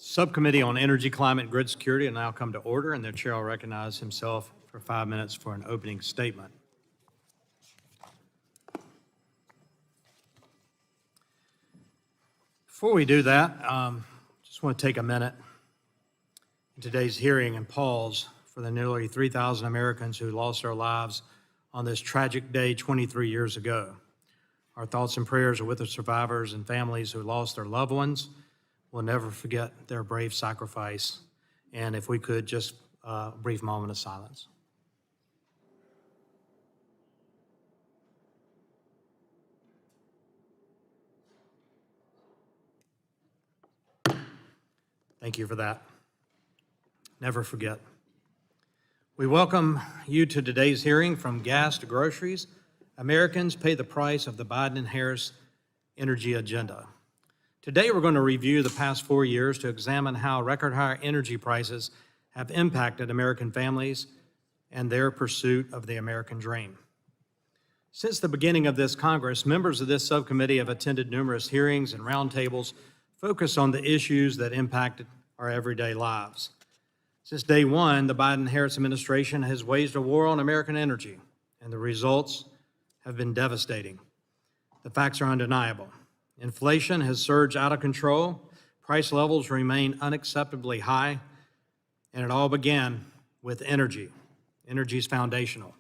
Subcommittee on Energy, Climate, and Grid Security will now come to order, and the chair will recognize himself for 5 minutes for an opening statement. Before we do that, just want to take a minute in today's hearing and pause for the nearly 3,000 Americans who lost their lives on this tragic day 23 years ago. Our thoughts and prayers are with the survivors and families who lost their loved ones. We'll never forget their brave sacrifice. And if we could, just a brief moment of silence. Thank you for that. Never forget. We welcome you to today's hearing. From gas to groceries, Americans pay the price of the Biden and Harris energy agenda. Today, we're going to review the past 4 years to examine how record high energy prices have impacted American families and their pursuit of the American dream. Since the beginning of this Congress, members of this subcommittee have attended numerous hearings and roundtables focused on the issues that impacted our everyday lives. Since day one, the Biden-Harris administration has waged a war on American energy, and the results have been devastating. The facts are undeniable. Inflation has surged out of control, price levels remain unacceptably high, and it all began with energy. Energy is foundational.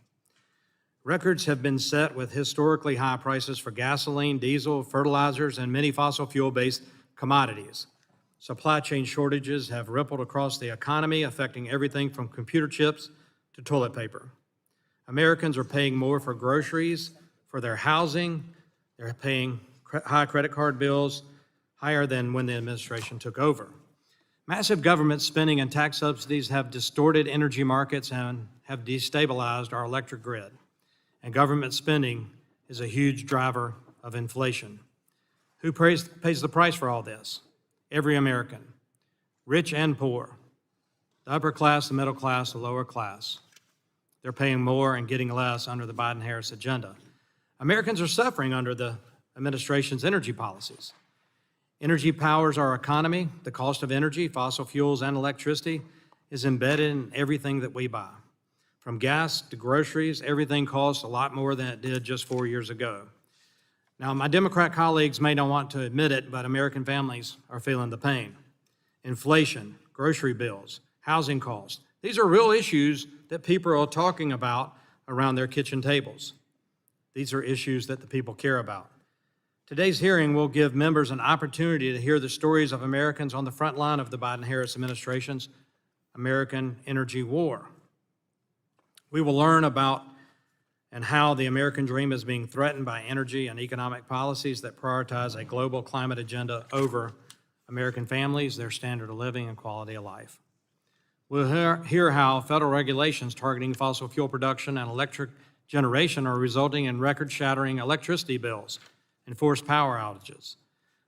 Records have been set with historically high prices for gasoline, diesel, fertilizers, and many fossil fuel-based commodities. Supply chain shortages have rippled across the economy, affecting everything from computer chips to toilet paper. Americans are paying more for groceries, for their housing. They're paying high credit card bills, higher than when the administration took over. Massive government spending and tax subsidies have distorted energy markets and have destabilized our electric grid. And government spending is a huge driver of inflation. Who pays the price for all this? Every American, rich and poor, the upper class, the middle class, the lower class. They're paying more and getting less under the Biden-Harris agenda. Americans are suffering under the administration's energy policies. Energy powers our economy. The cost of energy, fossil fuels, and electricity is embedded in everything that we buy. From gas to groceries, everything costs a lot more than it did just 4 years ago. Now, my Democrat colleagues may not want to admit it, but American families are feeling the pain. Inflation, grocery bills, housing costs. These are real issues that people are talking about around their kitchen tables. These are issues that the people care about. Today's hearing will give members an opportunity to hear the stories of Americans on the front line of the Biden-Harris administration's American energy war. We will learn about and how the American dream is being threatened by energy and economic policies that prioritize a global climate agenda over American families, their standard of living, and quality of life. We'll hear how federal regulations targeting fossil fuel production and electric generation are resulting in record-shattering electricity bills and forced power outages.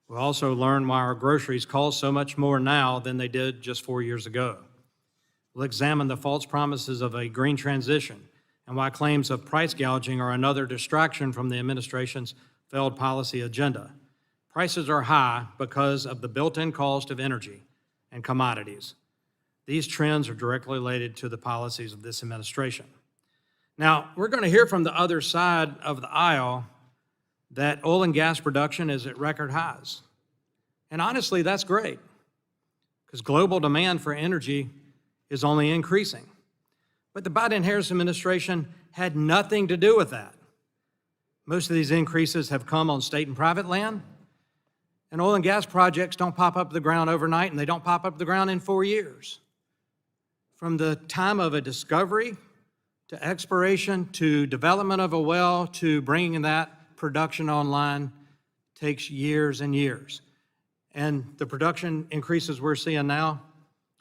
We'll also learn why our groceries cost so much more now than they did just 4 years ago. We'll examine the false promises of a green transition and why claims of price gouging are another distraction from the administration's failed policy agenda. Prices are high because of the built-in cost of energy and commodities. These trends are directly related to the policies of this administration. Now, we're going to hear from the other side of the aisle that oil and gas production is at record highs. And honestly, that's great, because global demand for energy is only increasing. But the Biden-Harris administration had nothing to do with that. Most of these increases have come on state and private land, and oil and gas projects don't pop up the ground overnight, and they don't pop up the ground in 4 years. From the time of a discovery to exploration to development of a well to bringing that production online takes years and years. And the production increases we're seeing now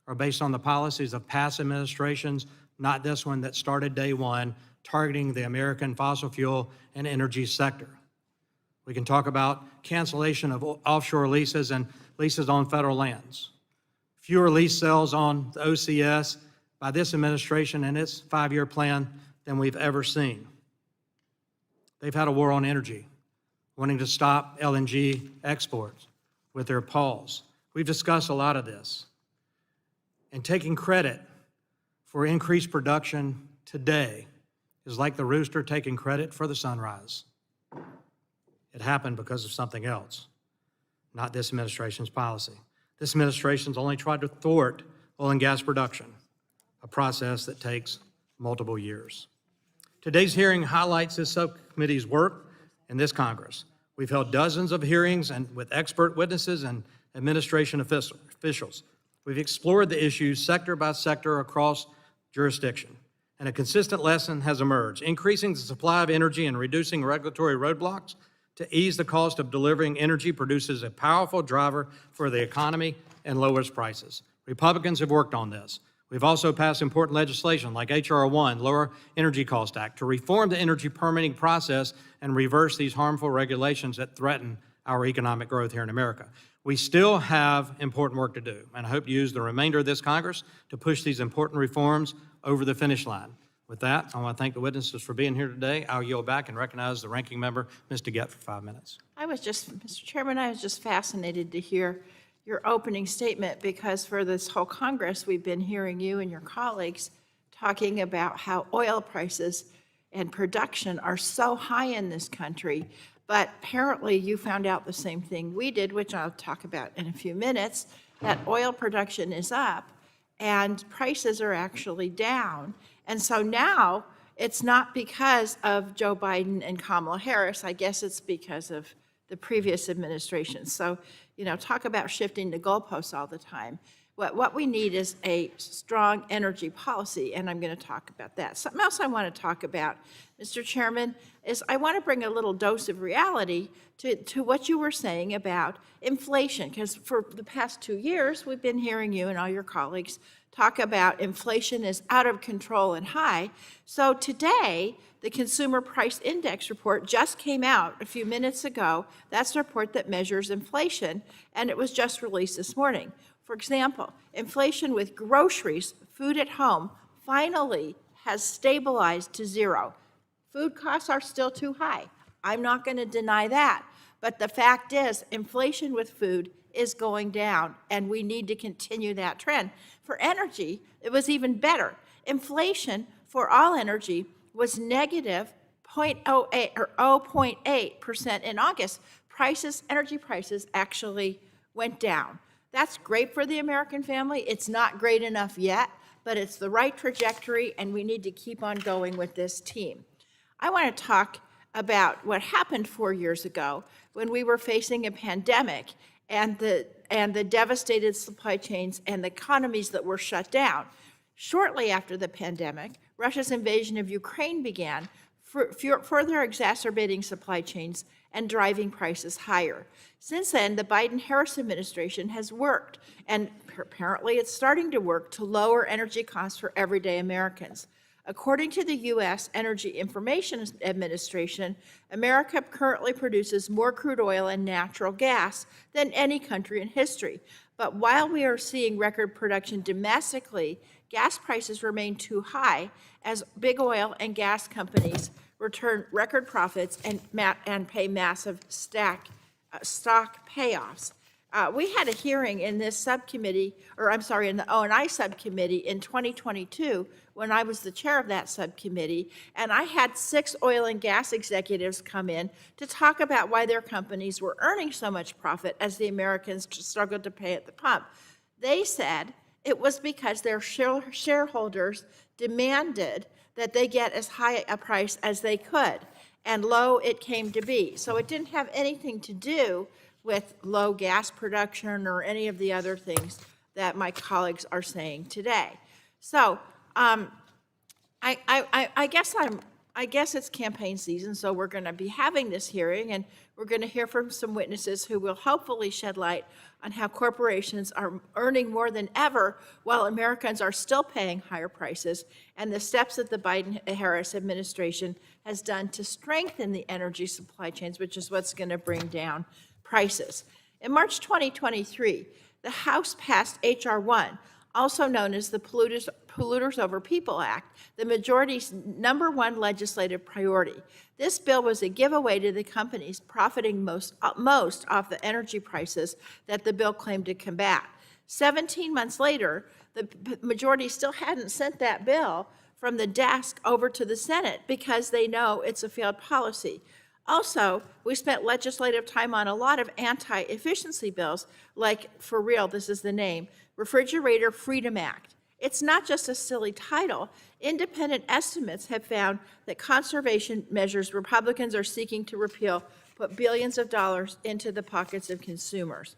are based on the policies of past administrations, not this one that started day one, targeting the American fossil fuel and energy sector. We can talk about cancellation of offshore leases and leases on federal lands. Fewer lease sales on the OCS by this administration and its 5-year plan than we've ever seen. They've had a war on energy, wanting to stop LNG exports with their pause, We've discussed a lot of this. And taking credit for increased production today is like the rooster taking credit for the sunrise. It happened because of something else, not this administration's policy. This administration's only tried to thwart oil and gas production, a process that takes multiple years. Today's hearing highlights this subcommittee's work in this Congress. We've held dozens of hearings and with expert witnesses and administration officials. We've explored the issues sector by sector across jurisdiction, and a consistent lesson has emerged: increasing the supply of energy and reducing regulatory roadblocks to ease the cost of delivering energy produces a powerful driver for the economy and lowers prices. Republicans have worked on this. We've also passed important legislation like H.R. 1, Lower Energy Cost Act, to reform the energy permitting process and reverse these harmful regulations that threaten our economic growth here in America. We still have important work to do, and I hope to use the remainder of this Congress to push these important reforms over the finish line. With that, I want to thank the witnesses for being here today. I'll yield back and recognize the ranking member, Ms. DeGette, for 5 minutes. Mr. Chairman, I was just fascinated to hear your opening statement, because for this whole Congress, we've been hearing you and your colleagues talking about how oil prices and production are so high in this country. But apparently you found out the same thing we did, which I'll talk about in a few minutes, that oil production is up and prices are actually down. And so now it's not because of Joe Biden and Kamala Harris. I guess it's because of the previous administration. So, talk about shifting the goalposts all the time. What we need is a strong energy policy, and I'm going to talk about that. Something else I want to talk about, Mr. Chairman, is I want to bring a little dose of reality to what you were saying about inflation, because for the past 2 years, we've been hearing you and all your colleagues talk about inflation is out of control and high. So today, the Consumer Price Index report just came out a few minutes ago. That's the report that measures inflation, and it was just released this morning. For example, inflation with groceries, food at home, finally has stabilized to zero. Food costs are still too high. I'm not going to deny that. But the fact is, inflation with food is going down, and we need to continue that trend. For energy, it was even better. Inflation for all energy was negative 0.08 or 0.8% in August. Energy prices actually went down. That's great for the American family. It's not great enough yet, but it's the right trajectory, and we need to keep on going with this team. I want to talk about what happened 4 years ago when we were facing a pandemic and the devastated supply chains and the economies that were shut down. Shortly after the pandemic, Russia's invasion of Ukraine began, further exacerbating supply chains and driving prices higher. Since then, the Biden-Harris administration has worked, and apparently it's starting to work, to lower energy costs for everyday Americans. According to the U.S. Energy Information Administration, America currently produces more crude oil and natural gas than any country in history. But while we are seeing record production domestically, gas prices remain too high as big oil and gas companies return record profits and pay massive stock payoffs. We had a hearing in this subcommittee, in the O&I subcommittee in 2022 when I was the chair of that subcommittee, and I had 6 oil and gas executives come in to talk about why their companies were earning so much profit as the Americans struggled to pay at the pump. They said it was because their shareholders demanded that they get as high a price as they could, and low it came to be. So it didn't have anything to do with low gas production or any of the other things that my colleagues are saying today. So I guess it's campaign season, so we're going to be having this hearing, and we're going to hear from some witnesses who will hopefully shed light on how corporations are earning more than ever while Americans are still paying higher prices, and the steps that the Biden-Harris administration has done to strengthen the energy supply chains, which is what's going to bring down prices. In March 2023, the House passed H.R. 1 also known as the Polluters Over People Act, the majority's #1 legislative priority. This bill was a giveaway to the companies profiting most off the energy prices that the bill claimed to combat. 17 months later, the majority still hadn't sent that bill from the desk over to the Senate because they know it's a failed policy. Also, we spent legislative time on a lot of anti-efficiency bills, like, for real, this is the name, Refrigerator Freedom Act. It's not just a silly title. Independent estimates have found that conservation measures Republicans are seeking to repeal put billions of dollars into the pockets of consumers.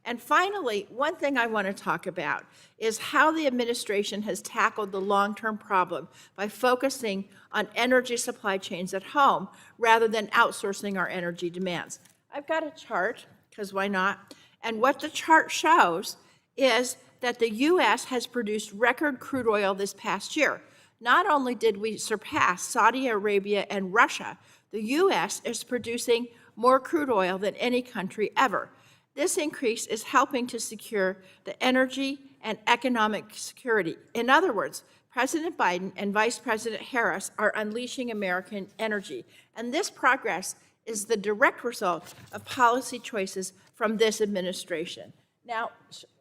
And finally, one thing I want to talk about is how the administration has tackled the long-term problem by focusing on energy supply chains at home rather than outsourcing our energy demands. I've got a chart, because why not? And what the chart shows is that the U.S. has produced record crude oil this past year. Not only did we surpass Saudi Arabia and Russia, the U.S. is producing more crude oil than any country ever. This increase is helping to secure the energy and economic security. In other words, President Biden and Vice President Harris are unleashing American energy. And this progress is the direct result of policy choices from this administration. Now,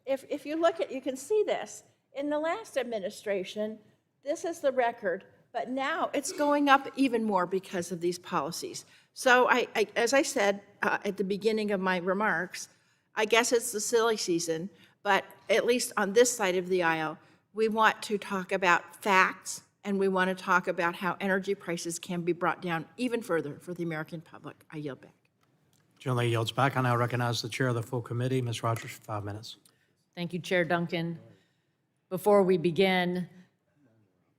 if you look at, you can see this. In the last administration, this is the record, but now it's going up even more because of these policies. So as I said at the beginning of my remarks, I guess it's the silly season, but at least on this side of the aisle, we want to talk about facts, and we want to talk about how energy prices can be brought down even further for the American public. I yield back. Generally yields back. I now recognize the chair of the full committee, Ms. Rogers, for 5 minutes. Thank you, Chair Duncan. Before we begin,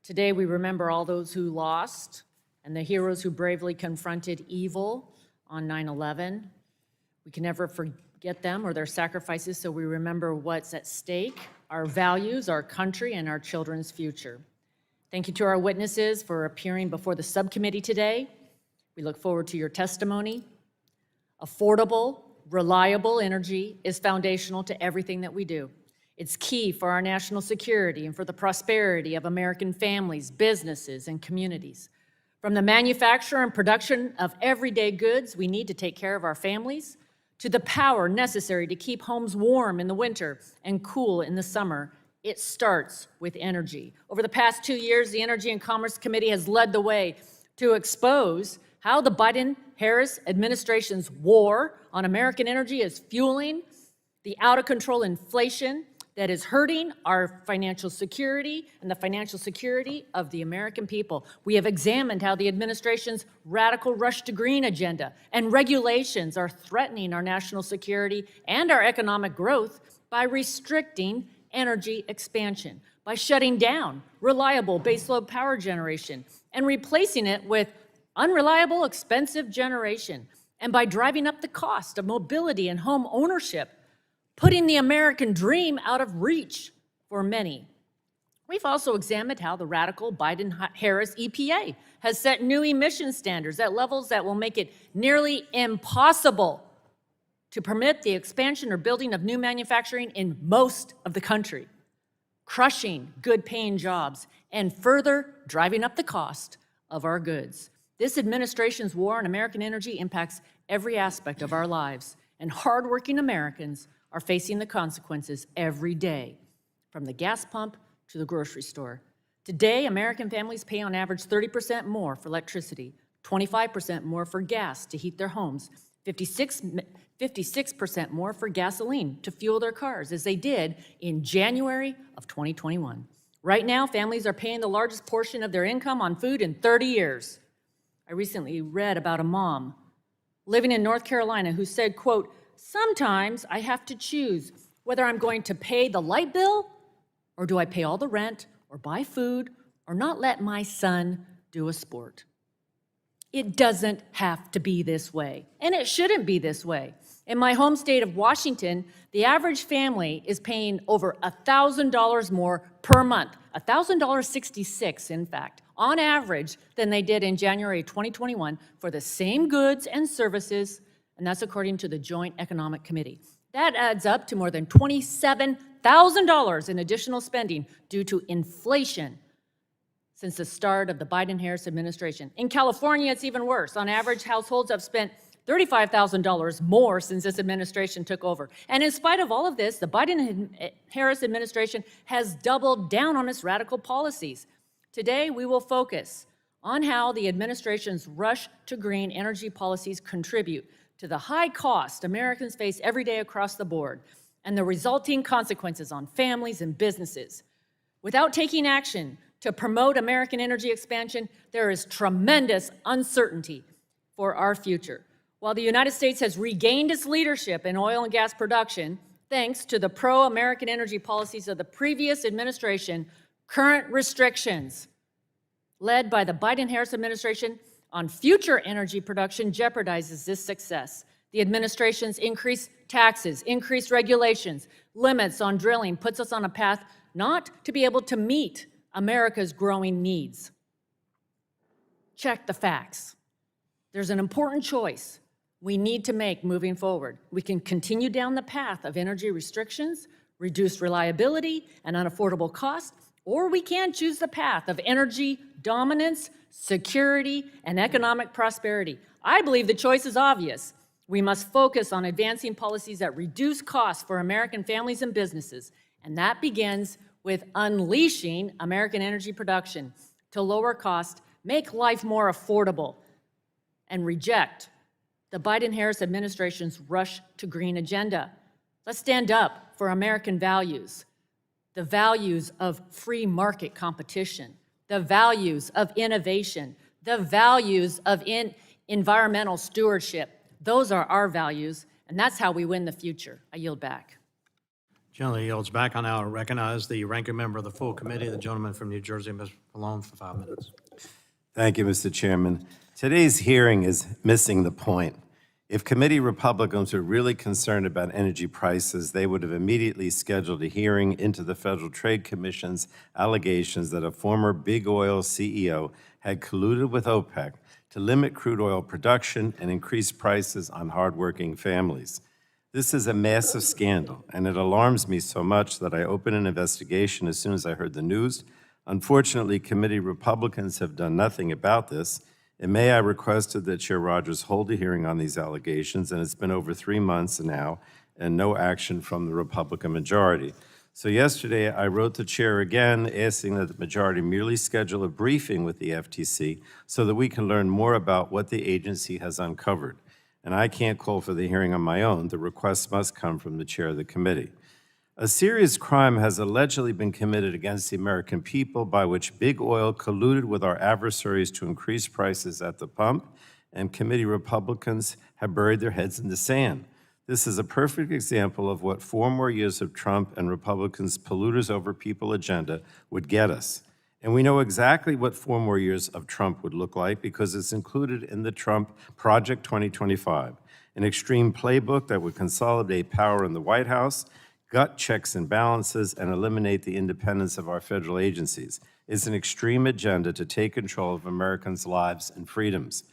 today we remember all those who lost and the heroes who bravely confronted evil on 9/11. We can never forget them or their sacrifices, so we remember what's at stake, our values, our country, and our children's future. Thank you to our witnesses for appearing before the subcommittee today. We look forward to your testimony. Affordable, reliable energy is foundational to everything that we do. It's key for our national security and for the prosperity of American families, businesses, and communities. From the manufacture and production of everyday goods we need to take care of our families, to the power necessary to keep homes warm in the winter and cool in the summer, it starts with energy. Over the past 2 years, the Energy and Commerce Committee has led the way to expose how the Biden-Harris administration's war on American energy is fueling the out-of-control inflation that is hurting our financial security and the financial security of the American people. We have examined how the administration's radical rush to green agenda and regulations are threatening our national security and our economic growth by restricting energy expansion, by shutting down reliable baseload power generation and replacing it with unreliable, expensive generation, and by driving up the cost of mobility and home ownership, putting the American dream out of reach for many. We've also examined how the radical Biden-Harris EPA has set new emission standards at levels that will make it nearly impossible to permit the expansion or building of new manufacturing in most of the country, crushing good-paying jobs and further driving up the cost of our goods. This administration's war on American energy impacts every aspect of our lives, and hardworking Americans are facing the consequences every day, from the gas pump to the grocery store. Today, American families pay on average 30% more for electricity, 25% more for gas to heat their homes, 56% more for gasoline to fuel their cars, as they did in January of 2021. Right now, families are paying the largest portion of their income on food in 30 years. I recently read about a mom living in North Carolina who said, quote, "Sometimes I have to choose whether I'm going to pay the light bill or do I pay all the rent or buy food or not let my son do a sport." It doesn't have to be this way, and it shouldn't be this way. In my home state of Washington, the average family is paying over $1,000 more per month, $1,066 in fact, on average, than they did in January 2021 for the same goods and services, and that's according to the Joint Economic Committee. That adds up to more than $1,000 in additional spending due to inflation since the start of the Biden-Harris administration. In California, it's even worse. On average, households have spent $35,000 more since this administration took over. And in spite of all of this, the Biden-Harris administration has doubled down on its radical policies. Today, we will focus on how the administration's rush to green energy policies contribute to the high cost Americans face every day across the board and the resulting consequences on families and businesses. Without taking action to promote American energy expansion, there is tremendous uncertainty for our future. While the United States has regained its leadership in oil and gas production, thanks to the pro-American energy policies of the previous administration, current restrictions led by the Biden-Harris administration on future energy production jeopardizes this success. The administration's increased taxes, increased regulations, limits on drilling puts us on a path not to be able to meet America's growing needs. Check the facts. There's an important choice we need to make moving forward. We can continue down the path of energy restrictions, reduced reliability, and unaffordable costs, or we can choose the path of energy dominance, security, and economic prosperity. I believe the choice is obvious. We must focus on advancing policies that reduce costs for American families and businesses, and that begins with unleashing American energy production to lower cost, make life more affordable, and reject the Biden-Harris administration's rush to green agenda. Let's stand up for American values, the values of free market competition, the values of innovation, the values of environmental stewardship. Those are our values, and that's how we win the future. I yield back. Gentleman yields back. I now recognize the ranking member of the full committee, the gentleman from New Jersey, Mr. Malone, for 5 minutes. Thank you, Mr. Chairman. Today's hearing is missing the point. If committee Republicans were really concerned about energy prices, they would have immediately scheduled a hearing into the Federal Trade Commission's allegations that a former big oil CEO had colluded with OPEC to limit crude oil production and increase prices on hardworking families. This is a massive scandal, and it alarms me so much that I opened an investigation as soon as I heard the news. Unfortunately, committee Republicans have done nothing about this. In May, I requested that Chair Rogers hold a hearing on these allegations, and it's been over 3 months now, and no action from the Republican majority. So yesterday, I wrote the chair again, asking that the majority merely schedule a briefing with the FTC so that we can learn more about what the agency has uncovered. And I can't call for the hearing on my own. The request must come from the chair of the committee. A serious crime has allegedly been committed against the American people by which big oil colluded with our adversaries to increase prices at the pump, and committee Republicans have buried their heads in the sand. This is a perfect example of what 4 more years of Trump and Republicans' polluters over people agenda would get us. And we know exactly what 4 more years of Trump would look like because it's included in the Trump Project 2025, an extreme playbook that would consolidate power in the White House, gut checks and balances, and eliminate the independence of our federal agencies. It's an extreme agenda to take control of Americans' lives and freedoms.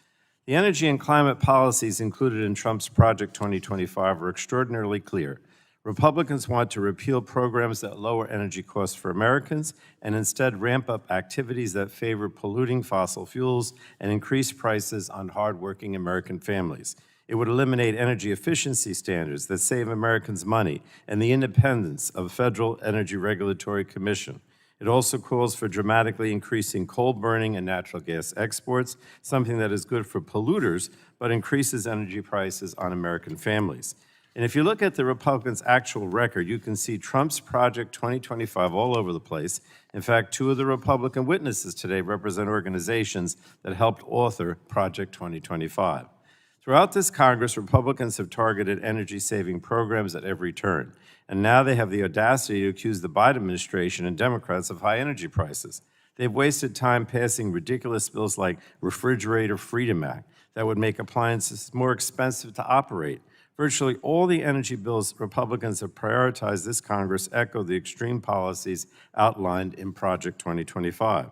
The energy and climate policies included in Trump's Project 2025 are extraordinarily clear. Republicans want to repeal programs that lower energy costs for Americans and instead ramp up activities that favor polluting fossil fuels and increase prices on hardworking American families. It would eliminate energy efficiency standards that save Americans money and the independence of the Federal Energy Regulatory Commission. It also calls for dramatically increasing coal burning and natural gas exports, something that is good for polluters but increases energy prices on American families. And if you look at the Republicans' actual record, you can see Trump's Project 2025 all over the place. In fact, 2 of the Republican witnesses today represent organizations that helped author Project 2025. Throughout this Congress, Republicans have targeted energy-saving programs at every turn, and now they have the audacity to accuse the Biden administration and Democrats of high energy prices. They've wasted time passing ridiculous bills like Refrigerator Freedom Act that would make appliances more expensive to operate. Virtually all the energy bills Republicans have prioritized this Congress echo the extreme policies outlined in Project 2025.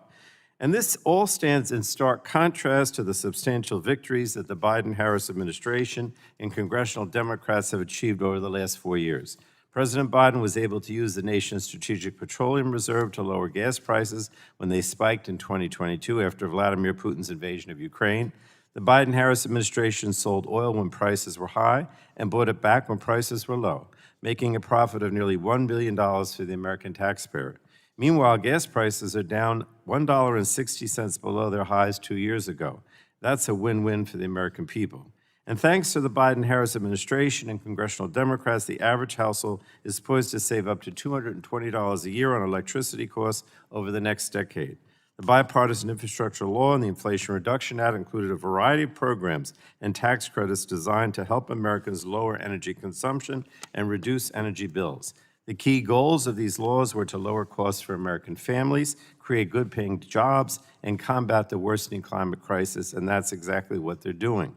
And this all stands in stark contrast to the substantial victories that the Biden-Harris administration and congressional Democrats have achieved over the last 4 years. President Biden was able to use the nation's strategic petroleum reserve to lower gas prices when they spiked in 2022 after Vladimir Putin's invasion of Ukraine. The Biden-Harris administration sold oil when prices were high and bought it back when prices were low, making a profit of nearly $1 billion for the American taxpayer. Meanwhile, gas prices are down $1.60 below their highs 2 years ago. That's a win-win for the American people. And thanks to the Biden-Harris administration and congressional Democrats, the average household is poised to save up to $220 a year on electricity costs over the next decade. The bipartisan infrastructure law and the Inflation Reduction Act included a variety of programs and tax credits designed to help Americans lower energy consumption and reduce energy bills. The key goals of these laws were to lower costs for American families, create good-paying jobs, and combat the worsening climate crisis, and that's exactly what they're doing.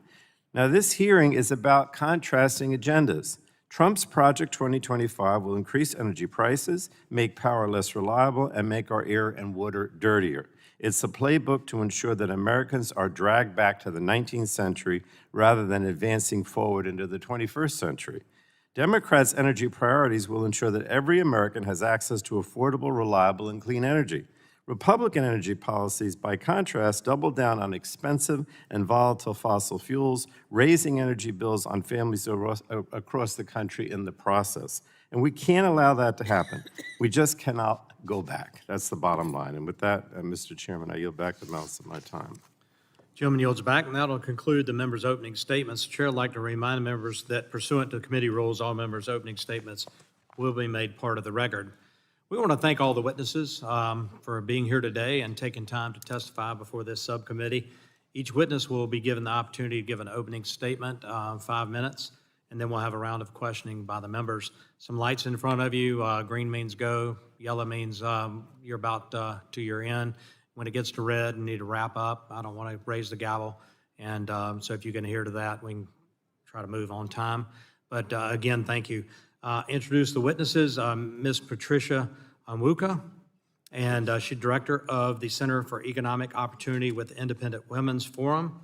Now, this hearing is about contrasting agendas. Trump's Project 2025 will increase energy prices, make power less reliable, and make our air and water dirtier. It's a playbook to ensure that Americans are dragged back to the 19th century rather than advancing forward into the 21st century. Democrats' energy priorities will ensure that every American has access to affordable, reliable, and clean energy. Republican energy policies, by contrast, double down on expensive and volatile fossil fuels, raising energy bills on families across the country in the process. And we can't allow that to happen. We just cannot go back. That's the bottom line. And with that, Mr. Chairman, I yield back the balance of my time. Gentleman yields back, and that'll conclude the members' opening statements. The Chair would like to remind members that pursuant to committee rules, all members' opening statements will be made part of the record. We want to thank all the witnesses for being here today and taking time to testify before this subcommittee. Each witness will be given the opportunity to give an opening statement, 5 minutes, and then we'll have a round of questioning by the members. Some lights in front of you. Green means go. Yellow means you're about to your end. When it gets to red, you need to wrap up. I don't want to raise the gavel. And so if you can adhere to that, we can try to move on time. But again, thank you. Introduce the witnesses, Ms. Patrice Onwuka, and she's director of the Center for Economic Opportunity with the Independent Women's Forum.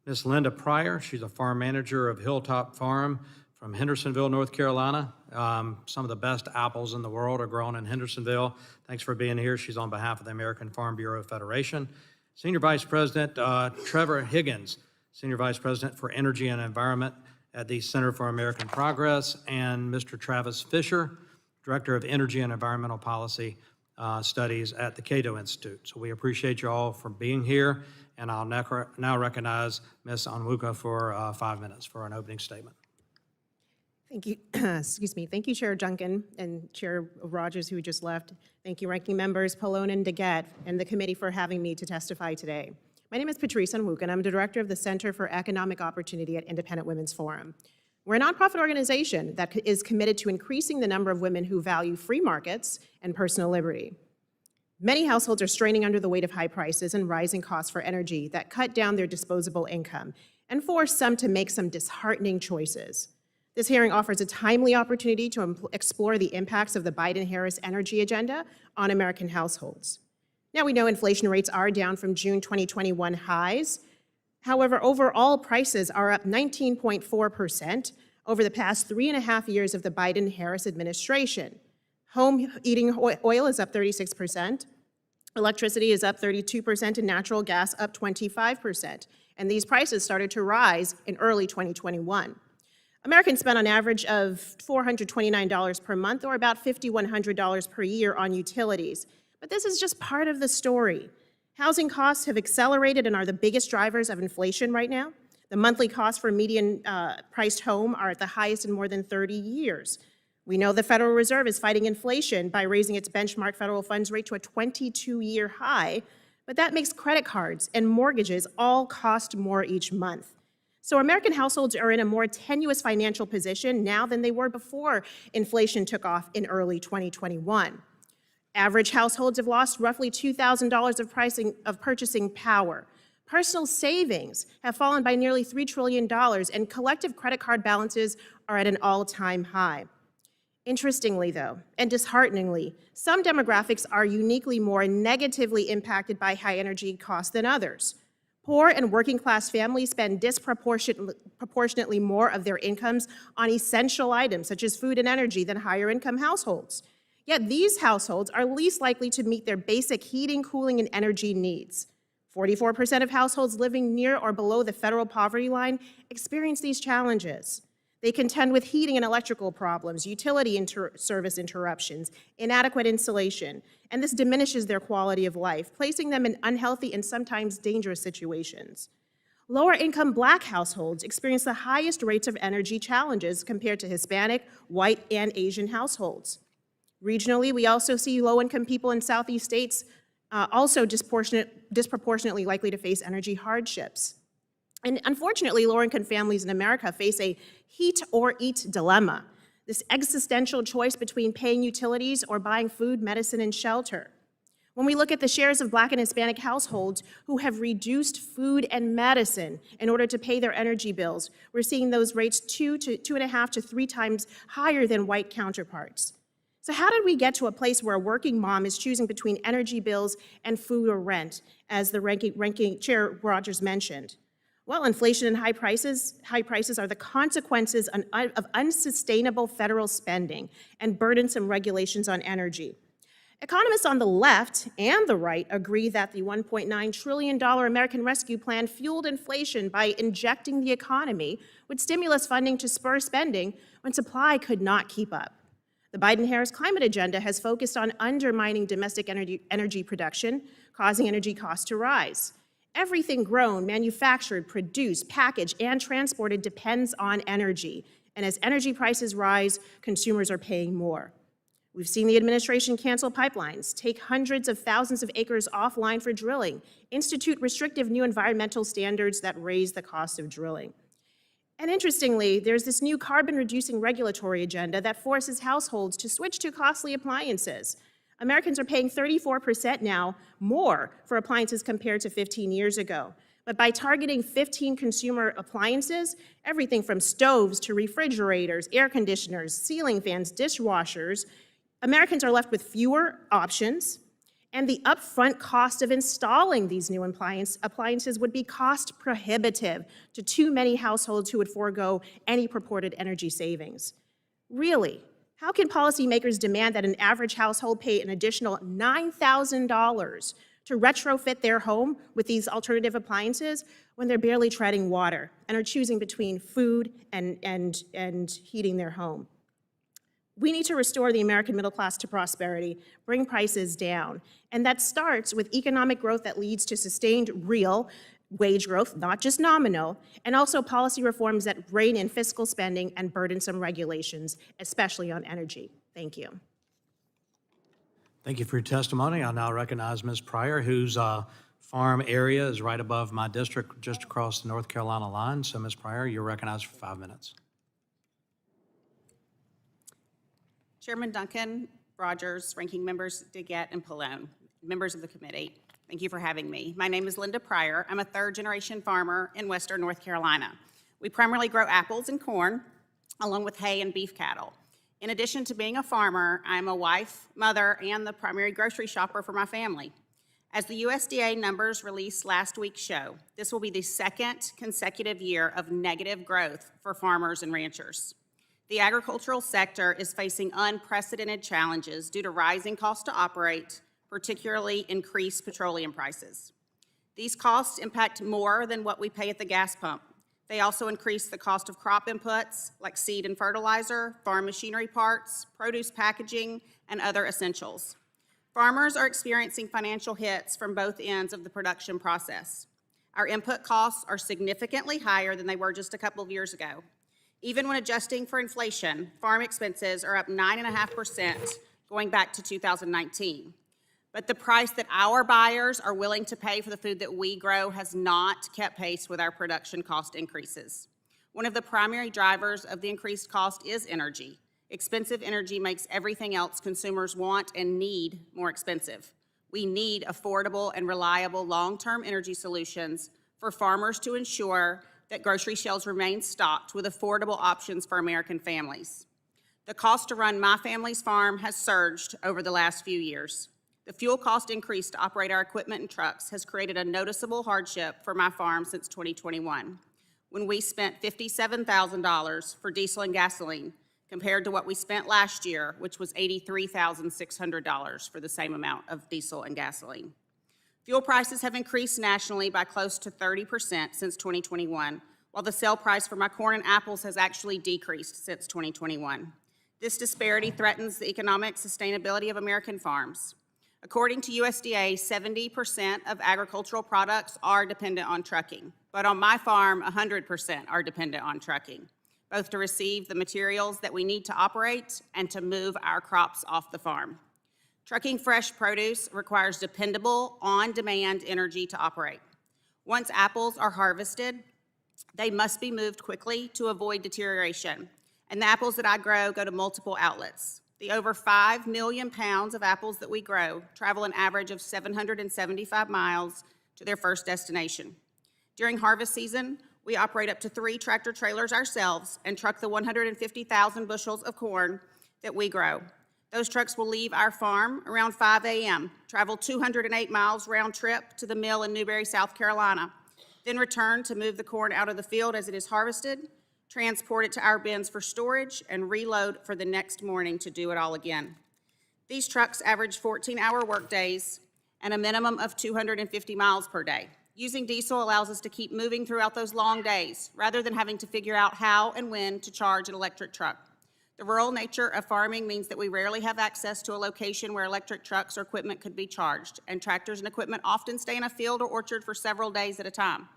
Ms. Linda Pryor, she's a farm manager of Hilltop Farm from Hendersonville, North Carolina. Some of the best apples in the world are grown in Hendersonville. Thanks for being here. She's on behalf of the American Farm Bureau Federation. Senior Vice President Trevor Higgins, Senior Vice President for Energy and Environment at the Center for American Progress, and Mr. Travis Fisher, Director of Energy and Environmental Policy Studies at the Cato Institute. So we appreciate you all for being here, and I'll now recognize Ms. Onwuka for 5 minutes for an opening statement. Thank you. Excuse me. Thank you, Chair Duncan and Chair Rogers, who just left. Thank you, Ranking Members Pallone and DeGette, and the committee for having me to testify today. My name is Patrice Onwuka, and I'm the Director of the Center for Economic Opportunity at Independent Women's Forum. We're a nonprofit organization that is committed to increasing the number of women who value free markets and personal liberty. Many households are straining under the weight of high prices and rising costs for energy that cut down their disposable income and force some to make some disheartening choices. This hearing offers a timely opportunity to explore the impacts of the Biden-Harris energy agenda on American households. Now, we know inflation rates are down from June 2021 highs. However, overall prices are up 19.4% over the past 3.5 years of the Biden-Harris administration. Home heating oil is up 36%, electricity is up 32%, and natural gas up 25%. And these prices started to rise in early 2021. Americans spend on average of $429 per month, or about $5,100 per year on utilities. But this is just part of the story. Housing costs have accelerated and are the biggest drivers of inflation right now. The monthly costs for a median priced home are at the highest in more than 30 years. We know the Federal Reserve is fighting inflation by raising its benchmark federal funds rate to a 22-year high, but that makes credit cards and mortgages all cost more each month. So American households are in a more tenuous financial position now than they were before inflation took off in early 2021. Average households have lost roughly $2,000 of purchasing power. Personal savings have fallen by nearly $3 trillion, and collective credit card balances are at an all-time high. Interestingly, though, and dishearteningly, some demographics are uniquely more negatively impacted by high energy costs than others. Poor and working-class families spend proportionately more of their incomes on essential items such as food and energy than higher-income households. Yet these households are least likely to meet their basic heating, cooling, and energy needs. 44% of households living near or below the federal poverty line experience these challenges. They contend with heating and electrical problems, utility service interruptions, inadequate insulation, and this diminishes their quality of life, placing them in unhealthy and sometimes dangerous situations. Lower-income Black households experience the highest rates of energy challenges compared to Hispanic, white, and Asian households. Regionally, we also see low-income people in Southeast states also disproportionately likely to face energy hardships. And unfortunately, lower-income families in America face a heat or eat dilemma, this existential choice between paying utilities or buying food, medicine, and shelter. When we look at the shares of Black and Hispanic households who have reduced food and medicine in order to pay their energy bills, we're seeing those rates 2.5 to 3 times higher than white counterparts. So how did we get to a place where a working mom is choosing between energy bills and food or rent, as the ranking Chair Rogers mentioned? Well, inflation and high prices are the consequences of unsustainable federal spending and burdensome regulations on energy. Economists on the left and the right agree that the $1.9 trillion American Rescue Plan fueled inflation by injecting the economy with stimulus funding to spur spending when supply could not keep up. The Biden-Harris climate agenda has focused on undermining domestic energy production, causing energy costs to rise. Everything grown, manufactured, produced, packaged, and transported depends on energy. And as energy prices rise, consumers are paying more. We've seen the administration cancel pipelines, take hundreds of thousands of acres offline for drilling, institute restrictive new environmental standards that raise the cost of drilling. And interestingly, there's this new carbon-reducing regulatory agenda that forces households to switch to costly appliances. Americans are paying 34% now more for appliances compared to 15 years ago. But by targeting 15 consumer appliances, everything from stoves to refrigerators, air conditioners, ceiling fans, dishwashers, Americans are left with fewer options, and the upfront cost of installing these new appliances would be cost prohibitive to too many households who would forego any purported energy savings. Really, how can policymakers demand that an average household pay an additional $9,000 to retrofit their home with these alternative appliances when they're barely treading water and are choosing between food and heating their home? We need to restore the American middle class to prosperity, bring prices down, and that starts with economic growth that leads to sustained real wage growth, not just nominal, and also policy reforms that rein in fiscal spending and burdensome regulations, especially on energy. Thank you. Thank you for your testimony. I now recognize Ms. Pryor, whose farm area is right above my district, just across the North Carolina line. So, Ms. Pryor, you're recognized for 5 minutes. Chairman Duncan, Rogers, Ranking Members DeGette and Pallone, members of the committee, thank you for having me. My name is Linda Pryor. I'm a third-generation farmer in western North Carolina. We primarily grow apples and corn, along with hay and beef cattle. In addition to being a farmer, I'm a wife, mother, and the primary grocery shopper for my family. As the USDA numbers released last week show, this will be the second consecutive year of negative growth for farmers and ranchers. The agricultural sector is facing unprecedented challenges due to rising costs to operate, particularly increased petroleum prices. These costs impact more than what we pay at the gas pump. They also increase the cost of crop inputs like seed and fertilizer, farm machinery parts, produce packaging, and other essentials. Farmers are experiencing financial hits from both ends of the production process. Our input costs are significantly higher than they were just a couple of years ago. Even when adjusting for inflation, farm expenses are up 9.5% going back to 2019. But the price that our buyers are willing to pay for the food that we grow has not kept pace with our production cost increases. One of the primary drivers of the increased cost is energy. Expensive energy makes everything else consumers want and need more expensive. We need affordable and reliable long-term energy solutions for farmers to ensure that grocery shelves remain stocked with affordable options for American families. The cost to run my family's farm has surged over the last few years. The fuel cost increase to operate our equipment and trucks has created a noticeable hardship for my farm since 2021, when we spent $57,000 for diesel and gasoline compared to what we spent last year, which was $83,600 for the same amount of diesel and gasoline. Fuel prices have increased nationally by close to 30% since 2021, while the sale price for my corn and apples has actually decreased since 2021. This disparity threatens the economic sustainability of American farms. According to USDA, 70% of agricultural products are dependent on trucking, but on my farm, 100% are dependent on trucking, both to receive the materials that we need to operate and to move our crops off the farm. Trucking fresh produce requires dependable, on-demand energy to operate. Once apples are harvested, they must be moved quickly to avoid deterioration, and the apples that I grow go to multiple outlets. The over 5 million pounds of apples that we grow travel an average of 775 miles to their first destination. During harvest season, we operate up to 3 tractor trailers ourselves and truck the 150,000 bushels of corn that we grow. Those trucks will leave our farm around 5 a.m., travel 208 miles round trip to the mill in Newberry, South Carolina, then return to move the corn out of the field as it is harvested, transport it to our bins for storage, and reload for the next morning to do it all again. These trucks average 14-hour workdays and a minimum of 250 miles per day. Using diesel allows us to keep moving throughout those long days, rather than having to figure out how and when to charge an electric truck. The rural nature of farming means that we rarely have access to a location where electric trucks or equipment could be charged, and tractors and equipment often stay in a field or orchard for several days at a time.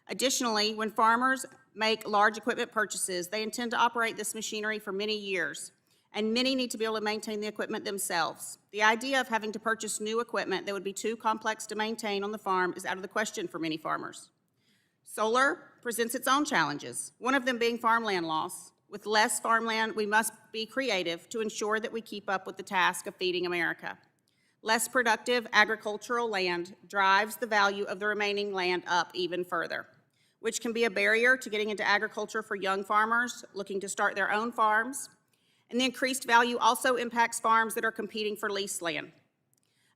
Additionally, when farmers make large equipment purchases, they intend to operate this machinery for many years, and many need to be able to maintain the equipment themselves. The idea of having to purchase new equipment that would be too complex to maintain on the farm is out of the question for many farmers. Solar presents its own challenges, one of them being farmland loss. With less farmland, we must be creative to ensure that we keep up with the task of feeding America. Less productive agricultural land drives the value of the remaining land up even further, which can be a barrier to getting into agriculture for young farmers looking to start their own farms. And the increased value also impacts farms that are competing for leased land.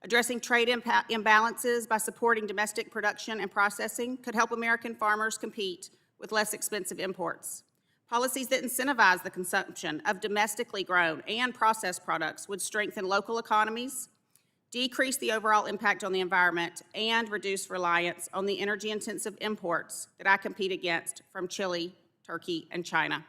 Addressing trade imbalances by supporting domestic production and processing could help American farmers compete with less expensive imports. Policies that incentivize the consumption of domestically grown and processed products would strengthen local economies, decrease the overall impact on the environment, and reduce reliance on the energy-intensive imports that I compete against from Chile, Turkey, and China.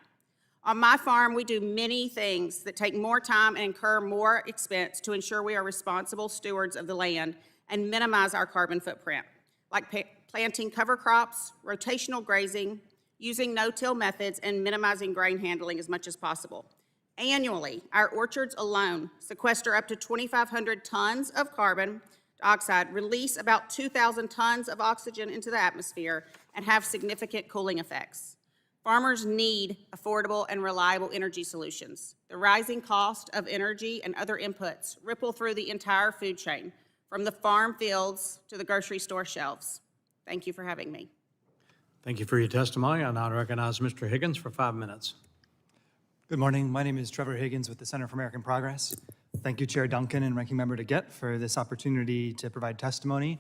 On my farm, we do many things that take more time and incur more expense to ensure we are responsible stewards of the land and minimize our carbon footprint, like planting cover crops, rotational grazing, using no-till methods, and minimizing grain handling as much as possible. Annually, our orchards alone sequester up to 2,500 tons of carbon dioxide, release about 2,000 tons of oxygen into the atmosphere, and have significant cooling effects. Farmers need affordable and reliable energy solutions. The rising cost of energy and other inputs ripple through the entire food chain, from the farm fields to the grocery store shelves. Thank you for having me. Thank you for your testimony. I now recognize Mr. Higgins for 5 minutes. Good morning. My name is Trevor Higgins with the Center for American Progress. Thank you, Chair Duncan and Ranking Member DeGette, for this opportunity to provide testimony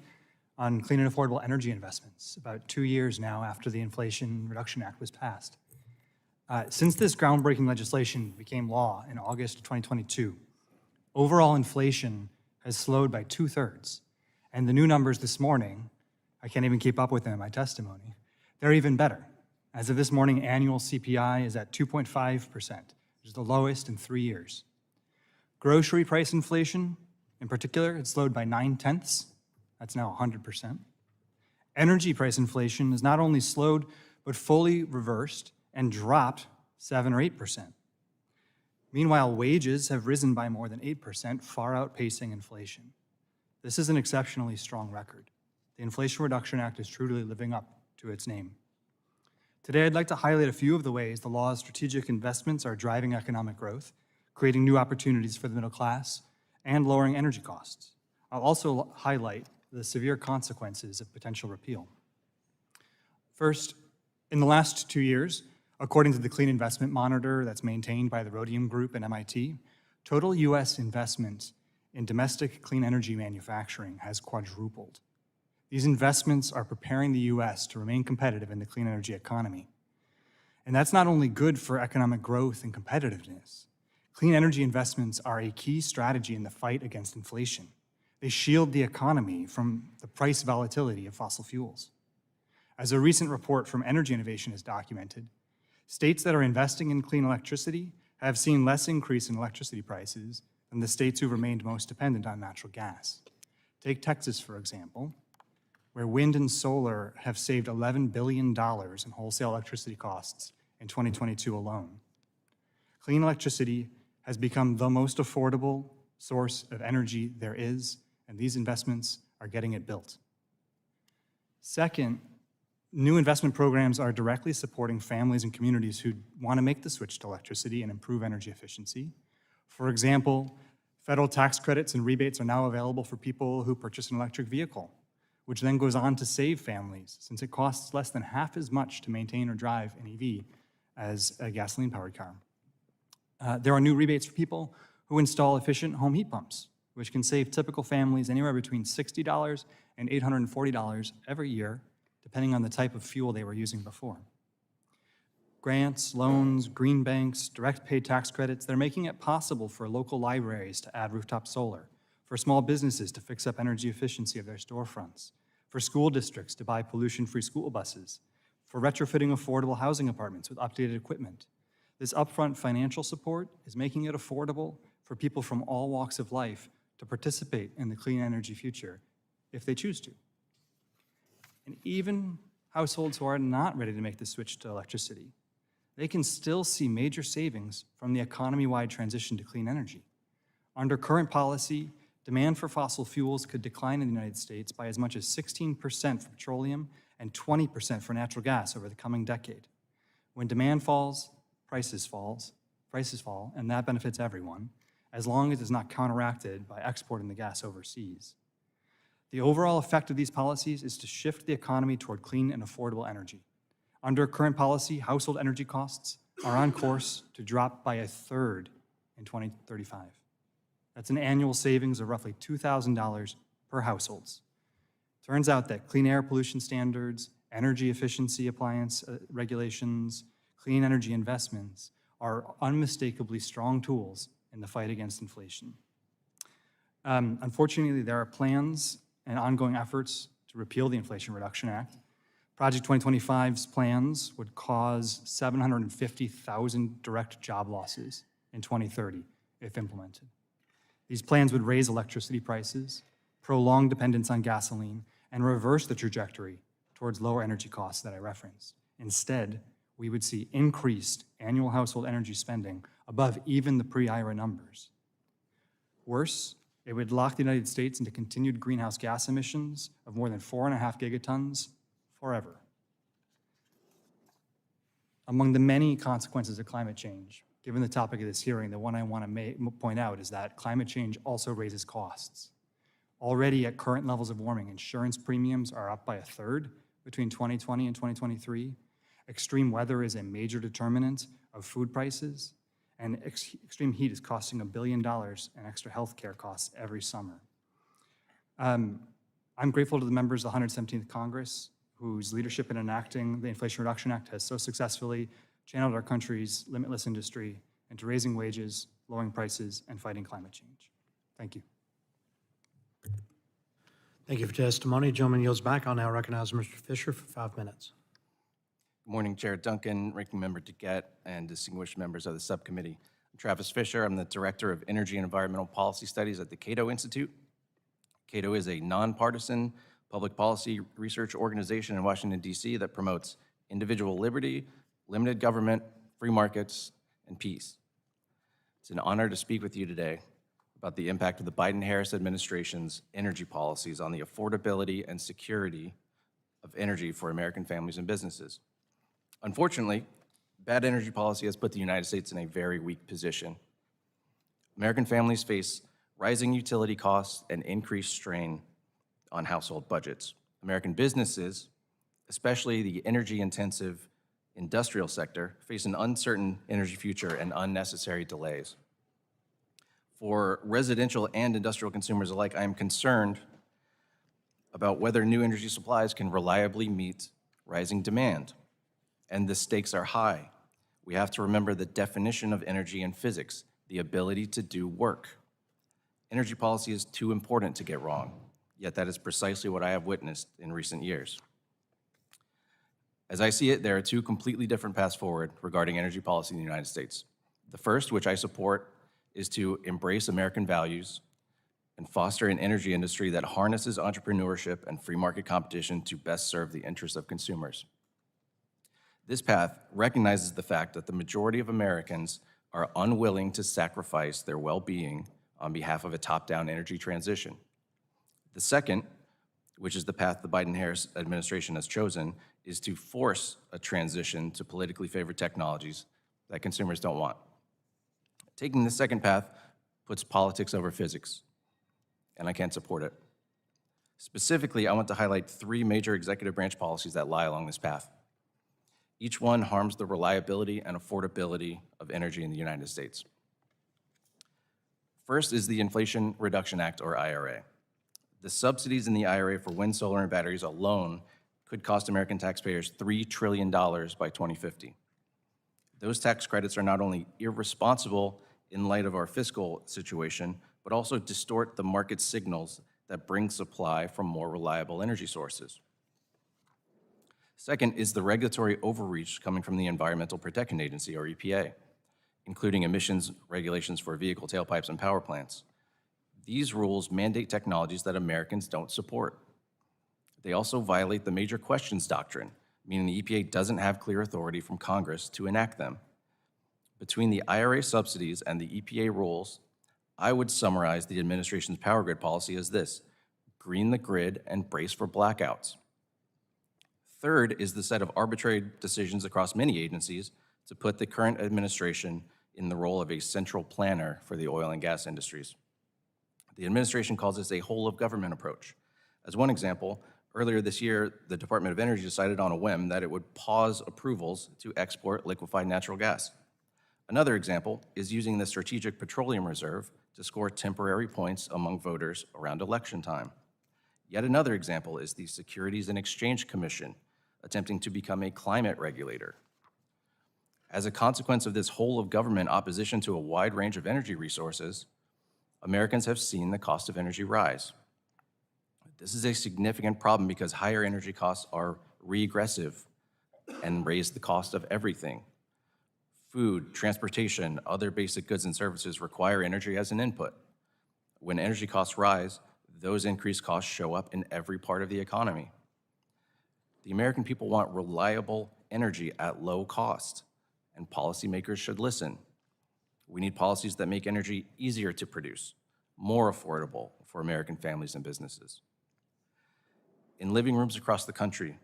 on clean and affordable energy investments, about 2 years now after the Inflation Reduction Act was passed. Since this groundbreaking legislation became law in August 2022, overall inflation has slowed by 2/3. And the new numbers this morning, I can't even keep up with them in my testimony, they're even better. As of this morning, annual CPI is at 2.5%, which is the lowest in 3 years. Grocery price inflation, in particular, it's slowed by 9/10. That's now 100%. Energy price inflation is not only slowed, but fully reversed and dropped 7 or 8%. Meanwhile, wages have risen by more than 8%, far outpacing inflation. This is an exceptionally strong record. The Inflation Reduction Act is truly living up to its name. Today, I'd like to highlight a few of the ways the law's strategic investments are driving economic growth, creating new opportunities for the middle class, and lowering energy costs. I'll also highlight the severe consequences of potential repeal. First, in the last 2 years, according to the Clean Investment Monitor that's maintained by the Rhodium Group and MIT, total U.S. investment in domestic clean energy manufacturing has quadrupled. These investments are preparing the U.S. to remain competitive in the clean energy economy. And that's not only good for economic growth and competitiveness. Clean energy investments are a key strategy in the fight against inflation. They shield the economy from the price volatility of fossil fuels. As a recent report from Energy Innovation has documented, states that are investing in clean electricity have seen less increase in electricity prices than the states who remained most dependent on natural gas. Take Texas, for example, where wind and solar have saved $11 billion in wholesale electricity costs in 2022 alone. Clean electricity has become the most affordable source of energy there is, and these investments are getting it built. Second, new investment programs are directly supporting families and communities who want to make the switch to electricity and improve energy efficiency. For example, federal tax credits and rebates are now available for people who purchase an electric vehicle, which then goes on to save families, since it costs less than half as much to maintain or drive an EV as a gasoline-powered car. There are new rebates for people who install efficient home heat pumps, which can save typical families anywhere between $60 and $840 every year, depending on the type of fuel they were using before. Grants, loans, green banks, direct pay tax credits, they're making it possible for local libraries to add rooftop solar, for small businesses to fix up energy efficiency of their storefronts, for school districts to buy pollution-free school buses, for retrofitting affordable housing apartments with updated equipment. This upfront financial support is making it affordable for people from all walks of life to participate in the clean energy future if they choose to. And even households who are not ready to make the switch to electricity, they can still see major savings from the economy-wide transition to clean energy. Under current policy, demand for fossil fuels could decline in the United States by as much as 16% for petroleum and 20% for natural gas over the coming decade. When demand falls, prices fall, and that benefits everyone, as long as it's not counteracted by exporting the gas overseas. The overall effect of these policies is to shift the economy toward clean and affordable energy. Under current policy, household energy costs are on course to drop by a third in 2035. That's an annual savings of roughly $2,000 per household. Turns out that clean air pollution standards, energy efficiency appliance regulations, clean energy investments are unmistakably strong tools in the fight against inflation. Unfortunately, there are plans and ongoing efforts to repeal the Inflation Reduction Act. Project 2025's plans would cause 750,000 direct job losses in 2030 if implemented. These plans would raise electricity prices, prolong dependence on gasoline, and reverse the trajectory towards lower energy costs that I referenced. Instead, we would see increased annual household energy spending above even the pre-IRA numbers. Worse, it would lock the United States into continued greenhouse gas emissions of more than 4.5 gigatons forever. Among the many consequences of climate change, given the topic of this hearing, the one I want to point out is that climate change also raises costs. Already at current levels of warming, insurance premiums are up by a third between 2020 and 2023. Extreme weather is a major determinant of food prices, and extreme heat is costing $1 billion in extra health care costs every summer. I'm grateful to the members of the 117th Congress whose leadership in enacting the Inflation Reduction Act has so successfully channeled our country's limitless industry into raising wages, lowering prices, and fighting climate change. Thank you. Thank you for testimony. Gentleman yields back. I'll now recognize Mr. Fisher for 5 minutes. Good morning, Chair Duncan, Ranking Member DeGette, and distinguished members of the subcommittee. I'm Travis Fisher. I'm the Director of Energy and Environmental Policy Studies at the Cato Institute. Cato is a nonpartisan public policy research organization in Washington, D.C. that promotes individual liberty, limited government, free markets, and peace. It's an honor to speak with you today about the impact of the Biden-Harris administration's energy policies on the affordability and security of energy for American families and businesses. Unfortunately, bad energy policy has put the United States in a very weak position. American families face rising utility costs and increased strain on household budgets. American businesses, especially the energy-intensive industrial sector, face an uncertain energy future and unnecessary delays. For residential and industrial consumers alike, I am concerned about whether new energy supplies can reliably meet rising demand. And the stakes are high. We have to remember the definition of energy in physics, the ability to do work. Energy policy is too important to get wrong, yet that is precisely what I have witnessed in recent years. As I see it, there are two completely different paths forward regarding energy policy in the United States. The first, which I support, is to embrace American values and foster an energy industry that harnesses entrepreneurship and free market competition to best serve the interests of consumers. This path recognizes the fact that the majority of Americans are unwilling to sacrifice their well-being on behalf of a top-down energy transition. The second, which is the path the Biden-Harris administration has chosen, is to force a transition to politically favored technologies that consumers don't want. Taking the second path puts politics over physics, and I can't support it. Specifically, I want to highlight three major executive branch policies that lie along this path. Each one harms the reliability and affordability of energy in the United States. First is the Inflation Reduction Act, or IRA. The subsidies in the IRA for wind, solar, and batteries alone could cost American taxpayers $3 trillion by 2050. Those tax credits are not only irresponsible in light of our fiscal situation, but also distort the market signals that bring supply from more reliable energy sources. Second is the regulatory overreach coming from the Environmental Protection Agency, or EPA, including emissions regulations for vehicle tailpipes and power plants. These rules mandate technologies that Americans don't support. They also violate the major questions doctrine, meaning the EPA doesn't have clear authority from Congress to enact them. Between the IRA subsidies and the EPA rules, I would summarize the administration's power grid policy as this: green the grid and brace for blackouts. Third is the set of arbitrary decisions across many agencies to put the current administration in the role of a central planner for the oil and gas industries. The administration calls this a whole-of-government approach. As one example, earlier this year, the Department of Energy decided on a whim that it would pause approvals to export liquefied natural gas. Another example is using the Strategic Petroleum Reserve to score temporary points among voters around election time. Yet another example is the Securities and Exchange Commission attempting to become a climate regulator. As a consequence of this whole-of-government opposition to a wide range of energy resources, Americans have seen the cost of energy rise. This is a significant problem because higher energy costs are regressive and raise the cost of everything. Food, transportation, other basic goods and services require energy as an input. When energy costs rise, those increased costs show up in every part of the economy. The American people want reliable energy at low cost, and policymakers should listen. We need policies that make energy easier to produce, more affordable for American families and businesses. In living rooms across the country,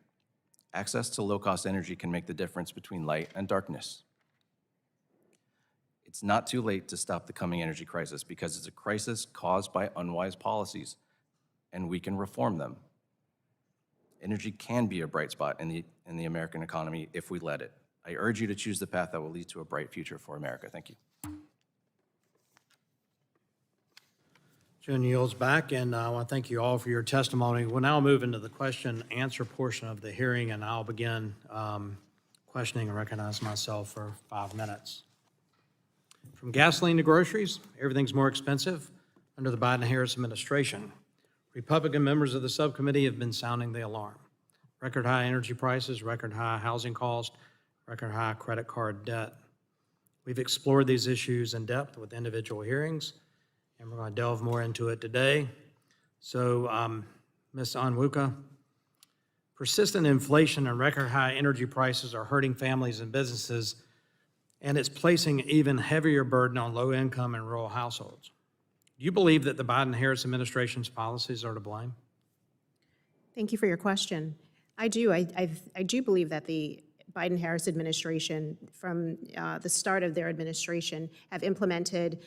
access to low-cost energy can make the difference between light and darkness. It's not too late to stop the coming energy crisis because it's a crisis caused by unwise policies, and we can reform them. Energy can be a bright spot in the American economy if we let it. I urge you to choose the path that will lead to a bright future for America. Thank you. Jen yields back, and I want to thank you all for your testimony. We'll now move into the question-answer portion of the hearing, and I'll begin questioning and recognize myself for 5 minutes. From gasoline to groceries, everything's more expensive under the Biden-Harris administration. Republican members of the subcommittee have been sounding the alarm. Record high energy prices, record high housing costs, record high credit card debt. We've explored these issues in depth with individual hearings, and we're going to delve more into it today. So, Ms. Onwuka, persistent inflation and record high energy prices are hurting families and businesses, and it's placing an even heavier burden on low-income and rural households. Do you believe that the Biden-Harris administration's policies are to blame? Thank you for your question. I do. I do believe that the Biden-Harris administration, from the start of their administration, have implemented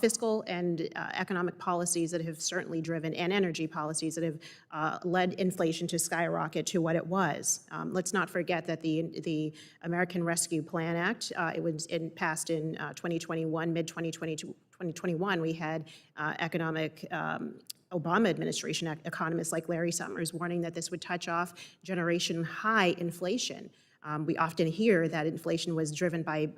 fiscal and economic policies that have certainly driven, and energy policies that have led inflation to skyrocket to what it was. Let's not forget that the American Rescue Plan Act, it passed in 2021, mid-2022, 2021, we had economic Obama administration economists like Larry Summers warning that this would touch off generation high inflation. We often hear that inflation was driven by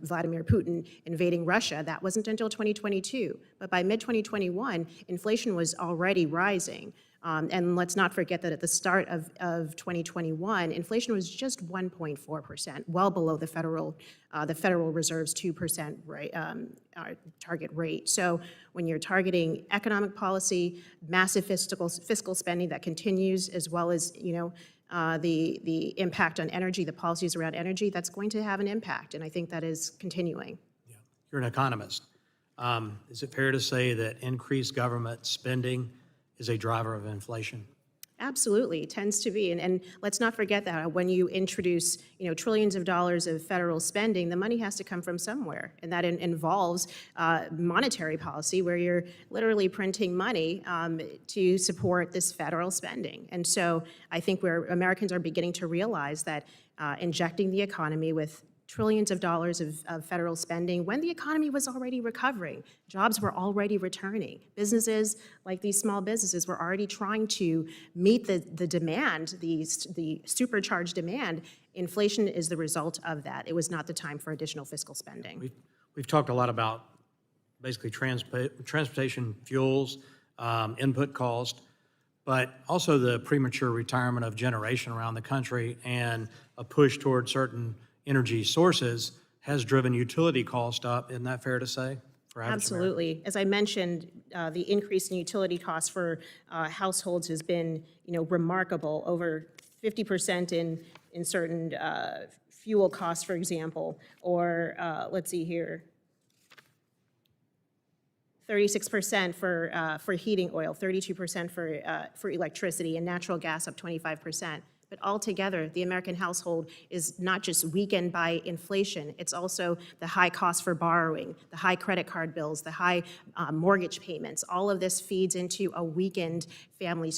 Vladimir Putin invading Russia. That wasn't until 2022. But by mid-2021, inflation was already rising. And let's not forget that at the start of 2021, inflation was just 1.4%, well below the Federal Reserve's 2% rate, target rate. So when you're targeting economic policy, massive fiscal spending that continues, as well as the impact on energy, the policies around energy, that's going to have an impact, and I think that is continuing. Yeah. You're an economist. Is it fair to say that increased government spending is a driver of inflation? Absolutely, it tends to be, and let's not forget that when you introduce trillions of dollars of federal spending, the money has to come from somewhere, and that involves monetary policy where you're literally printing money to support this federal spending. And so I think where Americans are beginning to realize that injecting the economy with trillions of dollars of federal spending when the economy was already recovering. Jobs were already returning. Businesses, like these small businesses, were already trying to meet the demand, the supercharged demand. Inflation is the result of that. It was not the time for additional fiscal spending. We've talked a lot about basically transportation fuels, input cost, but also the premature retirement of generation around the country and a push toward certain energy sources has driven utility cost up. Isn't that fair to say? For average Absolutely. As I mentioned, the increase in utility costs for households has been, remarkable, over 50% in certain fuel costs, for example, or let's see here, 36% for heating oil, 32% for electricity, and natural gas up 25%. But altogether, the American household is not just weakened by inflation, it's also the high cost for borrowing, the high credit card bills, the high mortgage payments. All of this feeds into a weakened family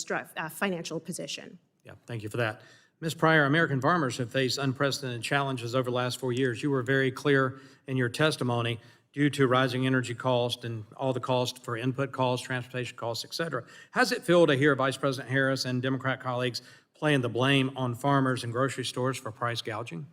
financial position. Yeah, thank you for that. Ms. Pryor, American farmers have faced unprecedented challenges over the last 4 years. You were very clear in your testimony due to rising energy cost and all the cost for input costs, transportation costs, et cetera. How does it feel to hear Vice President Harris and Democrat colleagues playing the blame on farmers and grocery stores for price gouging?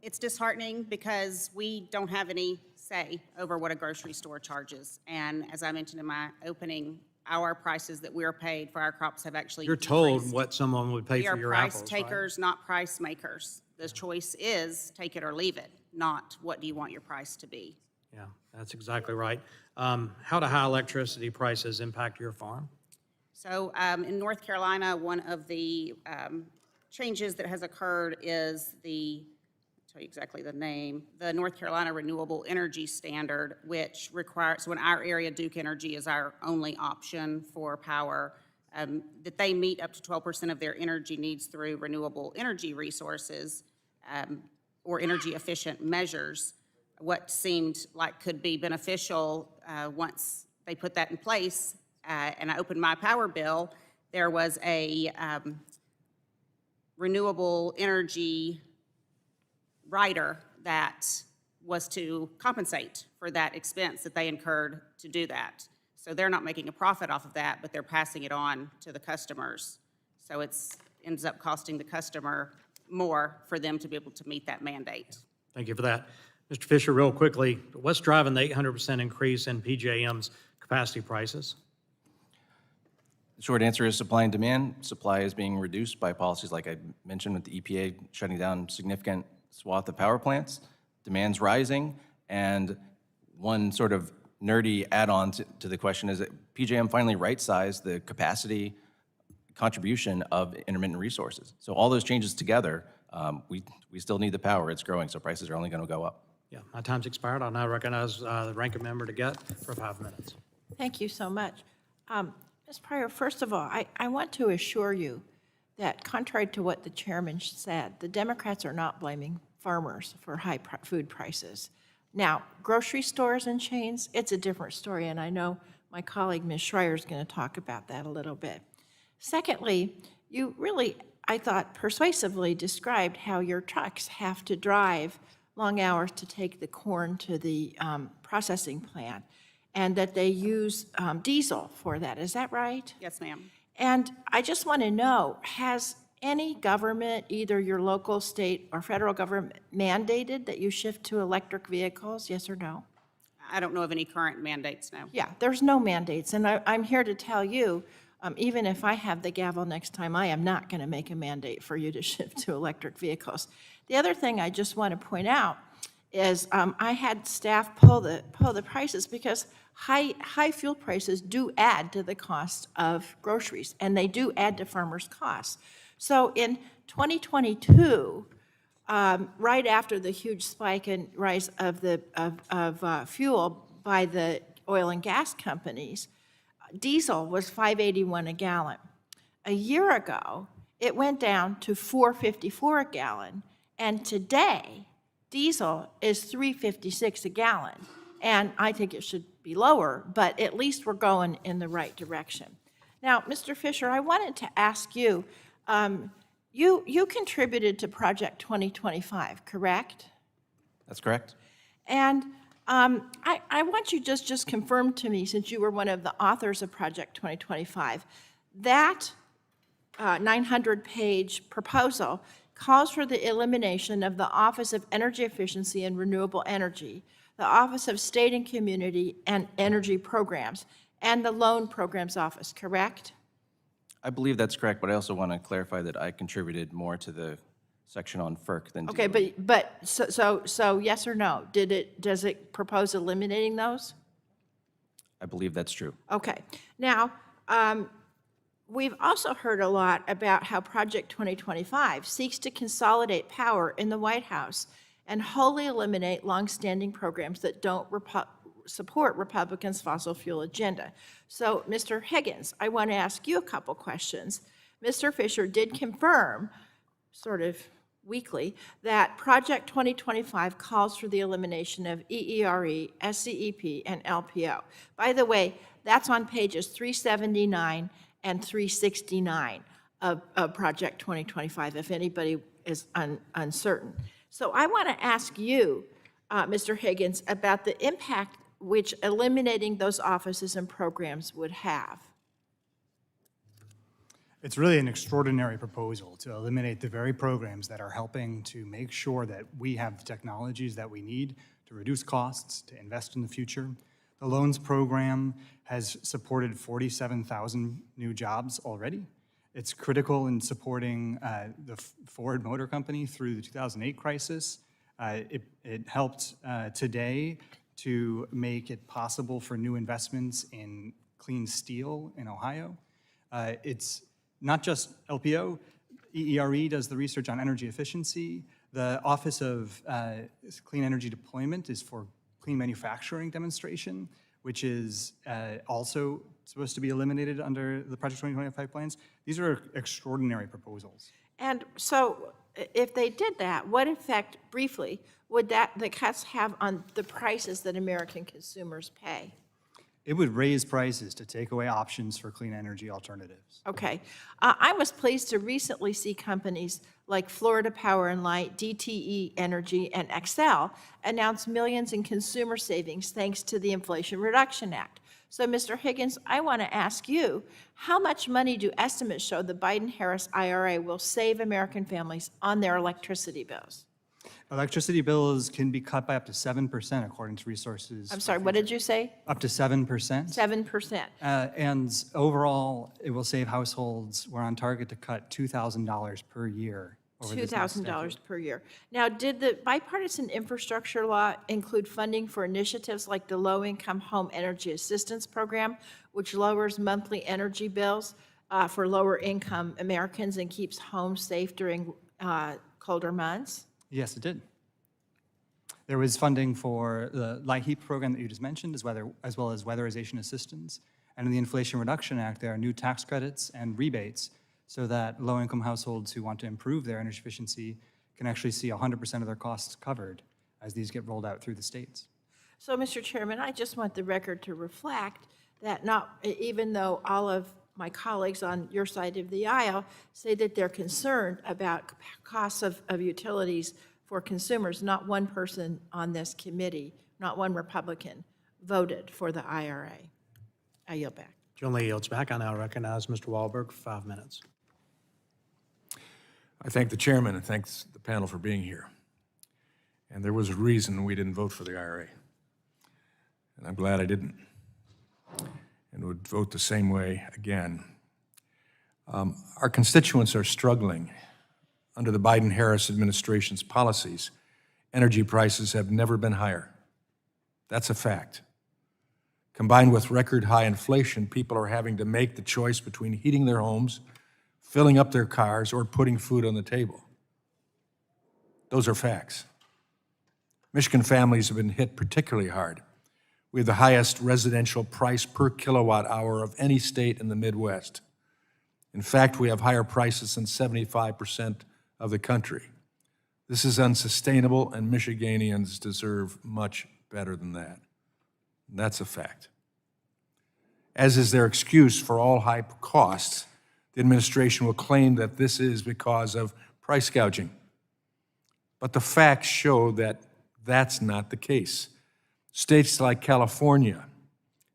It's disheartening because we don't have any say over what a grocery store charges. And as I mentioned in my opening, our prices that we're paid for our crops have actually You're told decreased. what someone would pay for your apples, We are price takers, not price makers. The choice is take it or leave it, not what do you want your price to be. Yeah, that's exactly right. How do high electricity prices impact your farm? So in North Carolina, one of the changes that has occurred is I'll tell you exactly the name, the North Carolina Renewable Energy Standard, which requires, so in our area, Duke Energy is our only option for power, that they meet up to 12% of their energy needs through renewable energy resources or energy efficient measures. What seemed like could be beneficial once they put that in place, and I opened my power bill, there was a renewable energy rider that was to compensate for that expense that they incurred to do that. So they're not making a profit off of that, but they're passing it on to the customers. So it ends up costing the customer more for them to be able to meet that mandate. Thank you for that. Mr. Fisher, real quickly, what's driving the 800% increase in PJM's capacity prices? The short answer is supply and demand. Supply is being reduced by policies like I mentioned with the EPA shutting down significant swath of power plants. Demand's rising, and one sort of nerdy add-on to the question is that PJM finally right-sized the capacity contribution of intermittent resources. So all those changes together, we still need the power. It's growing, so prices are only going to go up. Yeah, my time's expired. I'll now recognize the ranking member to get for 5 minutes. Thank you so much. Ms. Pryor, first of all, I want to assure you that contrary to what the chairman said, the Democrats are not blaming farmers for high food prices. Now, grocery stores and chains, it's a different story, and I know my colleague, Ms. Schreier, is going to talk about that a little bit. Secondly, you really, I thought, persuasively described how your trucks have to drive long hours to take the corn to the processing plant, and that they use diesel for that. Is that right? Yes, ma'am. And I just want to know, has any government, either your local, state, or federal government, mandated that you shift to electric vehicles, yes or no? I don't know of any current mandates, no. Yeah, there's no mandates, and I'm here to tell you, even if I have the gavel next time, I am not going to make a mandate for you to shift to electric vehicles. The other thing I just want to point out is I had staff pull the prices because high fuel prices do add to the cost of groceries, and they do add to farmers' costs. So in 2022, right after the huge spike and rise of fuel by the oil and gas companies, diesel was $5.81 a gallon. A year ago, it went down to $4.54 a gallon, and today, diesel is $3.56 a gallon. And I think it should be lower, but at least we're going in the right direction. Now, Mr. Fisher, I wanted to ask you, you contributed to Project 2025, correct? That's correct. And I want you just confirm to me, since you were one of the authors of Project 2025, that 900-page proposal calls for the elimination of the Office of Energy Efficiency and Renewable Energy, the Office of State and Community and Energy Programs, and the Loan Programs Office, correct? I believe that's correct, but I also want to clarify that I contributed more to the section on FERC than Okay, DOE. but so yes or no? Does it propose eliminating those? I believe that's true. Okay. Now, we've also heard a lot about how Project 2025 seeks to consolidate power in the White House and wholly eliminate longstanding programs that don't support Republicans' fossil fuel agenda. So, Mr. Higgins, I want to ask you a couple questions. Mr. Fisher did confirm, sort of weekly, that Project 2025 calls for the elimination of EERE, SCEP, and LPO. By the way, that's on pages 379 and 369 of Project 2025, if anybody is uncertain. So I want to ask you, Mr. Higgins, about the impact which eliminating those offices and programs would have. It's really an extraordinary proposal to eliminate the very programs that are helping to make sure that we have the technologies that we need to reduce costs, to invest in the future. The loans program has supported 47,000 new jobs already. It's critical in supporting the Ford Motor Company through the 2008 crisis. It helped today to make it possible for new investments in clean steel in Ohio. It's not just LPO. EERE does the research on energy efficiency. The Office of Clean Energy Deployment is for clean manufacturing demonstration, which is also supposed to be eliminated under the Project 2025 plans. These are extraordinary proposals. And so if they did that, what effect, briefly, would the cuts have on the prices that American consumers pay? It would raise prices to take away options for clean energy alternatives. Okay. I was pleased to recently see companies like Florida Power and Light, DTE Energy, and Xcel announce millions in consumer savings thanks to the Inflation Reduction Act. So, Mr. Higgins, I want to ask you, how much money do estimates show the Biden-Harris IRA will save American families on their electricity bills? Electricity bills can be cut by up to 7% according to resources. I'm sorry, what did you say? Up to 7%. 7%. And overall, it will save households, we're on target to cut $2,000 per year over this next decade. $2,000 per year. Now, did the bipartisan infrastructure law include funding for initiatives like the Low-Income Home Energy Assistance Program, which lowers monthly energy bills for lower-income Americans and keeps homes safe during colder months? Yes, it did. There was funding for the LIHEAP program that you just mentioned, as well as weatherization assistance. And in the Inflation Reduction Act, there are new tax credits and rebates so that low-income households who want to improve their energy efficiency can actually see 100% of their costs covered as these get rolled out through the states. So, Mr. Chairman, I just want the record to reflect that even though all of my colleagues on your side of the aisle say that they're concerned about costs of utilities for consumers. Not one person on this committee, not one Republican, voted for the IRA. I yield back. Joan yields back. I now recognize Mr. Wahlberg for 5 minutes. I thank the chairman and thanks the panel for being here. And there was a reason we didn't vote for the IRA. And I'm glad I didn't. And would vote the same way again. Our constituents are struggling. Under the Biden-Harris administration's policies, energy prices have never been higher. That's a fact. Combined with record high inflation, people are having to make the choice between heating their homes, filling up their cars, or putting food on the table. Those are facts. Michigan families have been hit particularly hard. We have the highest residential price per kilowatt hour of any state in the Midwest. In fact, we have higher prices than 75% of the country. This is unsustainable, and Michiganians deserve much better than that. And that's a fact. As is their excuse for all high costs, the administration will claim that this is because of price gouging. But the facts show that that's not the case. States like California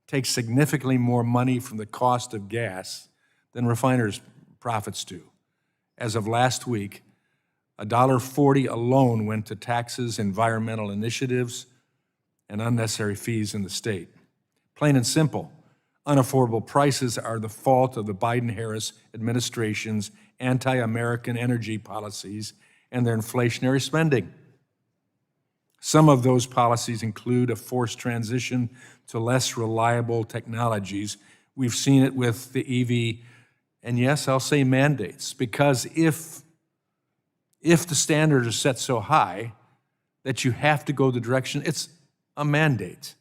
take significantly more money from the cost of gas than refiners' profits do. As of last week, $1.40 alone went to taxes, environmental initiatives, and unnecessary fees in the state. Plain and simple, unaffordable prices are the fault of the Biden-Harris administration's anti-American energy policies and their inflationary spending. Some of those policies include a forced transition to less reliable technologies. We've seen it with the EV, and yes, I'll say mandates, because if the standards are set so high that you have to go the direction, it's a mandate.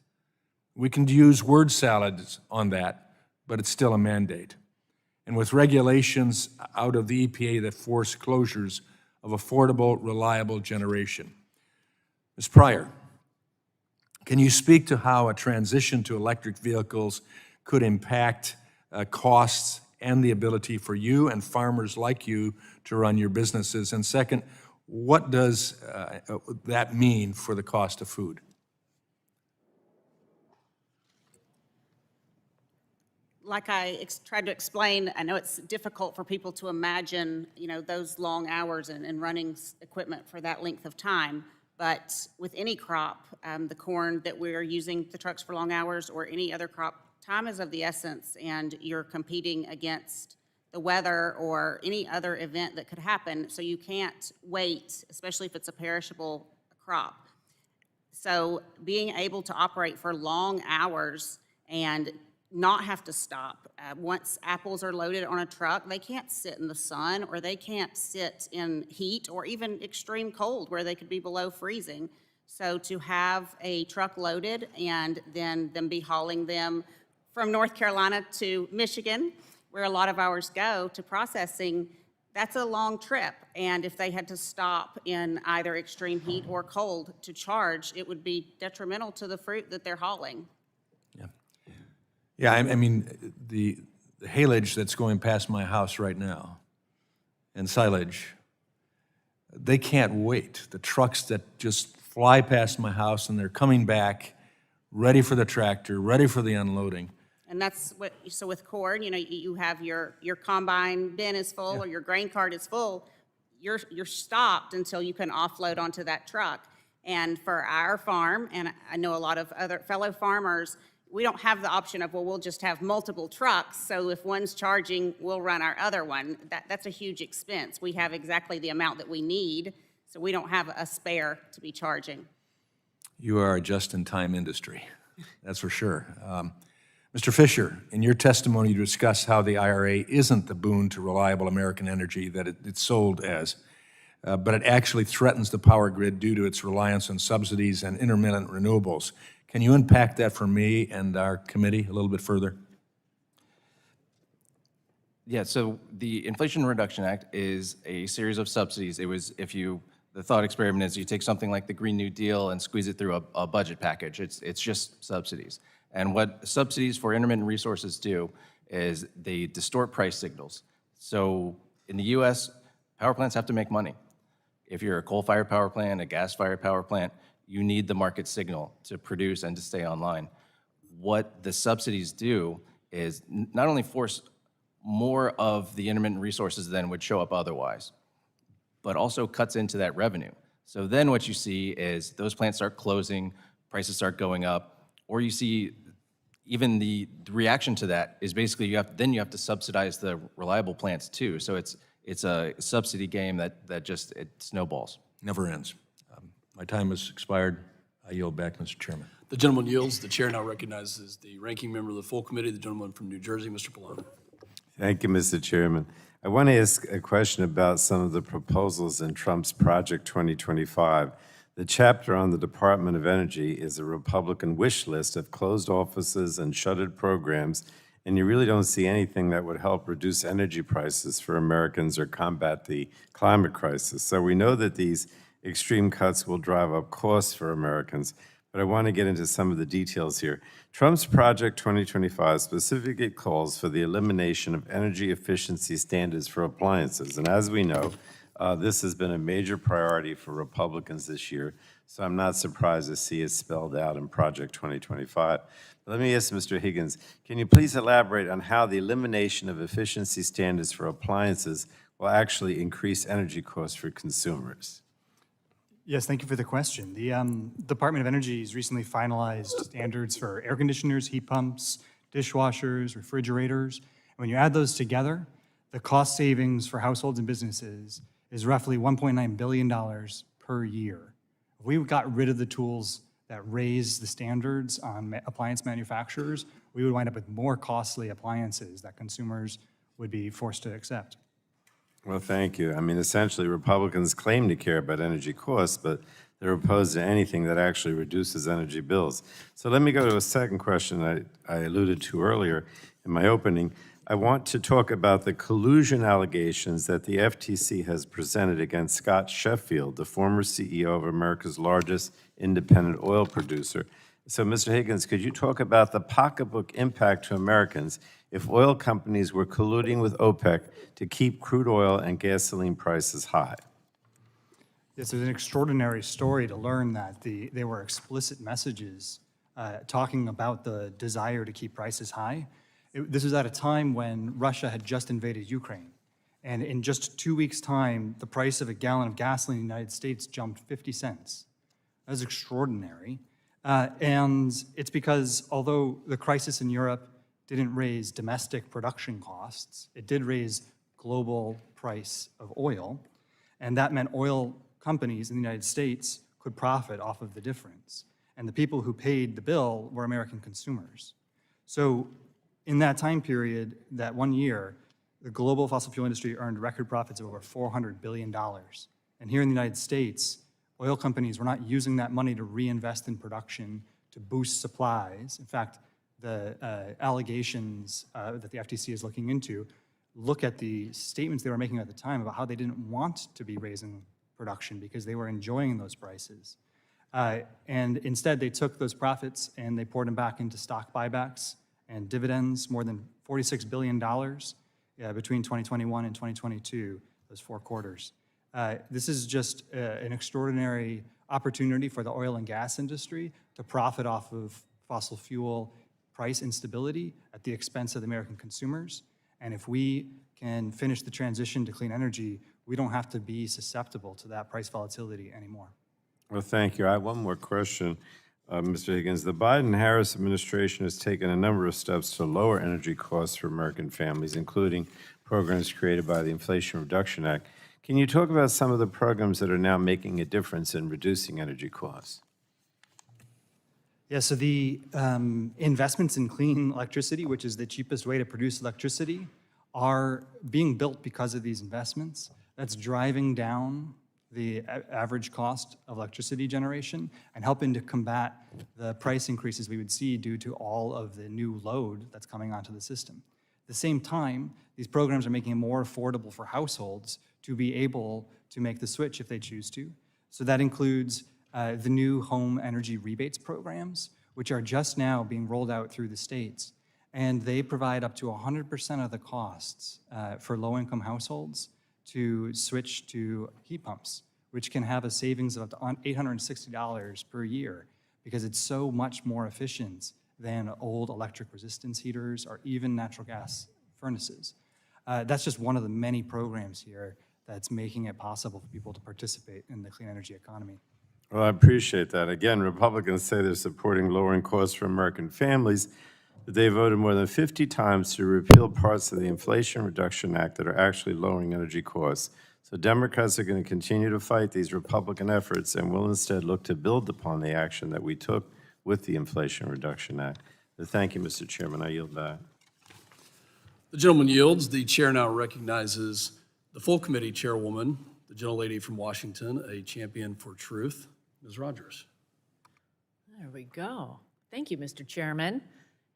We can use word salads on that, but it's still a mandate. And with regulations out of the EPA that force closures of affordable, reliable generation. Ms. Pryor, can you speak to how a transition to electric vehicles could impact costs and the ability for you and farmers like you to run your businesses? And second, what does that mean for the cost of food? Like I tried to explain, I know it's difficult for people to imagine, those long hours and running equipment for that length of time. But with any crop, the corn that we're using the trucks for long hours or any other crop, time is of the essence, and you're competing against the weather or any other event that could happen, so you can't wait, especially if it's a perishable crop. So being able to operate for long hours and not have to stop. Once apples are loaded on a truck, they can't sit in the sun, or they can't sit in heat or even extreme cold where they could be below freezing. So to have a truck loaded and then them be hauling them from North Carolina to Michigan, where a lot of ours go, to processing, that's a long trip. And if they had to stop in either extreme heat or cold to charge, it would be detrimental to the fruit that they're hauling. Yeah, I mean, the haylage that's going past my house right now and silage, they can't wait. The trucks that just fly past my house and they're coming back, ready for the tractor, ready for the unloading. And that's what, so with corn, you have your combine bin is full, or your grain cart is full, you're stopped until you can offload onto that truck. And for our farm, and I know a lot of other fellow farmers, we don't have the option of, well, we'll just have multiple trucks, so if one's charging, we'll run our other one. That's a huge expense. We have exactly the amount that we need, so we don't have a spare to be charging. You are a just-in-time industry, that's for sure. Mr. Fisher, in your testimony, you discuss how the IRA isn't the boon to reliable American energy that it's sold as, but it actually threatens the power grid due to its reliance on subsidies and intermittent renewables. Can you unpack that for me and our committee a little bit further? Yeah, so the Inflation Reduction Act is a series of subsidies. It was, the thought experiment is you take something like the Green New Deal and squeeze it through a budget package. It's just subsidies. And what subsidies for intermittent resources do is they distort price signals. So in the US, power plants have to make money. If you're a coal-fired power plant, a gas-fired power plant, you need the market signal to produce and to stay online. What the subsidies do is not only force more of the intermittent resources than would show up otherwise, but also cuts into that revenue. So then what you see is those plants start closing, prices start going up, or you see even the reaction to that is basically you have to subsidize the reliable plants too. So it's a subsidy game that just it snowballs. Never ends. My time has expired. I yield back, Mr. Chairman. The gentleman yields. The chair now recognizes the ranking member of the full committee, the gentleman from New Jersey, Mr. Pallone. Thank you, Mr. Chairman. I want to ask a question about some of the proposals in Trump's Project 2025. The chapter on the Department of Energy is a Republican wish list of closed offices and shuttered programs, and you really don't see anything that would help reduce energy prices for Americans or combat the climate crisis. So we know that these extreme cuts will drive up costs for Americans, but I want to get into some of the details here. Trump's Project 2025 specifically calls for the elimination of energy efficiency standards for appliances. And as we know, this has been a major priority for Republicans this year, so I'm not surprised to see it spelled out in Project 2025. But let me ask Mr. Higgins, can you please elaborate on how the elimination of efficiency standards for appliances will actually increase energy costs for consumers? Yes, thank you for the question. The Department of Energy has recently finalized standards for air conditioners, heat pumps, dishwashers, refrigerators. And when you add those together, the cost savings for households and businesses is roughly $1.9 billion per year. If we got rid of the tools that raise the standards on appliance manufacturers, we would wind up with more costly appliances that consumers would be forced to accept. Well, thank you. I mean, essentially, Republicans claim to care about energy costs, but they're opposed to anything that actually reduces energy bills. So let me go to a second question I alluded to earlier in my opening. I want to talk about the collusion allegations that the FTC has presented against Scott Sheffield, the former CEO of America's largest independent oil producer. So, Mr. Higgins, could you talk about the pocketbook impact to Americans if oil companies were colluding with OPEC to keep crude oil and gasoline prices high? This is an extraordinary story to learn that there were explicit messages talking about the desire to keep prices high. This was at a time when Russia had just invaded Ukraine. And in just 2 weeks' time, the price of a gallon of gasoline in the United States jumped 50 cents. That was extraordinary. And it's because although the crisis in Europe didn't raise domestic production costs, it did raise global price of oil. And that meant oil companies in the United States could profit off of the difference. And the people who paid the bill were American consumers. So in that time period, that 1 year, the global fossil fuel industry earned record profits of over $400 billion. And here in the United States, oil companies were not using that money to reinvest in production, to boost supplies. In fact, the allegations that the FTC is looking into look at the statements they were making at the time about how they didn't want to be raising production because they were enjoying those prices. And instead, they took those profits and they poured them back into stock buybacks and dividends, more than $46 billion between 2021 and 2022, those 4 quarters. This is just an extraordinary opportunity for the oil and gas industry to profit off of fossil fuel price instability at the expense of the American consumers. And if we can finish the transition to clean energy, we don't have to be susceptible to that price volatility anymore. Well, thank you. I have one more question, Mr. Higgins. The Biden-Harris administration has taken a number of steps to lower energy costs for American families, including programs created by the Inflation Reduction Act. Can you talk about some of the programs that are now making a difference in reducing energy costs? Yeah, so the investments in clean electricity, which is the cheapest way to produce electricity, are being built because of these investments. That's driving down the average cost of electricity generation and helping to combat the price increases we would see due to all of the new load that's coming onto the system. At the same time, these programs are making it more affordable for households to be able to make the switch if they choose to. So that includes the new home energy rebates programs, which are just now being rolled out through the states. And they provide up to 100% of the costs for low-income households to switch to heat pumps, which can have a savings of up to $860 per year because it's so much more efficient than old electric resistance heaters or even natural gas furnaces. That's just one of the many programs here that's making it possible for people to participate in the clean energy economy. Well, I appreciate that. Again, Republicans say they're supporting lowering costs for American families, but they voted more than 50 times to repeal parts of the Inflation Reduction Act that are actually lowering energy costs. So Democrats are going to continue to fight these Republican efforts and will instead look to build upon the action that we took with the Inflation Reduction Act. But thank you, Mr. Chairman. I yield back. The gentleman yields. The chair now recognizes the full committee chairwoman, the gentlelady from Washington, a champion for truth, Ms. Rogers. There we go. Thank you, Mr. Chairman.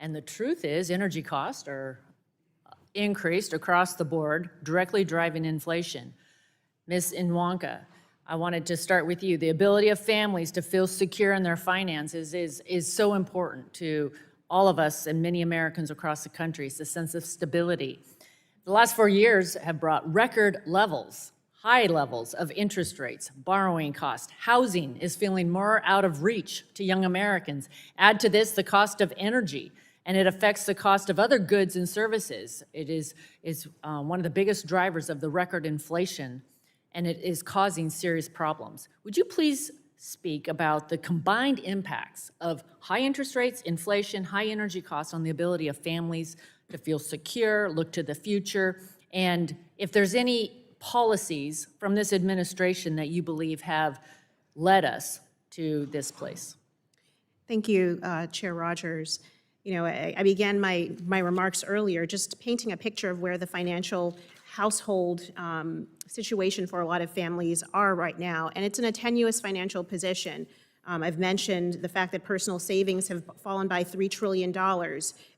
And the truth is, energy costs are increased across the board, directly driving inflation. Ms. Onwuka, I wanted to start with you. The ability of families to feel secure in their finances is so important to all of us and many Americans across the country. It's a sense of stability. The last 4 years have brought record levels, high levels of interest rates, borrowing costs. Housing is feeling more out of reach to young Americans. Add to this the cost of energy, and it affects the cost of other goods and services. It is one of the biggest drivers of the record inflation, and it is causing serious problems. Would you please speak about the combined impacts of high interest rates, inflation, high energy costs on the ability of families to feel secure, look to the future, and if there's any policies from this administration that you believe have led us to this place? Thank you, Chair Rogers. You know, I began my remarks earlier just painting a picture of where the financial household situation for a lot of families are right now, and it's in a tenuous financial position. I've mentioned the fact that personal savings have fallen by $3 trillion.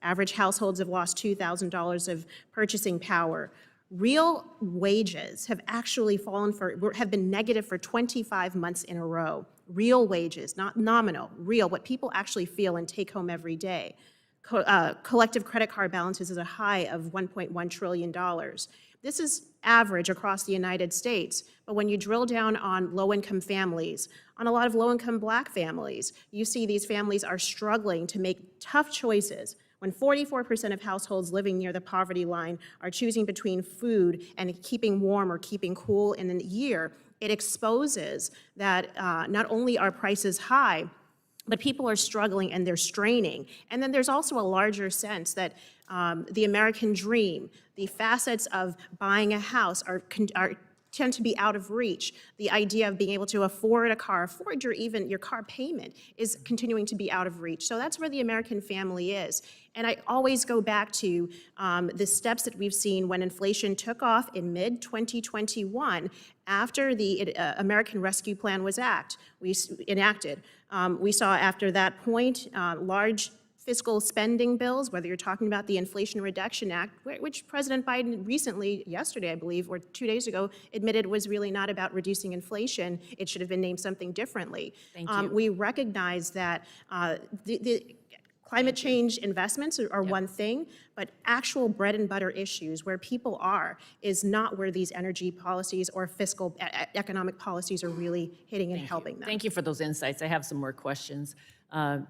Average households have lost $2,000 of purchasing power. Real wages have actually have been negative for 25 months in a row. Real wages, not nominal, real, what people actually feel and take home every day. Collective credit card balances is a high of $1.1 trillion. This is average across the United States, but when you drill down on low-income families, on a lot of low-income Black families, you see these families are struggling to make tough choices. When 44% of households living near the poverty line are choosing between food and keeping warm or keeping cool in a year, it exposes that not only are prices high, but people are struggling and they're straining. And then there's also a larger sense that the American dream, the facets of buying a house tend to be out of reach. The idea of being able to afford a car, afford your car payment is continuing to be out of reach. So that's where the American family is. And I always go back to the steps that we've seen when inflation took off in mid-2021 after the American Rescue Plan was enacted. We saw after that point large fiscal spending bills, whether you're talking about the Inflation Reduction Act, which President Biden recently, yesterday I believe, or 2 days ago, admitted was really not about reducing inflation. It should have been named something differently. Thank you. We recognize that the climate change investments are one thing, but actual bread and butter issues where people are is not where these energy policies or fiscal economic policies are really hitting and helping them. Thank you for those insights. I have some more questions.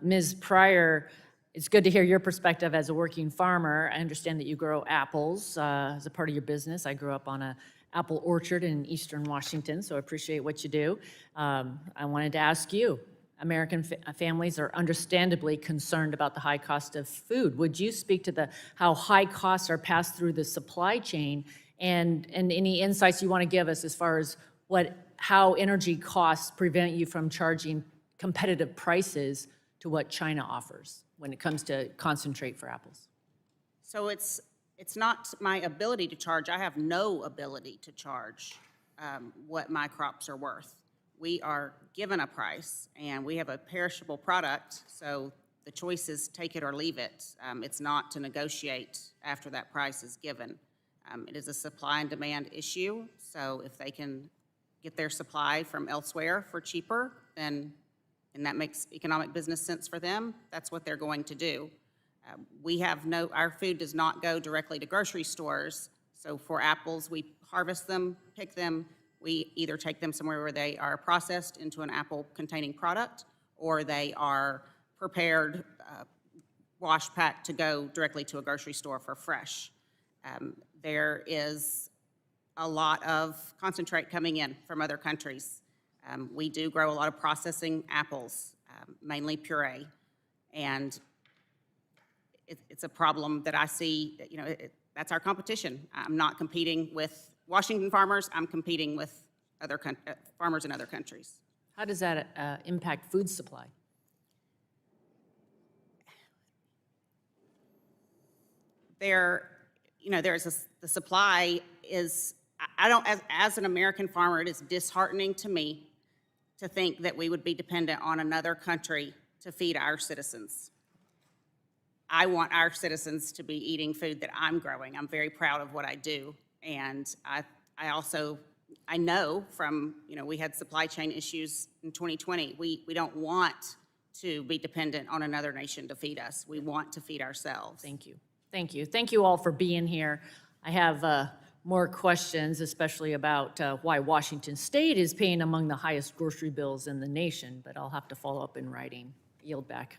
Ms. Pryor, it's good to hear your perspective as a working farmer. I understand that you grow apples as a part of your business. I grew up on an apple orchard in eastern Washington, so I appreciate what you do. I wanted to ask you, American families are understandably concerned about the high cost of food. Would you speak to how high costs are passed through the supply chain and any insights you want to give us as far as how energy costs prevent you from charging competitive prices to what China offers when it comes to concentrate for apples? So it's not my ability to charge. I have no ability to charge what my crops are worth. We are given a price, and we have a perishable product, so the choice is take it or leave it. It's not to negotiate after that price is given. It is a supply and demand issue, so if they can get their supply from elsewhere for cheaper, and that makes economic business sense for them, that's what they're going to do. Our food does not go directly to grocery stores, so for apples, we harvest them, pick them, We either take them somewhere where they are processed into an apple-containing product, or they are prepared, wash packed to go directly to a grocery store for fresh. There is a lot of concentrate coming in from other countries. We do grow a lot of processing apples, mainly puree, and it's a problem that I see, you know, that's our competition. I'm not competing with Washington farmers, I'm competing with other farmers in other countries. How does that impact food supply? The supply is, I don't, as an American farmer, it is disheartening to me to think that we would be dependent on another country to feed our citizens. I want our citizens to be eating food that I'm growing. I'm very proud of what I do. And I know from, we had supply chain issues in 2020. We don't want to be dependent on another nation to feed us. We want to feed ourselves. Thank you. Thank you. Thank you all for being here. I have more questions, especially about why Washington State is paying among the highest grocery bills in the nation, but I'll have to follow up in writing. Yield back.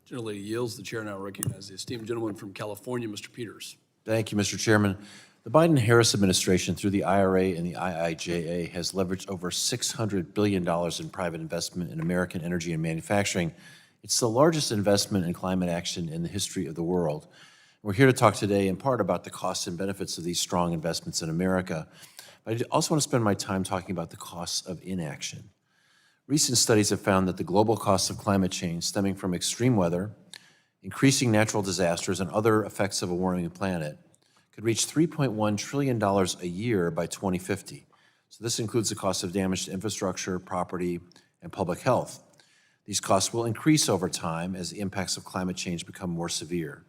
Gentlelady yields. The chair now recognizes the esteemed gentleman from California, Mr. Peters. Thank you, Mr. Chairman. The Biden-Harris administration, through the IRA and the IIJA, has leveraged over $600 billion in private investment in American energy and manufacturing. It's the largest investment in climate action in the history of the world. We're here to talk today in part about the costs and benefits of these strong investments in America. But I also want to spend my time talking about the costs of inaction. Recent studies have found that the global costs of climate change stemming from extreme weather, increasing natural disasters, and other effects of a warming planet could reach $3.1 trillion a year by 2050. So this includes the cost of damage to infrastructure, property, and public health. These costs will increase over time as the impacts of climate change become more severe.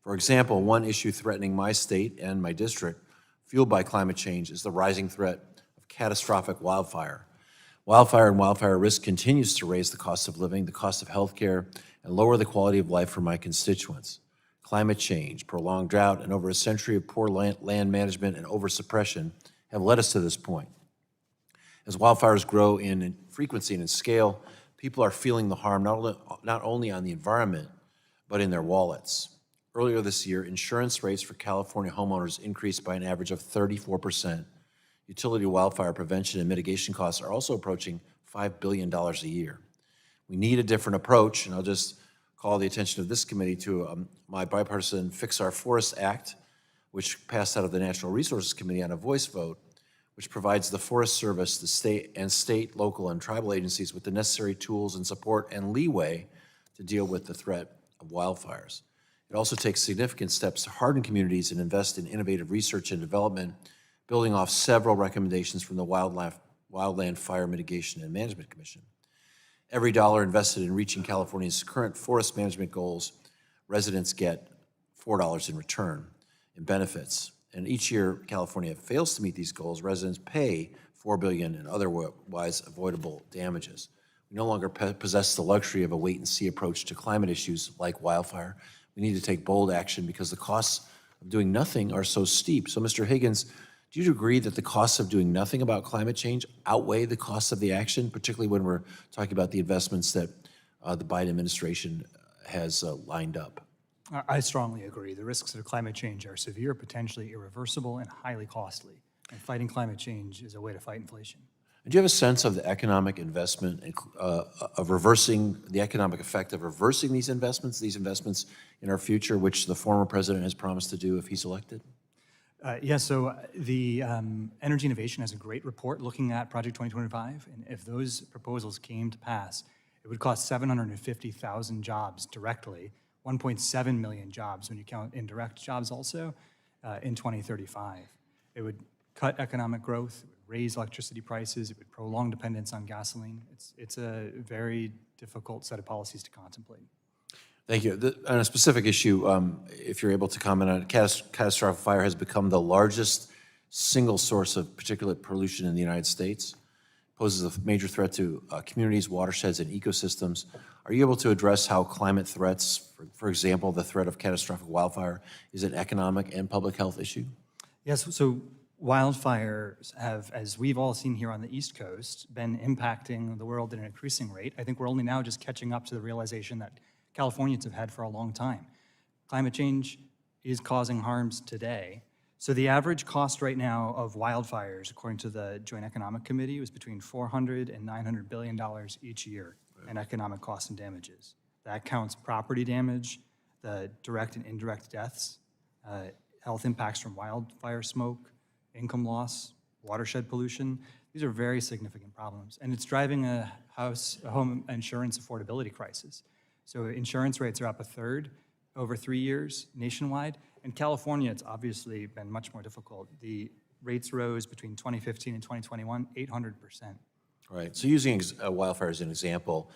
For example, one issue threatening my state and my district, fueled by climate change, is the rising threat of catastrophic wildfire. Wildfire and wildfire risk continues to raise the cost of living, the cost of health care, and lower the quality of life for my constituents. Climate change, prolonged drought, and over a century of poor land management and oversuppression have led us to this point. As wildfires grow in frequency and in scale, people are feeling the harm not only on the environment, but in their wallets. Earlier this year, insurance rates for California homeowners increased by an average of 34%. Utility wildfire prevention and mitigation costs are also approaching $5 billion a year. We need a different approach, and I'll just call the attention of this committee to my bipartisan Fix Our Forests Act, which passed out of the Natural Resources Committee on a voice vote, which provides the Forest Service, the state, local, and tribal agencies with the necessary tools and support and leeway to deal with the threat of wildfires. It also takes significant steps to harden communities and invest in innovative research and development, building off several recommendations from the Wildland Fire Mitigation and Management Commission. Every dollar invested in reaching California's current forest management goals, residents get $4 in return in benefits. And each year California fails to meet these goals, residents pay $4 billion in otherwise avoidable damages. We no longer possess the luxury of a wait-and-see approach to climate issues like wildfire. We need to take bold action because the costs of doing nothing are so steep. So, Mr. Higgins, do you agree that the costs of doing nothing about climate change outweigh the costs of the action, particularly when we're talking about the investments that the Biden administration has lined up? I strongly agree. The risks of climate change are severe, potentially irreversible, and highly costly. And fighting climate change is a way to fight inflation. Do you have a sense of the economic investment, of reversing the economic effect of reversing these investments in our future, which the former president has promised to do if he's elected? Yes, so the Energy Innovation has a great report looking at Project 2025, and if those proposals came to pass, it would cost 750,000 jobs directly, 1.7 million jobs when you count indirect jobs also, in 2035. It would cut economic growth, it would raise electricity prices, it would prolong dependence on gasoline. It's a very difficult set of policies to contemplate. Thank you. On a specific issue, if you're able to comment on it, catastrophic fire has become the largest single source of particulate pollution in the United States, poses a major threat to communities, watersheds, and ecosystems. Are you able to address how climate threats, for example, the threat of catastrophic wildfire, is an economic and public health issue? Yes, so Wildfires have, as we've all seen here on the East Coast, been impacting the world at an increasing rate. I think we're only now just catching up to the realization that Californians have had for a long time. Climate change is causing harms today. So the average cost right now of wildfires, according to the Joint Economic Committee, was between $400 and $900 billion each year in economic costs and damages. That counts property damage, the direct and indirect deaths, health impacts from wildfire smoke, income loss, watershed pollution. These are very significant problems, and it's driving a home insurance affordability crisis. So insurance rates are up a third over 3 years nationwide. In California, it's obviously been much more difficult. The rates rose between 2015 and 2021, 800%. Right. So using wildfire as an example,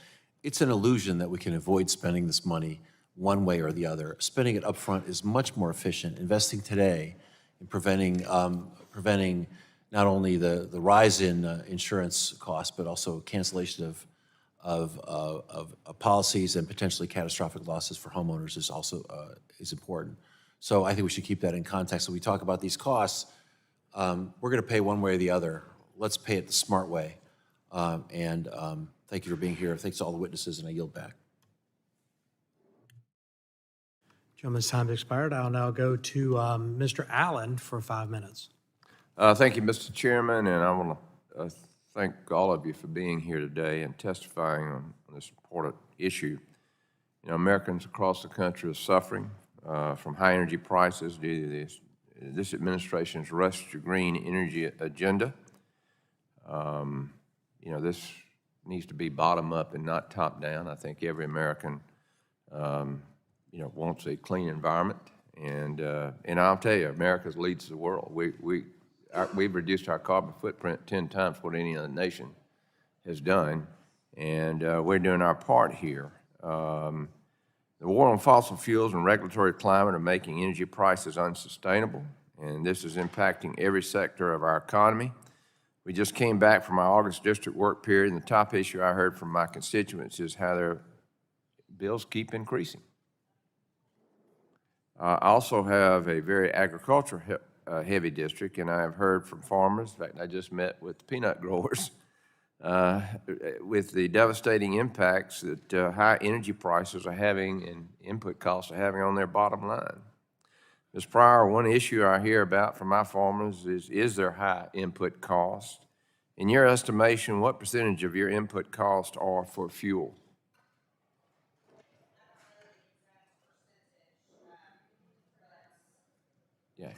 it's an illusion that we can avoid spending this money one way or the other. Spending it upfront is much more efficient. Investing today in preventing not only the rise in insurance costs, but also cancellation of policies and potentially catastrophic losses for homeowners is also is important. So I think we should keep that in context. When we talk about these costs, we're going to pay one way or the other. Let's pay it the smart way. Thank you for being here. Thanks to all the witnesses, and I yield back. Gentleman's time has expired. I'll now go to Mr. Allen for 5 minutes. Thank you, Mr. Chairman, and I want to thank all of you for being here today and testifying on this important issue. You know, Americans across the country are suffering from high energy prices due to this administration's Rush to Green energy agenda. You know, this needs to be bottom up and not top down. I think every American, you know, wants a clean environment, and I'll tell you, America leads the world. We've reduced our carbon footprint 10 times what any other nation has done, and we're doing our part here. The war on fossil fuels and regulatory climate are making energy prices unsustainable, and this is impacting every sector of our economy. We just came back from our August district work period, and the top issue I heard from my constituents is how their bills keep increasing. I also have a very agriculture heavy district, and I have heard from farmers. In fact, I just met with peanut growers with the devastating impacts that high energy prices are having and input costs are having on their bottom line. Ms. Pryor, one issue I hear about from my farmers is their high input cost. In your estimation, what percentage of your input costs are for fuel? Yeah.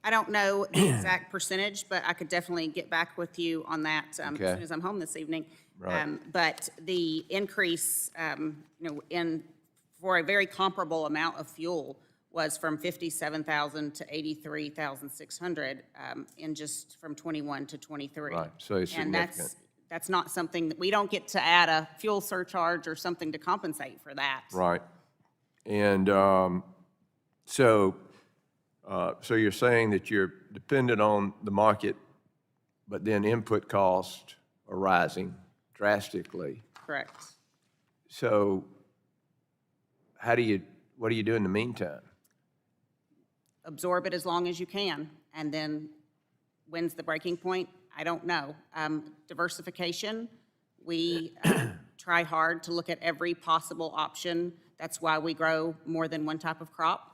I don't know the exact percentage, but I could definitely get back with you on that as soon as I'm home this evening. Right. But the increase, you know, for a very comparable amount of fuel was from 57,000 to 83,600 in just from 21 to 23. Right, so it's significant. And that's not something that we don't get to add a fuel surcharge or something to compensate for that. Right. And so you're saying that you're dependent on the market, but then input costs are rising drastically. Correct. So what do you do in the meantime? Absorb it as long as you can, and then when's the breaking point? I don't know. Diversification, we try hard to look at every possible option. That's why we grow more than one type of crop,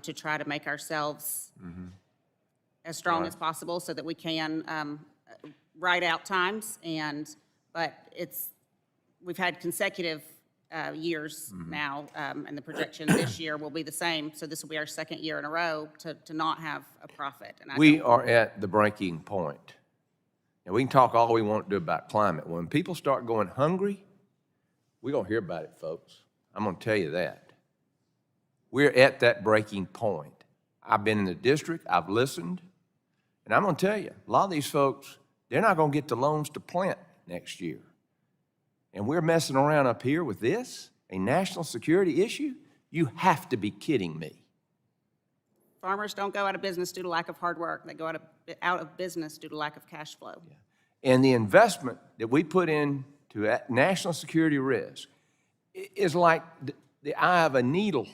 to try to make ourselves as strong as possible so that we can ride out times. But we've had consecutive years now, and the projection this year will be the same. So this will be our second year in a row to not have a profit. And We are at the breaking point. And we can talk all we want to do about climate. When people start going hungry, we're going to hear about it, folks. I'm going to tell you that. We're at that breaking point. I've been in the district, I've listened, and I'm going to tell you, a lot of these folks, they're not going to get the loans to plant next year. And we're messing around up here with this, a national security issue? You have to be kidding me. farmers don't go out of business due to lack of hard work. They go out of business due to lack of cash flow. And the investment that we put into national security risk is like the eye of a needle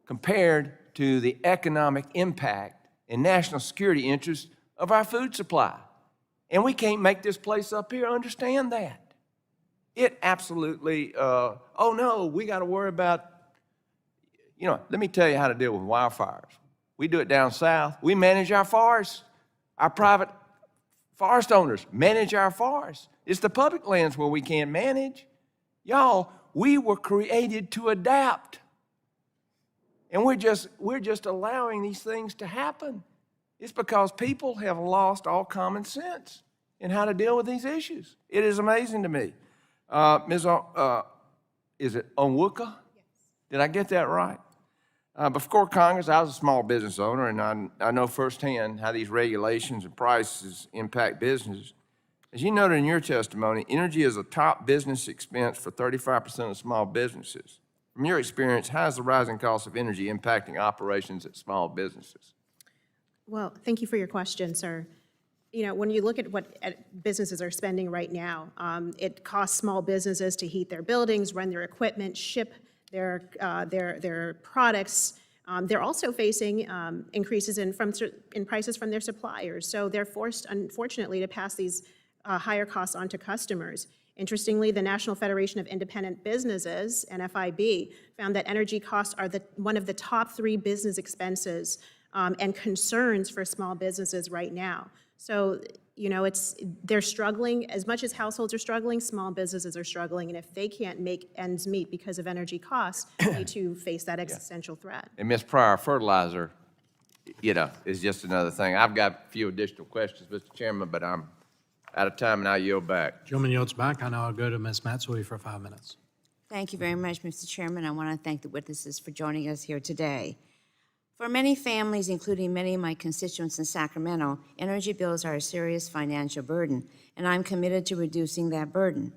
compared to the economic impact and national security interests of our food supply. And we can't make this place up here understand that. It absolutely, oh no, we got to worry about, let me tell you how to deal with wildfires. We do it down south. We manage our forests. Our private forest owners manage our forests. It's the public lands where we can't manage. Y'all, we were created to adapt. And we're just allowing these things to happen. It's because people have lost all common sense in how to deal with these issues. It is amazing to me. Is it Onwuka? Yes. Did I get that right? Before Congress, I was a small business owner, and I know firsthand how these regulations and prices impact businesses. As you noted in your testimony, energy is a top business expense for 35% of small businesses. From your experience, how is the rising cost of energy impacting operations at small businesses? Well, thank you for your question, sir. When you look at what businesses are spending right now, it costs small businesses to heat their buildings, run their equipment, ship their products. They're also facing increases in prices from their suppliers. So they're forced, unfortunately, to pass these higher costs on to customers. Interestingly, the National Federation of Independent Businesses, NFIB, found that energy costs are one of the top 3 business expenses and concerns for small businesses right now. So, they're struggling. As much as households are struggling, small businesses are struggling. And if they can't make ends meet because of energy costs, they too face that existential threat. And Ms. Pryor, fertilizer, is just another thing. I've got a few additional questions, Mr. Chairman, but I'm out of time and I yield back. Gentleman yields back. I now go to Ms. Matsui for 5 minutes. Thank you very much, Mr. Chairman. I want to thank the witnesses for joining us here today. For many families, including many of my constituents in Sacramento, energy bills are a serious financial burden, and I'm committed to reducing that burden.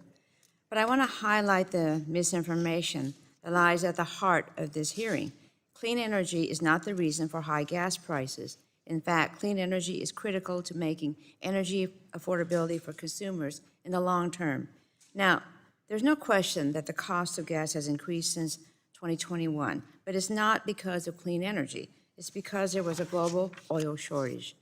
But I want to highlight the misinformation that lies at the heart of this hearing. Clean energy is not the reason for high gas prices. In fact, clean energy is critical to making energy affordability for consumers in the long term. Now, there's no question that the cost of gas has increased since 2021, but it's not because of clean energy. It's because there was a global oil shortage.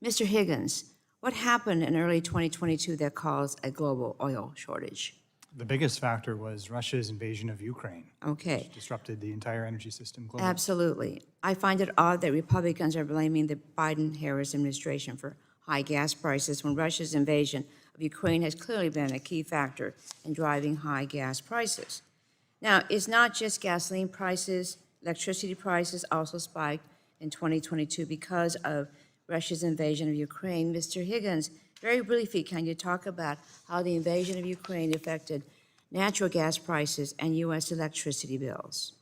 Mr. Higgins, what happened in early 2022 that caused a global oil shortage? The biggest factor was Russia's invasion of Ukraine. Okay. Which disrupted the entire energy system globally. Absolutely. I find it odd that Republicans are blaming the Biden-Harris administration for high gas prices when Russia's invasion of Ukraine has clearly been a key factor in driving high gas prices. Now, it's not just gasoline prices. Electricity prices also spiked in 2022 because of Russia's invasion of Ukraine. Mr. Higgins, very briefly, can you talk about how the invasion of Ukraine affected natural gas prices and U.S. electricity bills?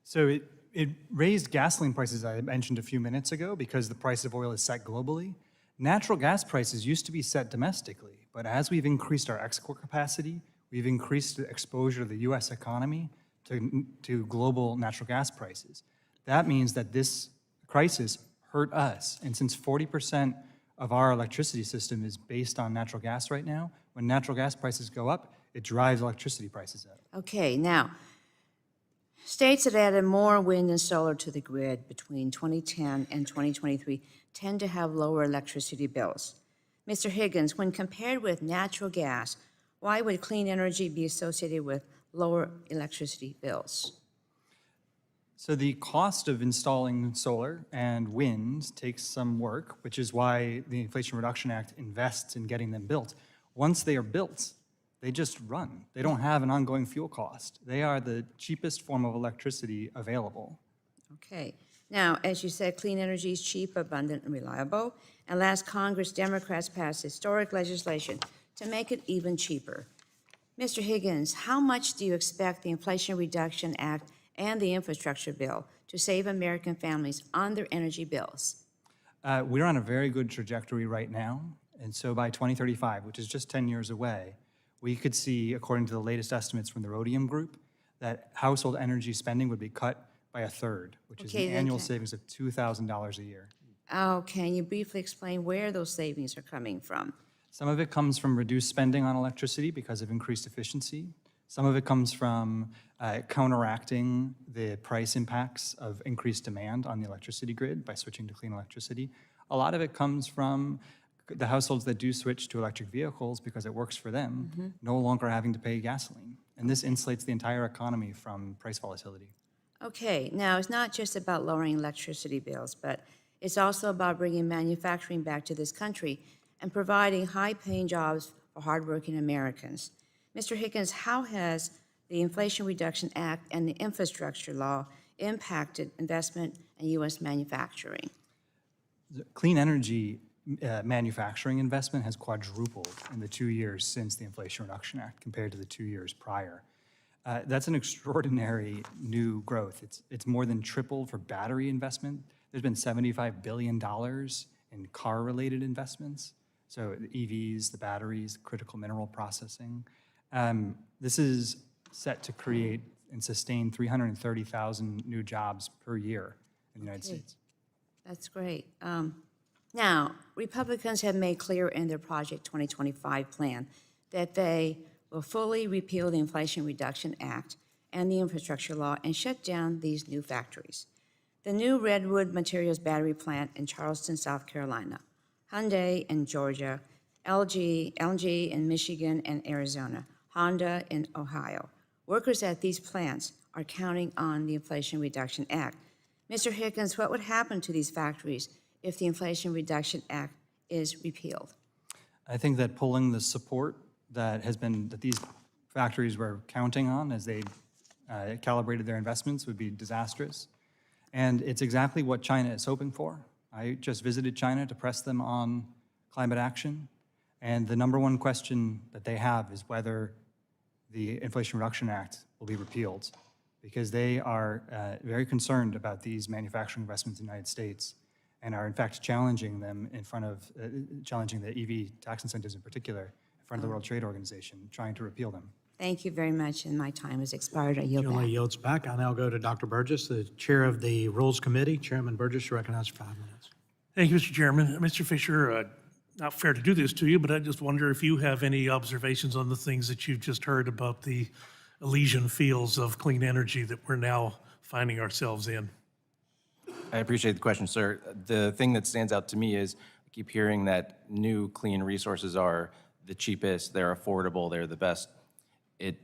So it raised gasoline prices, I mentioned a few minutes ago, because the price of oil is set globally. Natural gas prices used to be set domestically, but as we've increased our export capacity, we've increased the exposure of the U.S. economy to global natural gas prices. That means that this crisis hurt us. And since 40% of our electricity system is based on natural gas right now, when natural gas prices go up, it drives electricity prices up. Okay, now, states that added more wind and solar to the grid between 2010 and 2023 tend to have lower electricity bills. Mr. Higgins, when compared with natural gas, why would clean energy be associated with lower electricity bills? So the cost of installing solar and wind takes some work, which is why the Inflation Reduction Act invests in getting them built. Once they are built, they just run. They don't have an ongoing fuel cost. They are the cheapest form of electricity available. Okay. Now, as you said, clean energy is cheap, abundant, and reliable. And last Congress, Democrats passed historic legislation to make it even cheaper. Mr. Higgins, how much do you expect the Inflation Reduction Act and the infrastructure bill to save American families on their energy bills? We're on a very good trajectory right now. And so by 2035, which is just 10 years away, we could see, according to the latest estimates from the Rhodium Group, that household energy spending would be cut by a third, which is an annual savings of $2,000 a year. Oh, can you briefly explain where those savings are coming from? Some of it comes from reduced spending on electricity because of increased efficiency. Some of it comes from counteracting the price impacts of increased demand on the electricity grid by switching to clean electricity. A lot of it comes from the households that do switch to electric vehicles because it works for them, no longer having to pay gasoline. And this insulates the entire economy from price volatility. Okay, now it's not just about lowering electricity bills, but it's also about bringing manufacturing back to this country and providing high-paying jobs for hardworking Americans. Mr. Higgins, how has the Inflation Reduction Act and the infrastructure law impacted investment in U.S. manufacturing? The clean energy manufacturing investment has quadrupled in the 2 years since the Inflation Reduction Act compared to the 2 years prior. That's an extraordinary new growth. It's more than tripled for battery investment. There's been $75 billion in car-related investments. So the EVs, the batteries, critical mineral processing. This is set to create and sustain 330,000 new jobs per year in the United States. That's great. Now, Republicans have made clear in their Project 2025 plan that they will fully repeal the Inflation Reduction Act and the infrastructure law and shut down these new factories. The new Redwood Materials battery plant in Charleston, South Carolina, Hyundai in Georgia, LG in Michigan and Arizona, Honda in Ohio. Workers at these plants are counting on the Inflation Reduction Act. Mr. Higgins, what would happen to these factories if the Inflation Reduction Act is repealed? I think that pulling the support that these factories were counting on as they calibrated their investments would be disastrous. And it's exactly what China is hoping for. I just visited China to press them on climate action. And the number one question that they have is whether the Inflation Reduction Act will be repealed, because they are very concerned about these manufacturing investments in the United States and are in fact challenging them in front of, challenging the EV tax incentives in particular, in front of the World Trade Organization, trying to repeal them. Thank you very much, and my time has expired. I yield back. Julie yields back. I now go to Dr. Burgess, the Chair of the Rules Committee. Chairman Burgess, you're recognized for 5 minutes. Thank you, Mr. Chairman. Mr. Fisher, not fair to do this to you, but I just wonder if you have any observations on the things that you've just heard about the Elysian fields of clean energy that we're now finding ourselves in. I appreciate the question, sir. The thing that stands out to me is I keep hearing that new clean resources are the cheapest, they're affordable, they're the best. It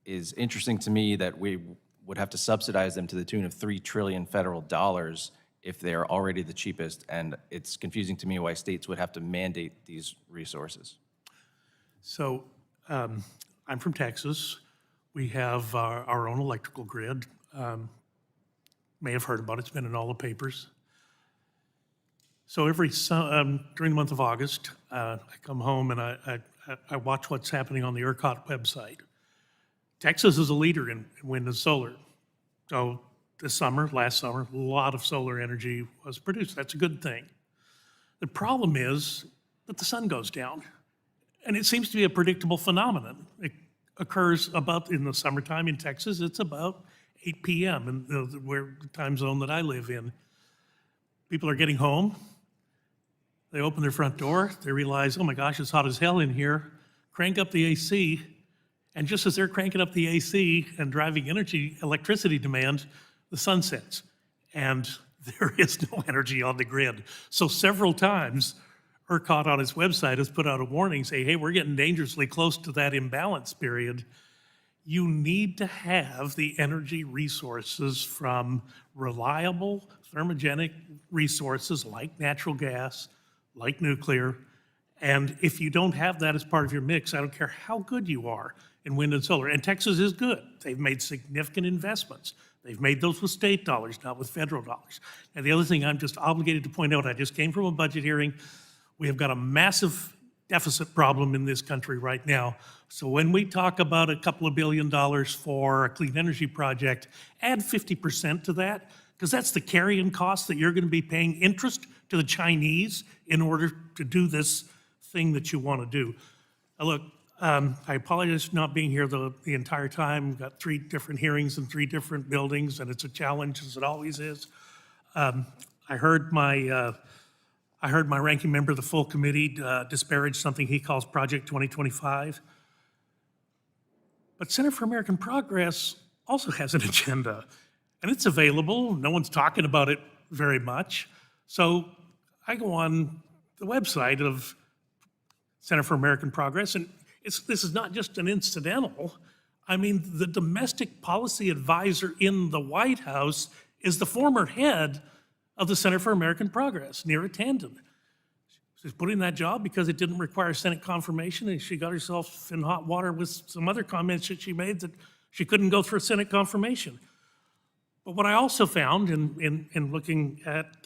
is interesting to me that we would have to subsidize them to the tune of $3 trillion federal dollars if they're already the cheapest, and it's confusing to me why states would have to mandate these resources. So I'm from Texas. We have our own electrical grid. May have heard about it. It's been in all the papers. So during the month of August, I come home and I watch what's happening on the ERCOT website. Texas is a leader in wind and solar. So last summer, a lot of solar energy was produced. That's a good thing. The problem is that the sun goes down. And it seems to be a predictable phenomenon. It occurs about in the summertime in Texas. It's about 8 p.m. in the time zone that I live in. People are getting home. They open their front door. They realize, oh my gosh, it's hot as hell in here. Crank up the AC. And just as they're cranking up the AC and driving electricity demand, the sun sets. And there is no energy on the grid. So several times, ERCOT on its website has put out a warning saying, hey, we're getting dangerously close to that imbalance period. You need to have the energy resources from reliable thermogenic resources like natural gas, like nuclear. And if you don't have that as part of your mix, I don't care how good you are in wind and solar. And Texas is good. They've made significant investments. They've made those with state dollars, not with federal dollars. And the other thing I'm just obligated to point out, I just came from a budget hearing. We have got a massive deficit problem in this country right now. So when we talk about a couple of $1 billion for a clean energy project, add 50% to that, because that's the carrying cost that you're going to be paying interest to the Chinese in order to do this thing that you want to do. Look, I apologize for not being here the entire time. We've got 3 different hearings in 3 different buildings, and it's a challenge, as it always is. I heard my ranking member of the full committee disparage something he calls Project 2025. But Center for American Progress also has an agenda, and it's available. No one's talking about it very much. So I go on the website of Center for American Progress, and this is not just an incidental. I mean, the domestic policy advisor in the White House is the former head of the Center for American Progress, Neera Tanden. She's put in that job because it didn't require Senate confirmation, and she got herself in hot water with some other comments that she made that she couldn't go through Senate confirmation. But what I also found in looking at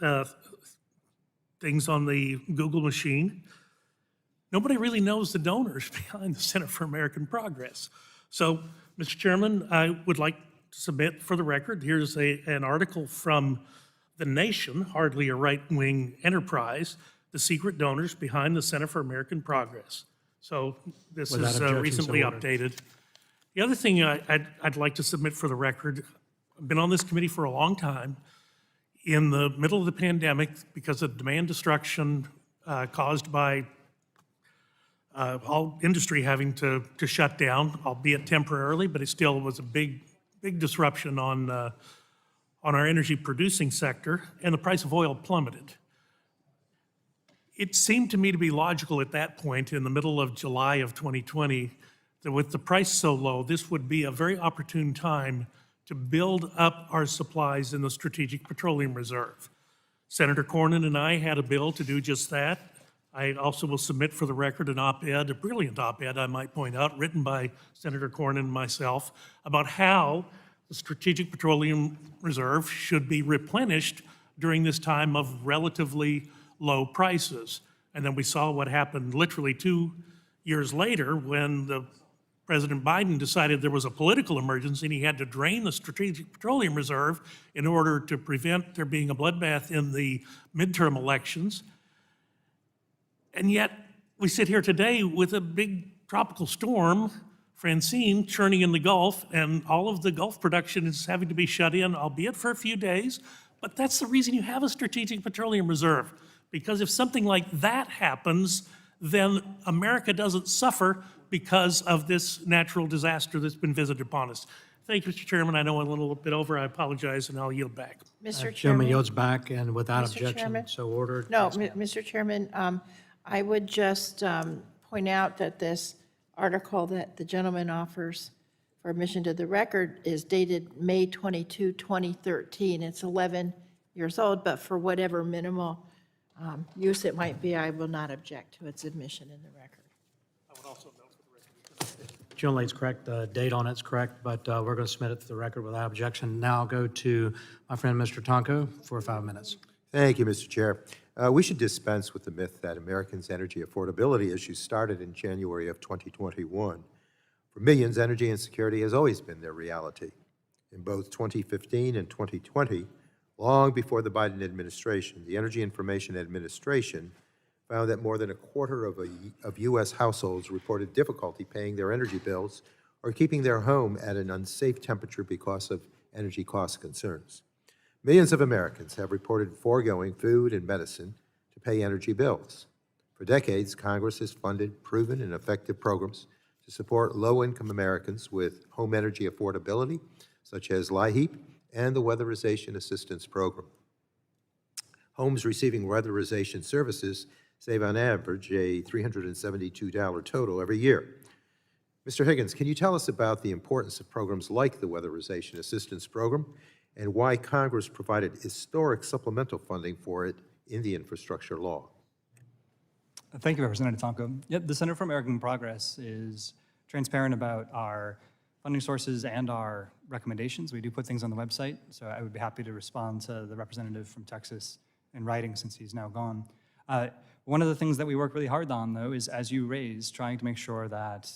things on the Google machine, nobody really knows the donors behind the Center for American Progress. So, Mr. Chairman, I would like to submit for the record, here's an article from The Nation, hardly a right-wing enterprise, the secret donors behind the Center for American Progress. So this Without is objection, so recently ordered. updated. The other thing I'd like to submit for the record, I've been on this committee for a long time. In the middle of the pandemic, because of demand destruction caused by all industry having to shut down, albeit temporarily, but it still was a big disruption on our energy producing sector, and the price of oil plummeted. It seemed to me to be logical at that point, in the middle of July of 2020, that with the price so low, this would be a very opportune time to build up our supplies in the Strategic Petroleum Reserve. Senator Cornyn and I had a bill to do just that. I also will submit for the record an op-ed, a brilliant op-ed, I might point out, written by Senator Cornyn and myself, about how the Strategic Petroleum Reserve should be replenished during this time of relatively low prices. And then we saw what happened literally 2 years later when President Biden decided there was a political emergency and he had to drain the Strategic Petroleum Reserve in order to prevent there being a bloodbath in the midterm elections. And yet, we sit here today with a big tropical storm, Francine, churning in the Gulf, and all of the Gulf production is having to be shut in, albeit for a few days. But that's the reason you have a Strategic Petroleum Reserve, because if something like that happens, then America doesn't suffer because of this natural disaster that's been visited upon us. Thank you, Mr. Chairman. I know I'm a little bit over. I apologize, and I'll yield back. Mr. Gentleman Chairman? yields back, and without Mr. objection, Chairman? so ordered. No, Yes, ma'am. Mr. Chairman, I would just point out that this article that the gentleman offers for admission to the record is dated May 22, 2013. It's 11 years old, but for whatever minimal use it might be, I will not object to its admission in the record. General Lade's correct, the date on it's correct, but we're going to submit it to the record without objection. Now I'll go to my friend, Mr. Tonko, for 5 minutes. Thank you, Mr. Chair. We should dispense with the myth that Americans' energy affordability issues started in January of 2021. For millions, energy insecurity has always been their reality. In both 2015 and 2020, long before the Biden administration, the Energy Information Administration found that more than a quarter of U.S. households reported difficulty paying their energy bills or keeping their home at an unsafe temperature because of energy cost concerns. Millions of Americans have reported foregoing food and medicine to pay energy bills. For decades, Congress has funded proven and effective programs to support low-income Americans with home energy affordability, such as LIHEAP and the Weatherization Assistance Program. Homes receiving weatherization services save on average a $372 total every year. Mr. Higgins, can you tell us about the importance of programs like the Weatherization Assistance Program and why Congress provided historic supplemental funding for it in the infrastructure law? Thank you, Representative Tonko. Yep, the Center for American Progress is transparent about our funding sources and our recommendations. We do put things on the website, so I would be happy to respond to the representative from Texas in writing since he's now gone. One of the things that we work really hard on, though, is, as you raised, trying to make sure that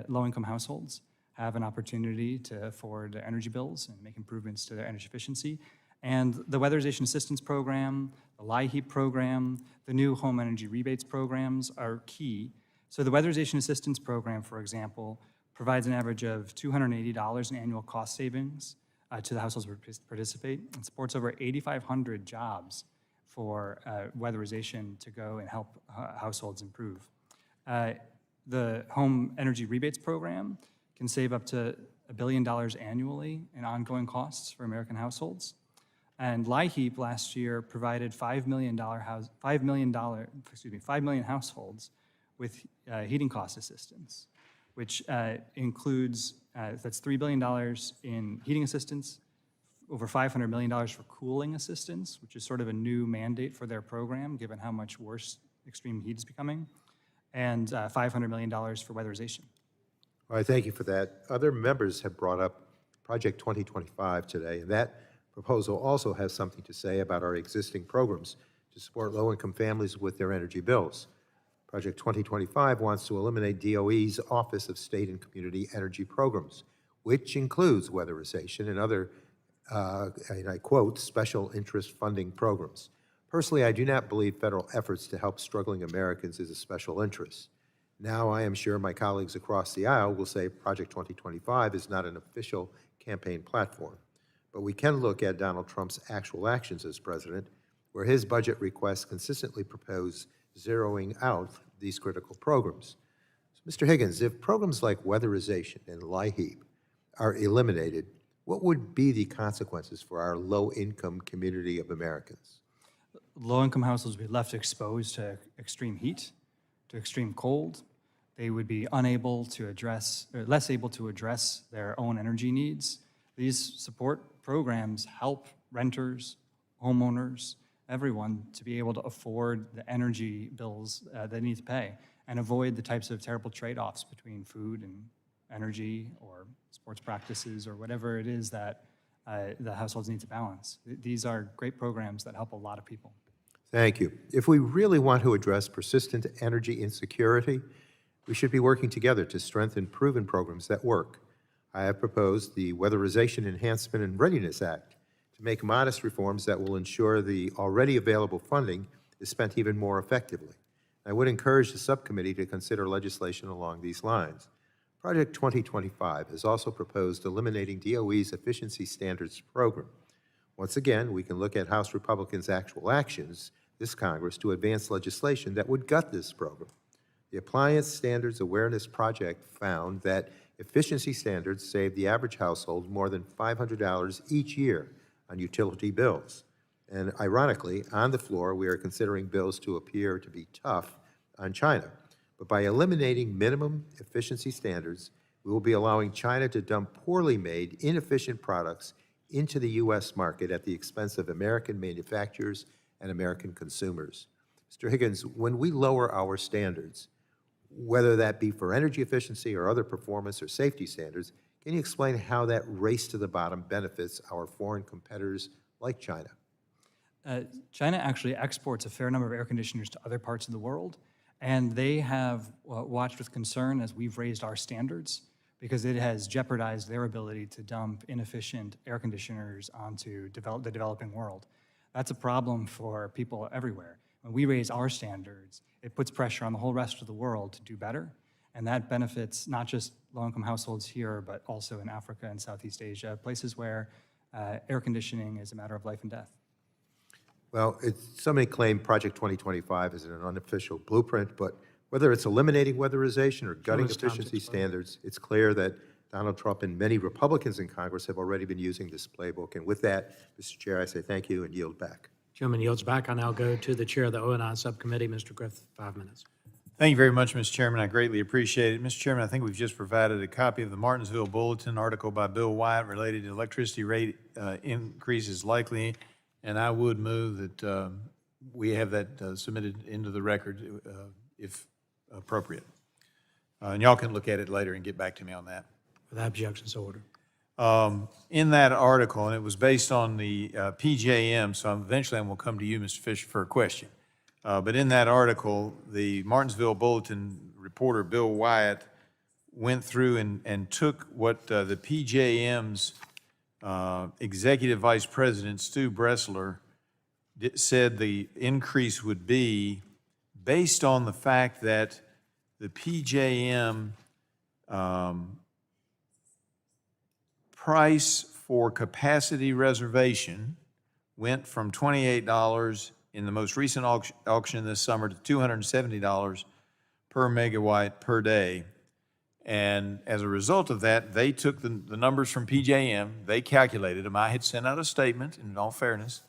low-income households have an opportunity to afford energy bills and make improvements to their energy efficiency. And the Weatherization Assistance Program, the LIHEAP program, the new home energy rebates programs are key. So the Weatherization Assistance Program, for example, provides an average of $280 in annual cost savings to the households who participate and supports over 8,500 jobs for weatherization to go and help households improve. The Home Energy Rebates Program can save up to $1 billion annually in ongoing costs for American households. And LIHEAP last year provided 5 million households with heating cost assistance, which includes, that's $3 billion in heating assistance, over $500 million for cooling assistance, which is sort of a new mandate for their program, given how much worse extreme heat is becoming, and $500 million for weatherization. All right, thank you for that. Other members have brought up Project 2025 today, and that proposal also has something to say about our existing programs to support low-income families with their energy bills. Project 2025 wants to eliminate DOE's Office of State and Community Energy Programs, which includes weatherization and other, and I quote, special interest funding programs. Personally, I do not believe federal efforts to help struggling Americans is a special interest. Now, I am sure my colleagues across the aisle will say Project 2025 is not an official campaign platform. But we can look at Donald Trump's actual actions as president, where his budget requests consistently propose zeroing out these critical programs. So, Mr. Higgins, if programs like weatherization and LIHEAP are eliminated, what would be the consequences for our low-income community of Americans? Low-income households would be left exposed to extreme heat, to extreme cold. They would be unable to address, or less able to address their own energy needs. These support programs help renters, homeowners, everyone to be able to afford the energy bills they need to pay and avoid the types of terrible trade-offs between food and energy or sports practices or whatever it is that the households need to balance. These are great programs that help a lot of people. Thank you. If we really want to address persistent energy insecurity, we should be working together to strengthen proven programs that work. I have proposed the Weatherization Enhancement and Readiness Act to make modest reforms that will ensure the already available funding is spent even more effectively. I would encourage the subcommittee to consider legislation along these lines. Project 2025 has also proposed eliminating DOE's Efficiency Standards Program. Once again, we can look at House Republicans' actual actions this Congress to advance legislation that would gut this program. The Appliance Standards Awareness Project found that efficiency standards save the average household more than $500 each year on utility bills. And ironically, on the floor, we are considering bills to appear to be tough on China. But by eliminating minimum efficiency standards, we will be allowing China to dump poorly made, inefficient products into the U.S. market at the expense of American manufacturers and American consumers. Mr. Higgins, when we lower our standards, whether that be for energy efficiency or other performance or safety standards, can you explain how that race to the bottom benefits our foreign competitors like China? China actually exports a fair number of air conditioners to other parts of the world, and they have watched with concern as we've raised our standards because it has jeopardized their ability to dump inefficient air conditioners onto the developing world. That's a problem for people everywhere. When we raise our standards, it puts pressure on the whole rest of the world to do better, and that benefits not just low-income households here, but also in Africa and Southeast Asia, places where air conditioning is a matter of life and death. Well, some may claim Project 2025 is an unofficial blueprint, but whether it's eliminating weatherization or gutting efficiency standards, it's clear that Donald Trump and many Republicans in Congress have already been using this playbook. And with that, Mr. Chair, I say thank you and yield back. Gentleman yields back. I now go to the chair of the O&I Subcommittee, Mr. Griffith, 5 minutes. Thank you very much, Mr. Chairman. I greatly appreciate it. Mr. Chairman, I think we've just provided a copy of the Martinsville Bulletin article by Bill Wyatt related to electricity rate increases likely, and I would move that we have that submitted into the record if appropriate. And y'all can look at it later and get back to me on that. Without objection, so ordered. In that article, and it was based on the PJM, so eventually I will come to you, Mr. Fisher, for a question. But in that article, the Martinsville Bulletin reporter, Bill Wyatt, went through and took what the PJM's Executive Vice President, Stu Bressler, said the increase would be based on the fact that the PJM price for capacity reservation went from $28 in the most recent auction this summer to $270 per megawatt per day. And as a result of that, they took the numbers from PJM, they calculated them. I had sent out a statement, in all fairness,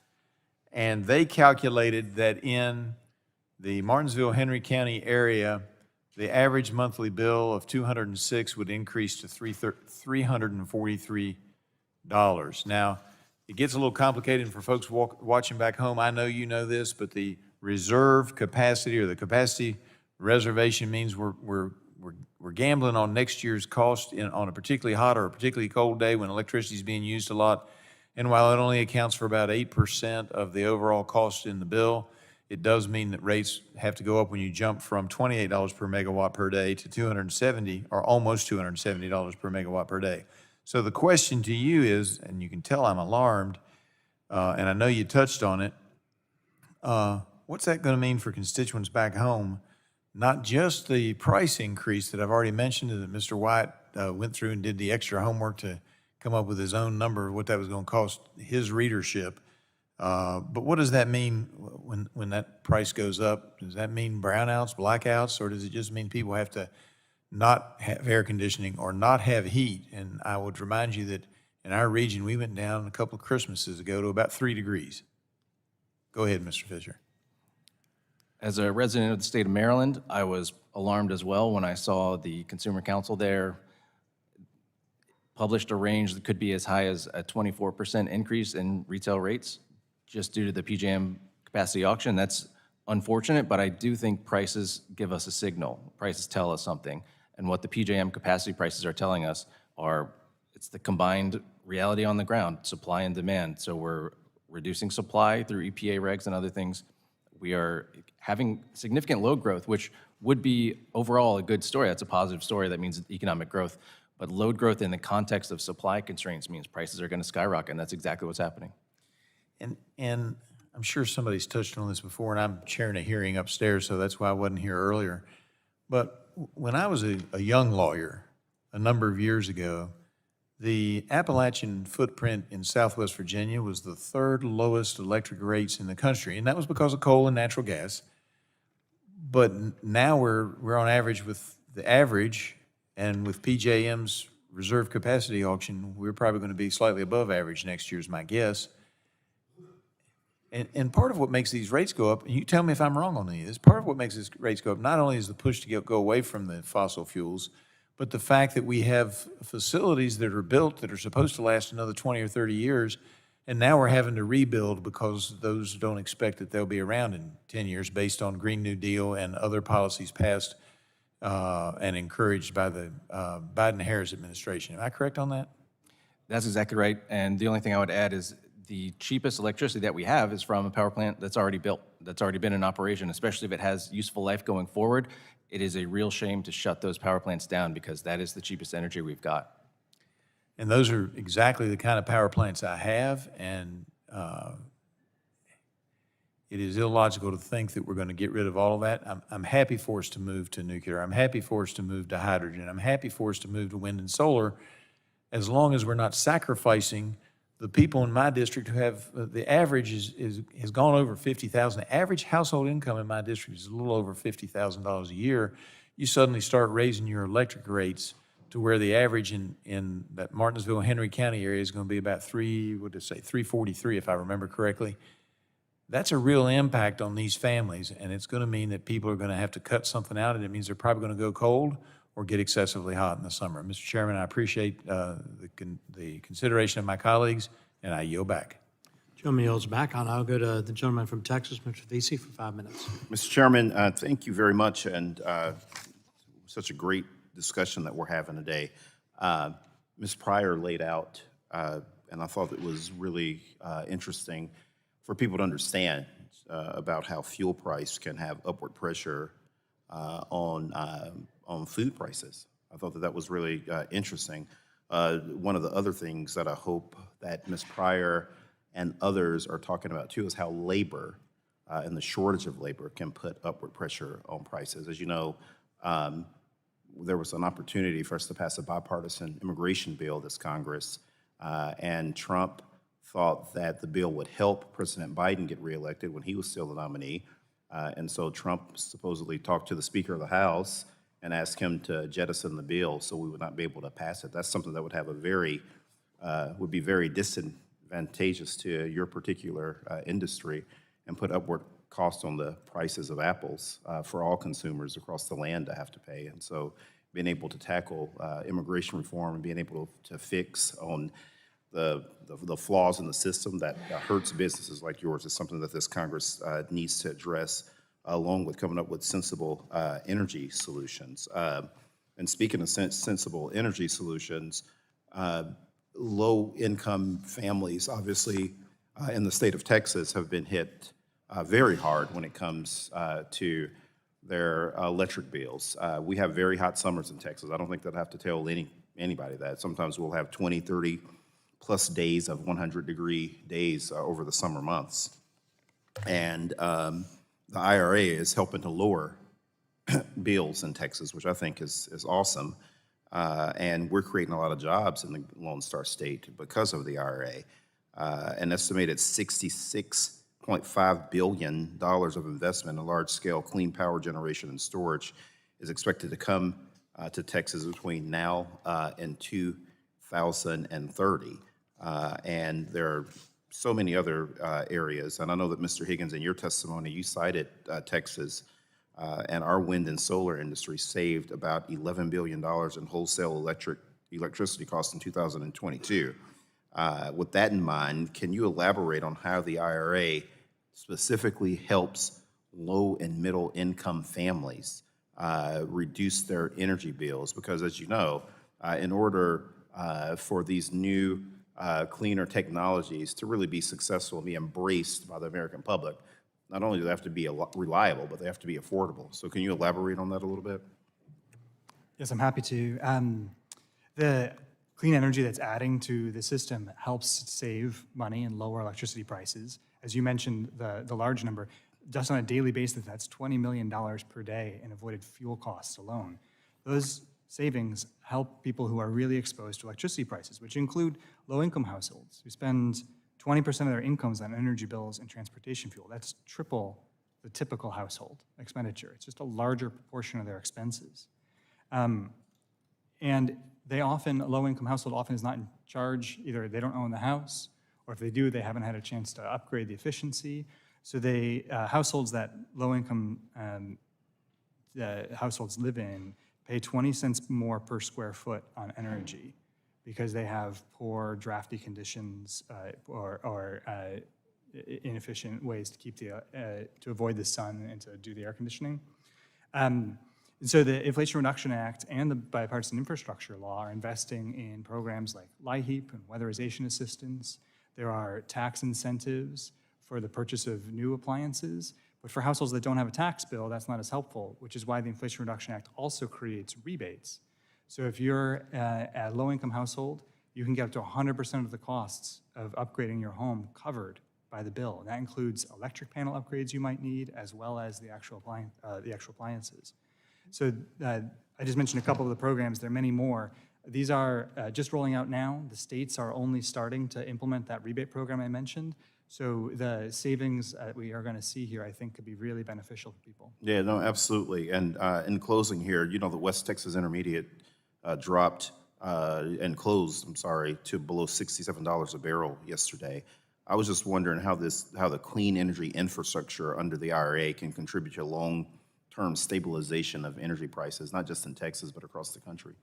and they calculated that in the Martinsville-Henry County area, the average monthly bill of $206 would increase to $343. Now, it gets a little complicated for folks watching back home. I know you know this, but the reserve capacity or the capacity reservation means we're gambling on next year's cost on a particularly hot or a particularly cold day when electricity is being used a lot. And while it only accounts for about 8% of the overall cost in the bill, it does mean that rates have to go up when you jump from $28 per megawatt per day to $270 or almost $270 per megawatt per day. So the question to you is, and you can tell I'm alarmed, and I know you touched on it, what's that going to mean for constituents back home? Not just the price increase that I've already mentioned, that Mr. White went through and did the extra homework to come up with his own number of what that was going to cost his readership. But what does that mean when that price goes up? Does that mean brownouts, blackouts, or does it just mean people have to not have air conditioning or not have heat? And I would remind you that in our region, we went down a couple of Christmases ago to about 3 degrees. Go ahead, Mr. Fisher. As a resident of the state of Maryland, I was alarmed as well when I saw the Consumer Council there published a range that could be as high as a 24% increase in retail rates just due to the PJM capacity auction. That's unfortunate, but I do think prices give us a signal. Prices tell us something. And what the PJM capacity prices are telling us it's the combined reality on the ground, supply and demand. So we're reducing supply through EPA regs and other things. We are having significant load growth, which would be overall a good story. That's a positive story. That means economic growth. But load growth in the context of supply constraints means prices are going to skyrocket, and that's exactly what's happening. And I'm sure somebody's touched on this before, and I'm chairing a hearing upstairs, so that's why I wasn't here earlier. But when I was a young lawyer a number of years ago, the Appalachian footprint in Southwest Virginia was the 3rd lowest electric rates in the country, and that was because of coal and natural gas. But now we're on average with the average, and with PJM's reserve capacity auction, we're probably going to be slightly above average next year is my guess. And part of what makes these rates go up, and you tell me if I'm wrong on any of this, part of what makes these rates go up not only is the push to go away from the fossil fuels, but the fact that we have facilities that are built that are supposed to last another 20 or 30 years, and now we're having to rebuild because those don't expect that they'll be around in 10 years based on Green New Deal and other policies passed and encouraged by the Biden-Harris administration. Am I correct on that? That's exactly right. And the only thing I would add is the cheapest electricity that we have is from a power plant that's already built, that's already been in operation, especially if it has useful life going forward. It is a real shame to shut those power plants down because that is the cheapest energy we've got. And those are exactly the kind of power plants I have, and it is illogical to think that we're going to get rid of all of that. I'm happy for us to move to nuclear. I'm happy for us to move to hydrogen. I'm happy for us to move to wind and solar, as long as we're not sacrificing the people in my district who have, the average has gone over $50,000. The average household income in my district is a little over $50,000 a year. You suddenly start raising your electric rates to where the average in that Martinsville, Henry County area is going to be about $343, if I remember correctly. That's a real impact on these families, and it's going to mean that people are going to have to cut something out, and it means they're probably going to go cold or get excessively hot in the summer. Mr. Chairman, I appreciate the consideration of my colleagues, and I yield back. Gentleman yields back. I'll go to the gentleman from Texas, Mr. Vesey, for 5 minutes. Mr. Chairman, thank you very much, and such a great discussion that we're having today. Ms. Pryor laid out, and I thought it was really interesting for people to understand about how fuel price can have upward pressure on food prices. I thought that was really interesting. One of the other things that I hope that Ms. Pryor and others are talking about too is how labor and the shortage of labor can put upward pressure on prices. As you know, there was an opportunity for us to pass a bipartisan immigration bill this Congress, and Trump thought that the bill would help President Biden get reelected when he was still the nominee. And so Trump supposedly talked to the Speaker of the House and ask him to jettison the bill so we would not be able to pass it. That's something that would have would be very disadvantageous to your particular industry and put upward costs on the prices of apples for all consumers across the land to have to pay. And so being able to tackle immigration reform and being able to fix on the flaws in the system that hurts businesses like yours is something that this Congress needs to address, along with coming up with sensible energy solutions. And speaking of sensible energy solutions, low-income families, obviously, in the state of Texas have been hit very hard when it comes to their electric bills. We have very hot summers in Texas. I don't think that I have to tell anybody that. Sometimes we'll have 20, 30 plus days of 100-degree days over the summer months. And the IRA is helping to lower bills in Texas, which I think is awesome. And we're creating a lot of jobs in the Lone Star State because of the IRA. An estimated $66.5 billion of investment in large-scale clean power generation and storage is expected to come to Texas between now and 2030. And there are so many other areas. And I know that, Mr. Higgins, in your testimony, you cited Texas, and our wind and solar industry saved about $11 billion in wholesale electricity costs in 2022. With that in mind, can you elaborate on how the IRA specifically helps low and middle income families reduce their energy bills? Because as you know, in order for these new cleaner technologies to really be successful and be embraced by the American public, not only do they have to be reliable, but they have to be affordable. So can you elaborate on that a little bit? Yes, I'm happy to. The clean energy that's adding to the system helps save money and lower electricity prices. As you mentioned, the large number, just on a daily basis, that's $20 million per day in avoided fuel costs alone. Those savings help people who are really exposed to electricity prices, which include low-income households who spend 20% of their incomes on energy bills and transportation fuel. That's triple the typical household expenditure. It's just a larger proportion of their expenses. And they often, a low-income household often is not in charge. Either they don't own the house, or if they do, they haven't had a chance to upgrade the efficiency. So they, households that low-income households live in pay 20 cents more per square foot on energy because they have poor drafty conditions or inefficient ways to keep to avoid the sun and to do the air conditioning. So the Inflation Reduction Act and the Bipartisan Infrastructure Law are investing in programs like LIHEAP and weatherization assistance. There are tax incentives for the purchase of new appliances. But for households that don't have a tax bill, that's not as helpful, which is why the Inflation Reduction Act also creates rebates. So if you're a low-income household, you can get up to 100% of the costs of upgrading your home covered by the bill. And that includes electric panel upgrades you might need, as well as the actual appliances. So I just mentioned a couple of the programs. There are many more. These are just rolling out now. The states are only starting to implement that rebate program I mentioned. So the savings we are going to see here, I think, could be really beneficial for people. Yeah, no, absolutely. And in closing here, you know, the West Texas Intermediate dropped and closed, to below $67 a barrel yesterday. I was just wondering how the clean energy infrastructure under the IRA can contribute to long-term stabilization of energy prices, not just in Texas, but across the country.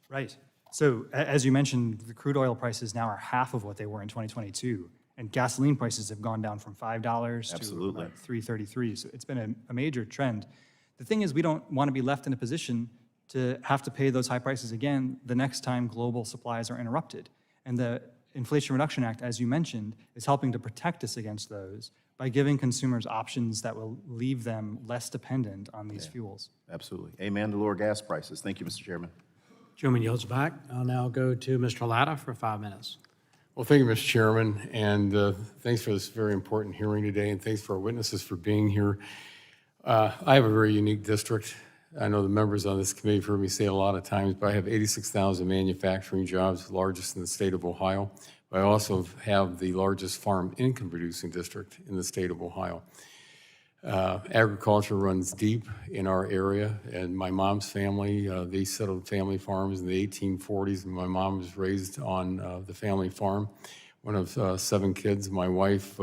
Right. So as you mentioned, the crude oil prices now are half of what they were in 2022. And gasoline prices have gone down from $5 to about $3.33. So it's been a major trend. The thing is, we don't want to be left in a position to have to pay those high prices again the next time global supplies are interrupted. And the Inflation Reduction Act, as you mentioned, is helping to protect us against those by giving consumers options that will leave them less dependent on these fuels. Absolutely. Amen to lower gas prices. Thank you, Mr. Chairman. Chairman yields back. I'll now go to Mr. Latta for 5 minutes. Well, thank you, Mr. Chairman, and thanks for this very important hearing today, and thanks for our witnesses for being here. I have a very unique district. I know the members on this committee have heard me say it a lot of times, but I have 86,000 manufacturing jobs, largest in the state of Ohio. But I also have the largest farm income-producing district in the state of Ohio. Agriculture runs deep in our area, and my mom's family, they settled family farms in the 1840s, and my mom was raised on the family farm, one of 7 kids. My wife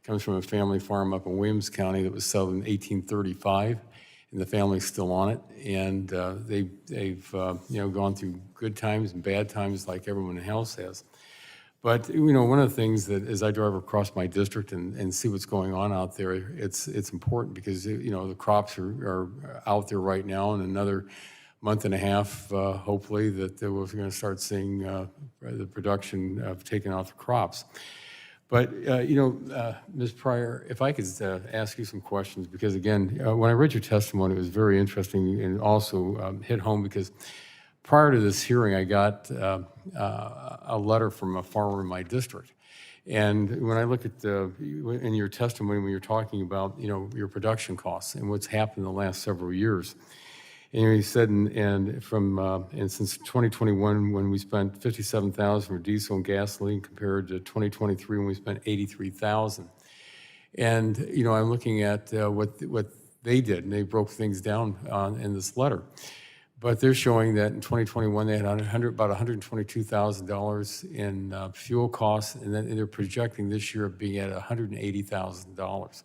comes from a family farm up in Williams County that was settled in 1835, and the family's still on it, and they've gone through good times and bad times like everyone else has. But, one of the things that as I drive across my district and see what's going on out there, it's important because, the crops are out there right now. In another month and a half, hopefully, that we're going to start seeing the production of taking off the crops. But, Ms. Pryor, if I could ask you some questions, because again, when I read your testimony, it was very interesting and also hit home because prior to this hearing, I got a letter from a farmer in my district. And when I look at in your testimony, when you're talking about, your production costs and what's happened in the last several years, and he said, and since 2021, when we spent $57,000 for diesel and gasoline compared to 2023 when we spent $83,000. And, I'm looking at what they did, and they broke things down in this letter. But they're showing that in 2021, they had about $122,000 in fuel costs, and then they're projecting this year being at $180,000.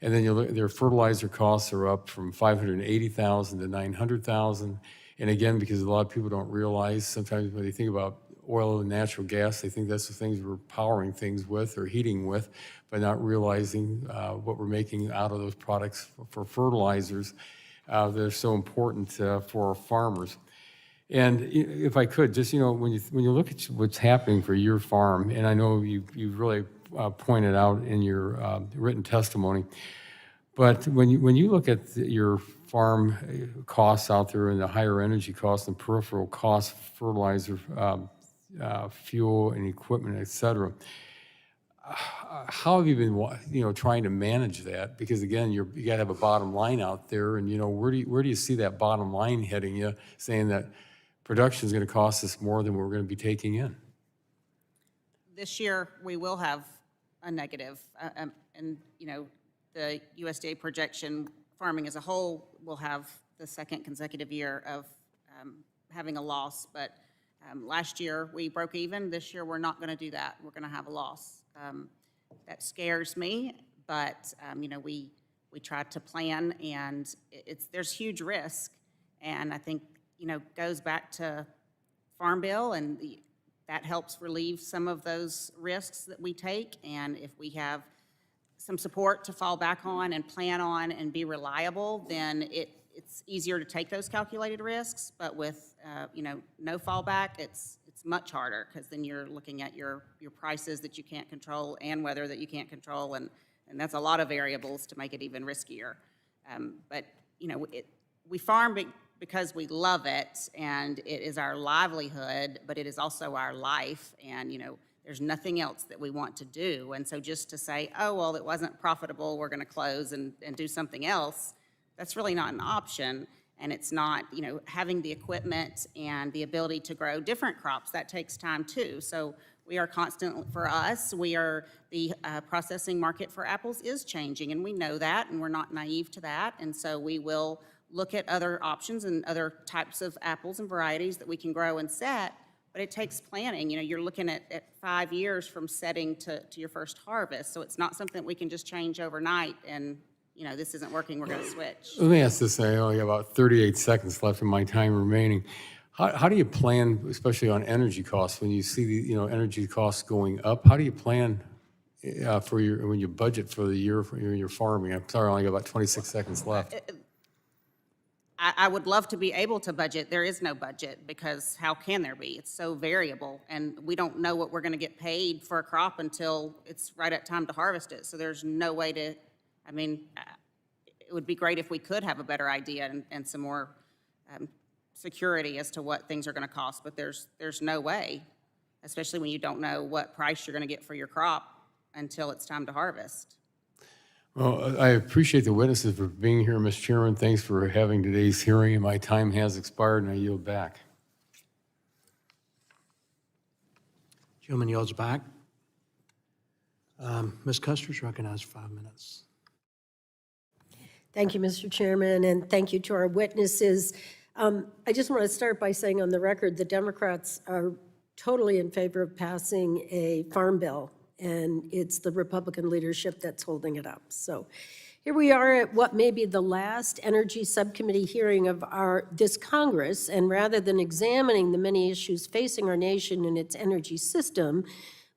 And then their fertilizer costs are up from $580,000 to $900,000. And again, because a lot of people don't realize, sometimes when they think about oil and natural gas, they think that's the things we're powering things with or heating with, but not realizing what we're making out of those products for fertilizers. They're so important for our farmers. And if I could, just, when you look at what's happening for your farm, and I know you really pointed out in your written testimony, but when you look at your farm costs out there and the higher energy costs and peripheral costs, fertilizer, fuel and equipment, et cetera, how have you been, trying to manage that? Because again, you got to have a bottom line out there, and where do you see that bottom line heading you, saying that production is going to cost us more than we're going to be taking in? This year, we will have a negative, and the USDA projection, farming as a whole will have the second consecutive year of having a loss. But last year we broke even. This year we're not going to do that. We're going to have a loss. That scares me, but we tried to plan, and there's huge risk, and I think goes back to Farm Bill, and that helps relieve some of those risks that we take. And if we have some support to fall back on and plan on and be reliable, then it's easier to take those calculated risks. But with no fallback, it's much harder, because then you're looking at your prices that you can't control and weather that you can't control, and that's a lot of variables to make it even riskier. But we farm because we love it, and it is our livelihood, but it is also our life, and there's nothing else that we want to do. And so just to say, oh, well, it wasn't profitable, we're going to close and do something else, that's really not an option. And it's not, having the equipment and the ability to grow different crops, that takes time too. So we are constantly, for us, the processing market for apples is changing, and we know that, and we're not naive to that. And so we will look at other options and other types of apples and varieties that we can grow and set, but it takes planning. You're looking at 5 years from setting to your first harvest. So it's not something that we can just change overnight and, this isn't working, we're going to switch. Let me ask this, I only got about 38 seconds left in my time remaining. How do you plan, especially on energy costs, when you see the energy costs going up? How do you plan when you budget for the year for your farming? I'm sorry, I only got about 26 seconds left. I would love to be able to budget. There is no budget, because how can there be? It's so variable, and we don't know what we're going to get paid for a crop until it's right at time to harvest it. So there's no way to, it would be great if we could have a better idea and some more security as to what things are going to cost, but there's no way, especially when you don't know what price you're going to get for your crop until it's time to harvest. Well, I appreciate the witnesses for being here, Mr. Chairman. Thanks for having today's hearing, and my time has expired, and I yield back. Gentleman yields back. Ms. Custer's recognized for 5 minutes. Thank you, Mr. Chairman, and thank you to our witnesses. I just want to start by saying on the record, the Democrats are totally in favor of passing a farm bill, and it's the Republican leadership that's holding it up. So here we are at what may be the last Energy Subcommittee hearing of this Congress, and rather than examining the many issues facing our nation and its energy system,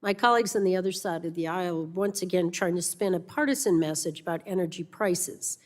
my colleagues on the other side of the aisle are once again trying to spin a partisan message about energy prices.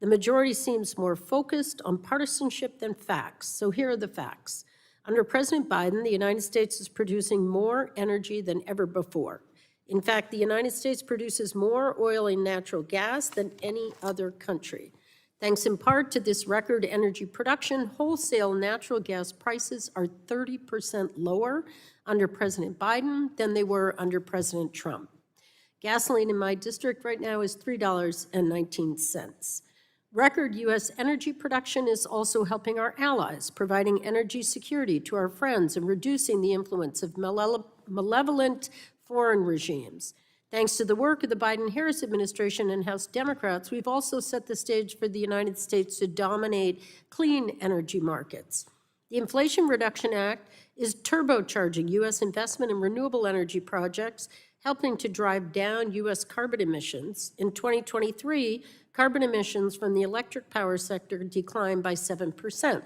The majority seems more focused on partisanship than facts. So here are the facts. Under President Biden, the United States is producing more energy than ever before. In fact, the United States produces more oil and natural gas than any other country. Thanks in part to this record energy production, wholesale natural gas prices are 30% lower under President Biden than they were under President Trump. Gasoline in my district right now is $3.19. Record U.S. energy production is also helping our allies, providing energy security to our friends and reducing the influence of malevolent foreign regimes. Thanks to the work of the Biden-Harris administration and House Democrats, we've also set the stage for the United States to dominate clean energy markets. The Inflation Reduction Act is turbocharging U.S. investment in renewable energy projects, helping to drive down U.S. carbon emissions. In 2023, carbon emissions from the electric power sector declined by 7%.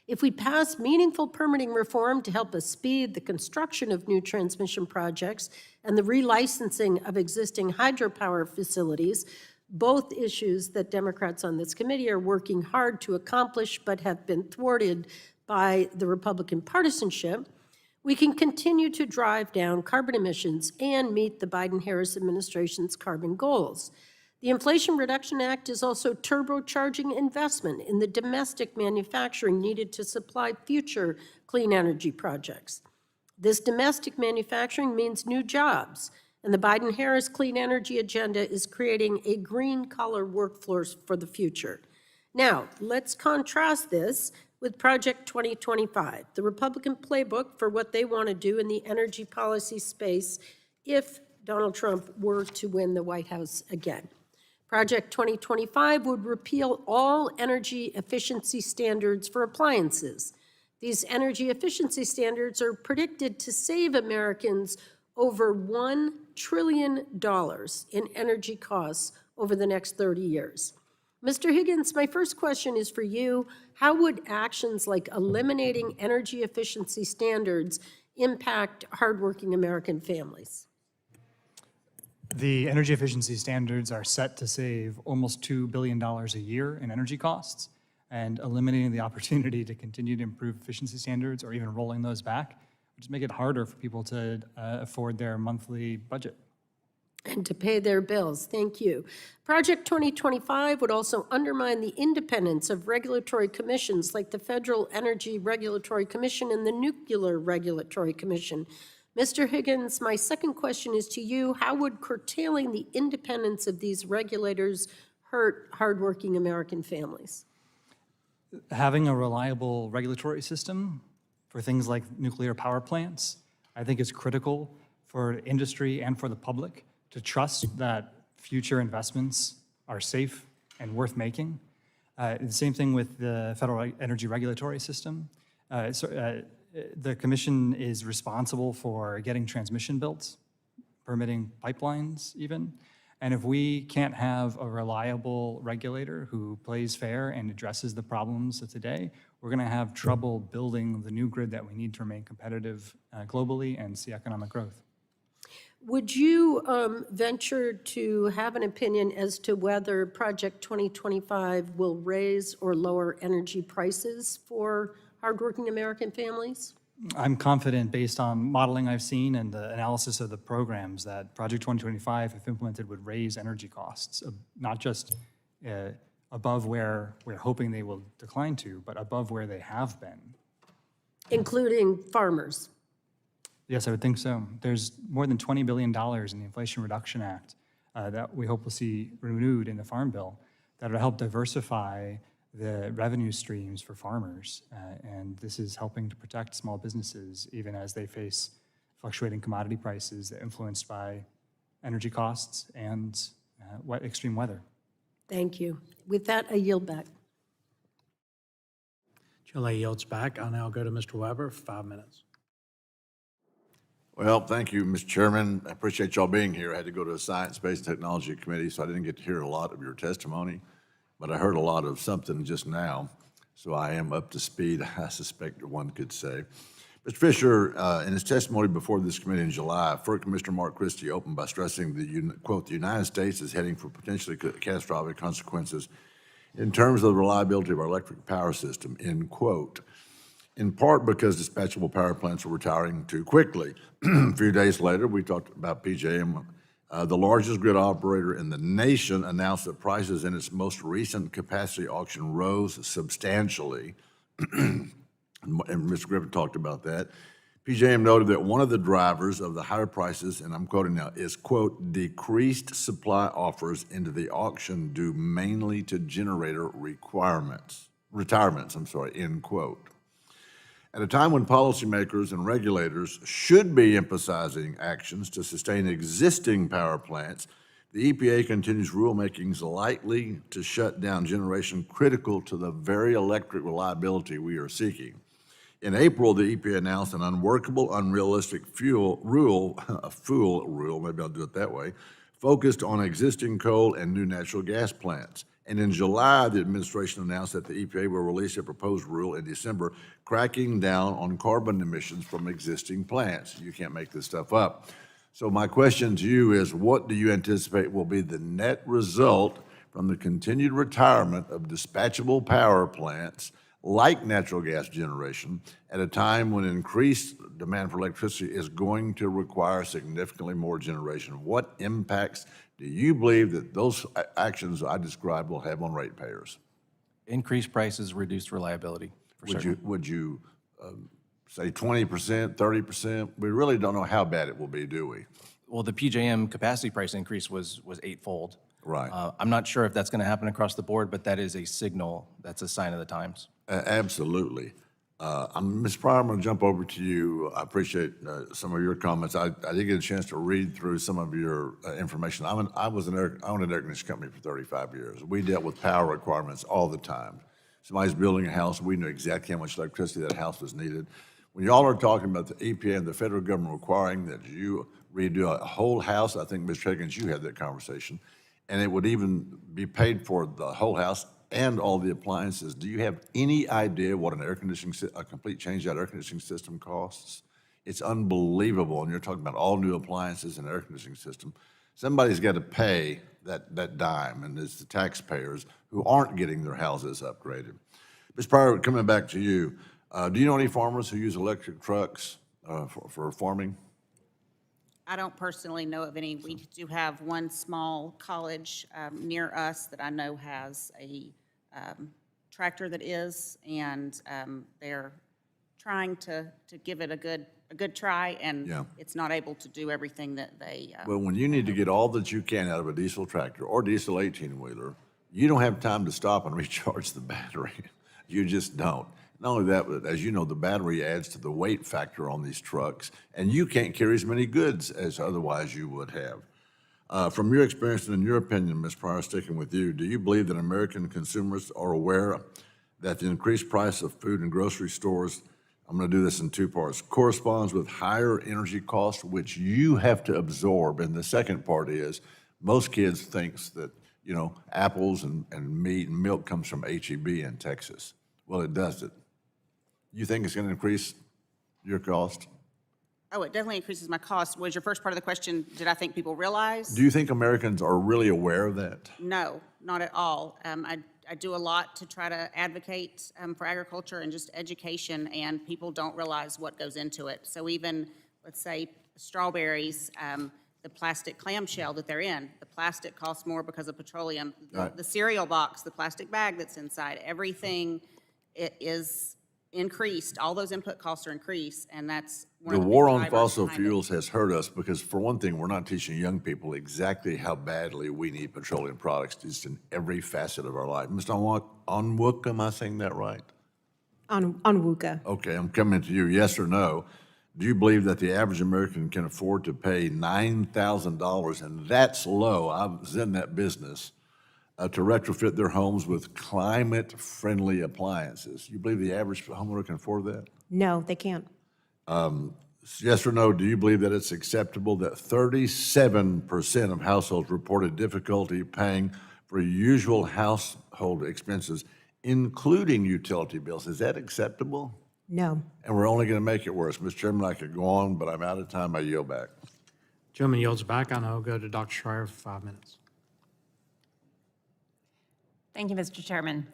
If we pass meaningful permitting reform to help us speed the construction of new transmission projects and the relicensing of existing hydropower facilities, both issues that Democrats on this committee are working hard to accomplish but have been thwarted by the Republican partisanship, we can continue to drive down carbon emissions and meet the Biden-Harris administration's carbon goals. The Inflation Reduction Act is also turbocharging investment in the domestic manufacturing needed to supply future clean energy projects. This domestic manufacturing means new jobs, and the Biden-Harris clean energy agenda is creating a green-collar workforce for the future. Now, let's contrast this with Project 2025, the Republican playbook for what they want to do in the energy policy space if Donald Trump were to win the White House again. Project 2025 would repeal all energy efficiency standards for appliances. These energy efficiency standards are predicted to save Americans over $1 trillion in energy costs over the next 30 years. Mr. Higgins, my first question is for you. How would actions like eliminating energy efficiency standards impact hardworking American families? The energy efficiency standards are set to save almost $2 billion a year in energy costs, and eliminating the opportunity to continue to improve efficiency standards or even rolling those back would just make it harder for people to afford their monthly budget. And to pay their bills. Thank you. Project 2025 would also undermine the independence of regulatory commissions like the Federal Energy Regulatory Commission and the Nuclear Regulatory Commission. Mr. Higgins, my second question is to you. How would curtailing the independence of these regulators hurt hardworking American families? Having a reliable regulatory system for things like nuclear power plants, I think is critical for industry and for the public to trust that future investments are safe and worth making. The same thing with the Federal Energy Regulatory System. The commission is responsible for getting transmission built, permitting pipelines even. And if we can't have a reliable regulator who plays fair and addresses the problems of today, we're going to have trouble building the new grid that we need to remain competitive globally and see economic growth. Would you venture to have an opinion as to whether Project 2025 will raise or lower energy prices for hardworking American families? I'm confident, based on modeling I've seen and the analysis of the programs, that Project 2025, if implemented, would raise energy costs, not just above where we're hoping they will decline to, but above where they have been. Including farmers? Yes, I would think so. There's more than $20 billion in the Inflation Reduction Act that we hope we'll see renewed in the Farm Bill that will help diversify the revenue streams for farmers. And this is helping to protect small businesses even as they face fluctuating commodity prices influenced by energy costs and extreme weather. Thank you. With that, I yield back. Chair yields back. I'll now go to Mr. Weber for 5 minutes. Well, thank you, Mr. Chairman. I appreciate y'all being here. I had to go to a Science, Space, and Technology Committee, so I didn't get to hear a lot of your testimony, but I heard a lot of something just now, so I am up to speed, I suspect one could say. Mr. Fisher, in his testimony before this committee in July, FERC Commissioner Mark Christie opened by stressing that, quote, the United States is heading for potentially catastrophic consequences in terms of the reliability of our electric power system, end quote. In part because dispatchable power plants are retiring too quickly. A few days later, we talked about PJM. The largest grid operator in the nation announced that prices in its most recent capacity auction rose substantially. And Mr. Griffin talked about that. PJM noted that one of the drivers of the higher prices, and I'm quoting now, is, quote, decreased supply offers into the auction due mainly to generator retirements, end quote. At a time when policymakers and regulators should be emphasizing actions to sustain existing power plants, the EPA continues rulemakings likely to shut down generation critical to the very electric reliability we are seeking. In April, the EPA announced an unworkable, unrealistic fuel rule, maybe I'll do it that way, focused on existing coal and new natural gas plants. And in July, the administration announced that the EPA will release a proposed rule in December cracking down on carbon emissions from existing plants. You can't make this stuff up. So my question to you is, what do you anticipate will be the net result from the continued retirement of dispatchable power plants like natural gas generation at a time when increased demand for electricity is going to require significantly more generation? What impacts do you believe that those actions I described will have on ratepayers? Increased prices, reduced reliability, for certain. Would you say 20%, 30%? We really don't know how bad it will be, do we? Well, the PJM capacity price increase was eightfold. Right. I'm not sure if that's going to happen across the board, but that is a signal. That's a sign of the times. Absolutely. Ms. Pryor, I'm going to jump over to you. I appreciate some of your comments. I did get a chance to read through some of your information. I owned an air conditioning company for 35 years. We dealt with power requirements all the time. Somebody's building a house, we knew exactly how much electricity that house was needed. When y'all are talking about the EPA and the federal government requiring that you redo a whole house, I think, Mr. Higgins, you had that conversation, and it would even be paid for the whole house and all the appliances. Do you have any idea what a complete change out air conditioning system costs? It's unbelievable, and you're talking about all new appliances and air conditioning system. Somebody's got to pay that dime, and it's the taxpayers who aren't getting their houses upgraded. Ms. Pryor, coming back to you, do you know any farmers who use electric trucks for farming? I don't personally know of any. We do have one small college near us that I know has a tractor that is, and they're trying to give it a good try, and it's not able to do everything that they. Well, when you need to get all that you can out of a diesel tractor or diesel 18-wheeler, you don't have time to stop and recharge the battery. You just don't. Not only that, but as you know, the battery adds to the weight factor on these trucks, and you can't carry as many goods as otherwise you would have. From your experience and in your opinion, Ms. Pryor, sticking with you, do you believe that American consumers are aware that the increased price of food in grocery stores, I'm going to do this in two parts, corresponds with higher energy costs, which you have to absorb? And the second part is, most kids thinks that, apples and meat and milk comes from H-E-B in Texas. Well, it doesn't. You think it's going to increase your cost? Oh, it definitely increases my cost. Was your first part of the question, did I think people realize? Do you think Americans are really aware of that? No, not at all. I do a lot to try to advocate for agriculture and just education, and people don't realize what goes into it. So even, let's say, strawberries, the plastic clamshell that they're in, the plastic costs more because of petroleum. The cereal box, the plastic bag that's inside, everything is increased. All those input costs are increased, and that's one of the war big on drivers fossil behind it. fuels has hurt us because, for one thing, we're not teaching young people exactly how badly we need petroleum products just in every facet of our life. Mr. Onwuka, am I saying that right? Onwuka. Okay, I'm coming to you. Yes or no? Do you believe that the average American can afford to pay $9,000, and that's low? I was in that business, to retrofit their homes with climate-friendly appliances. You believe the average homeowner can afford that? No, they can't. Yes or no, do you believe that it's acceptable that 37% of households reported difficulty paying for usual household expenses, including utility bills? Is that acceptable? No. And we're only going to make it worse. Mr. Chairman, I could go on, but I'm out of time. I yield back. Gentleman yields back. I know. Go to Dr. Schreier for 5 minutes. Thank you, Mr. Chairman,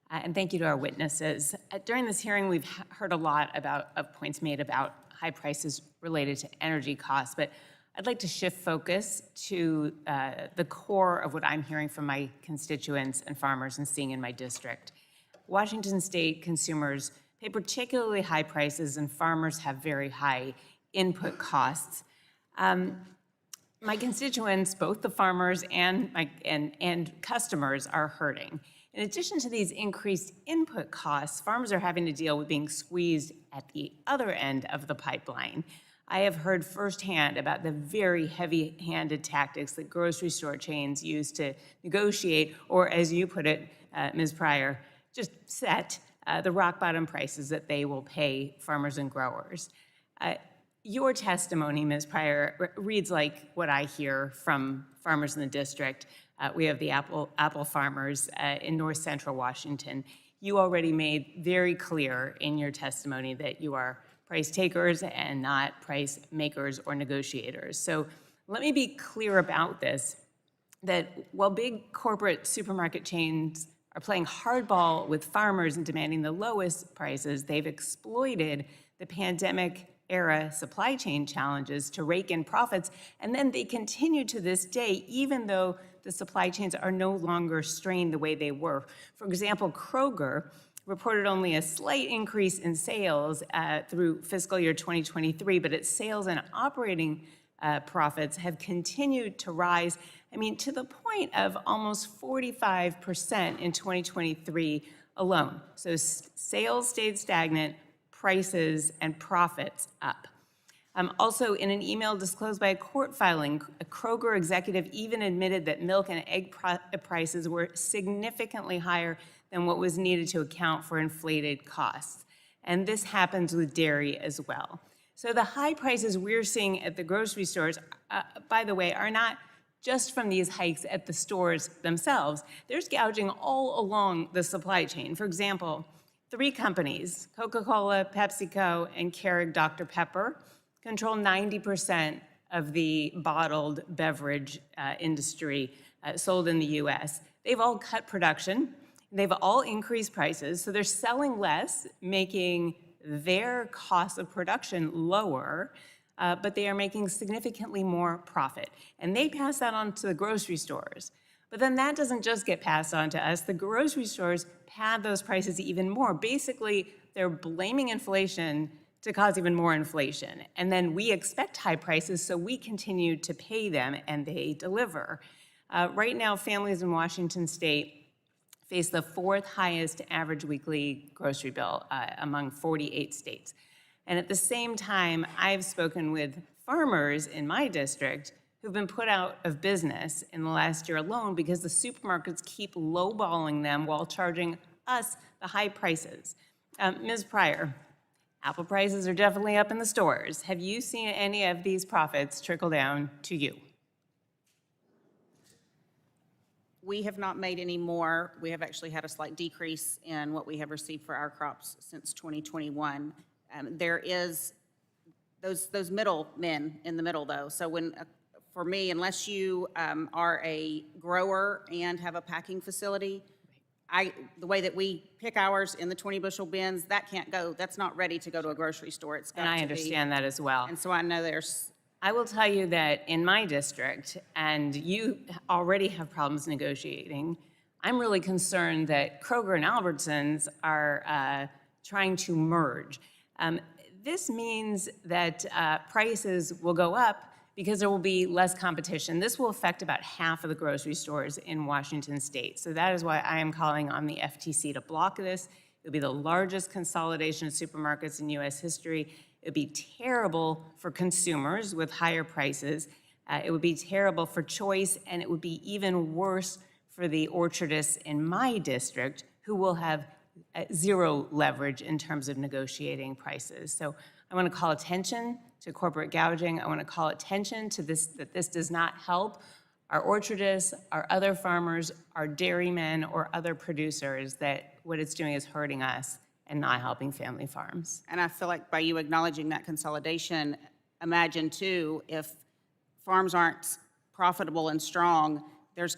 and thank you to our witnesses. During this hearing, we've heard a lot of points made about high prices related to energy costs, but I'd like to shift focus to the core of what I'm hearing from my constituents and farmers and seeing in my district. Washington State consumers pay particularly high prices, and farmers have very high input costs. My constituents, both the farmers and customers, are hurting. In addition to these increased input costs, farmers are having to deal with being squeezed at the other end of the pipeline. I have heard firsthand about the very heavy-handed tactics that grocery store chains use to negotiate, or as you put it, Ms. Pryor, just set the rock-bottom prices that they will pay farmers and growers. Your testimony, Ms. Pryor, reads like what I hear from farmers in the district. We have the apple farmers in north central Washington. You already made very clear in your testimony that you are price takers and not price makers or negotiators. So let me be clear about this, that while big corporate supermarket chains are playing hardball with farmers and demanding the lowest prices, they've exploited the pandemic-era supply chain challenges to rake in profits, and then they continue to this day, even though the supply chains are no longer strained the way they were. For example, Kroger reported only a slight increase in sales through fiscal year 2023, but its sales and operating profits have continued to rise, I mean, to the point of almost 45% in 2023 alone. So sales stayed stagnant, prices and profits up. Also, in an email disclosed by a court filing, a Kroger executive even admitted that milk and egg prices were significantly higher than what was needed to account for inflated costs. And this happens with dairy as well. So the high prices we're seeing at the grocery stores, by the way, are not just from these hikes at the stores themselves. There's gouging all along the supply chain. For example, 3 companies, Coca-Cola, PepsiCo, and Keurig Dr. Pepper, control 90% of the bottled beverage industry sold in the US. They've all cut production. They've all increased prices, so they're selling less, making their cost of production lower, but they are making significantly more profit. And they pass that on to the grocery stores. But then that doesn't just get passed on to us. The grocery stores pad those prices even more. Basically, they're blaming inflation to cause even more inflation. And then we expect high prices, so we continue to pay them, and they deliver. Right now, families in Washington State face the 4th highest average weekly grocery bill among 48 states. And at the same time, I've spoken with farmers in my district who've been put out of business in the last year alone because the supermarkets keep lowballing them while charging us the high prices. Ms. Pryor, apple prices are definitely up in the stores. Have you seen any of these profits trickle down to you? We have not made any more. We have actually had a slight decrease in what we have received for our crops since 2021. There is those middlemen in the middle, though. So when, for me, unless you are a grower and have a packing facility, the way that we pick ours in the 20-bushel bins, that can't go. That's not ready to go to a grocery store. It's got And I to understand that as well. And so I know there's. I will tell you that in my district, and you already have problems negotiating, I'm really concerned that Kroger and Albertsons are trying to merge. This means that prices will go up because there will be less competition. This will affect about half of the grocery stores in Washington State. So that is why I am calling on the FTC to block this. It'll be the largest consolidation of supermarkets in US history. It would be terrible for consumers with higher prices. It would be terrible for choice, and it would be even worse for the orchardists in my district who will have zero leverage in terms of negotiating prices. So I want to call attention to corporate gouging. I want to call attention to this, that this does not help our orchardists, our other farmers, our dairymen, or other producers, that what it's doing is hurting us and not helping family farms. And I feel like by you acknowledging that consolidation, imagine too, if farms aren't profitable and strong,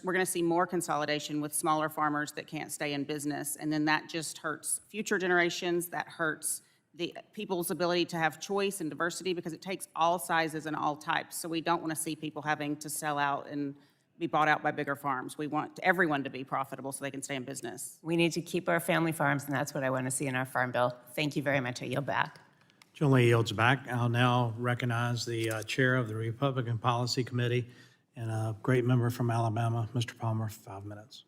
we're going to see more consolidation with smaller farmers that can't stay in business. And then that just hurts future generations, that hurts the people's ability to have choice and diversity, because it takes all sizes and all types. So we don't want to see people having to sell out and be bought out by bigger farms. We want everyone to be profitable so they can stay in business. We need to keep our family farms, and that's what I want to see in our farm bill. Thank you very much. I yield back. Gentleman yields back. I'll now recognize the chair of the Republican Policy Committee and a great member from Alabama, Mr. Palmer, 5 minutes.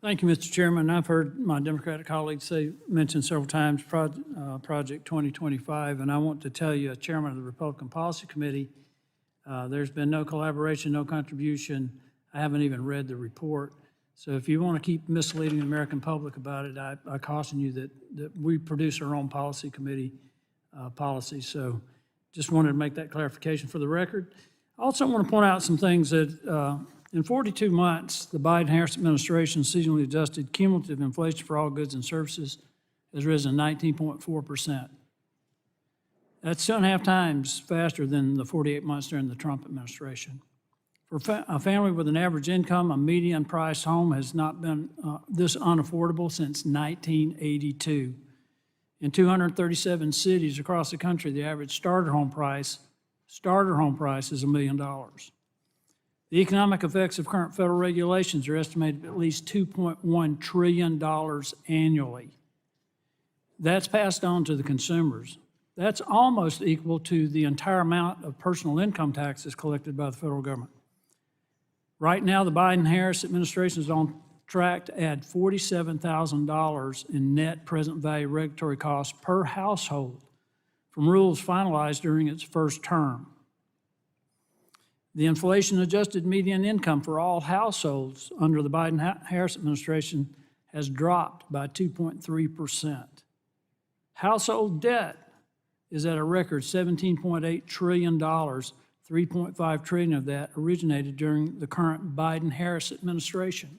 Thank you, Mr. Chairman. I've heard my Democratic colleagues mention several times Project 2025, and I want to tell you, as Chairman of the Republican Policy Committee, there's been no collaboration, no contribution. I haven't even read the report. So if you want to keep misleading the American public about it, I caution you that we produce our own policy committee policy. So just wanted to make that clarification for the record. I also want to point out some things that in 42 months, the Biden-Harris administration seasonally adjusted cumulative inflation for all goods and services has risen 19.4%. That's 2.5 times faster than the 48 months during the Trump administration. For a family with an average income, a median priced home has not been this unaffordable since 1982. In 237 cities across the country, the average starter home price is $1 million. The economic effects of current federal regulations are estimated at least $2.1 trillion annually. That's passed on to the consumers. That's almost equal to the entire amount of personal income taxes collected by the federal government. Right now, the Biden-Harris administration is on track to add $47,000 in net present value regulatory costs per household from rules finalized during its first term. The inflation-adjusted median income for all households under the Biden-Harris administration has dropped by 2.3%. Household debt is at a record $17.8 trillion, 3.5 trillion of that originated during the current Biden-Harris administration.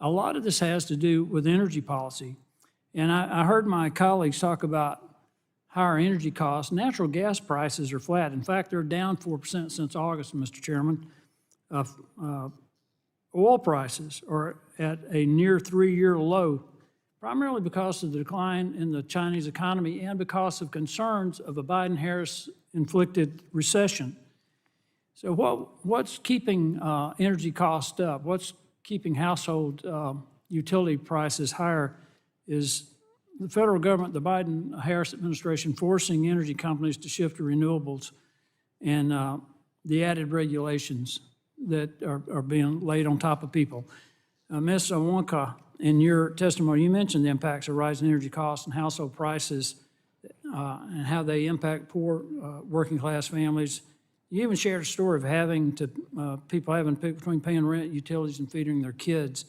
A lot of this has to do with energy policy. And I heard my colleagues talk about higher energy costs. Natural gas prices are flat. In fact, they're down 4% since August, Mr. Chairman. Oil prices are at a near 3-year low, primarily because of the decline in the Chinese economy and because of concerns of a Biden-Harris inflicted recession. So what's keeping energy costs up? What's keeping household utility prices higher is the federal government, the Biden-Harris administration, forcing energy companies to shift to renewables and the added regulations that are being laid on top of people. Ms. Onwuka, in your testimony, you mentioned the impacts of rising energy costs and household prices and how they impact poor working-class families. You even shared a story of people having to pick between paying rent, utilities, and feeding their kids.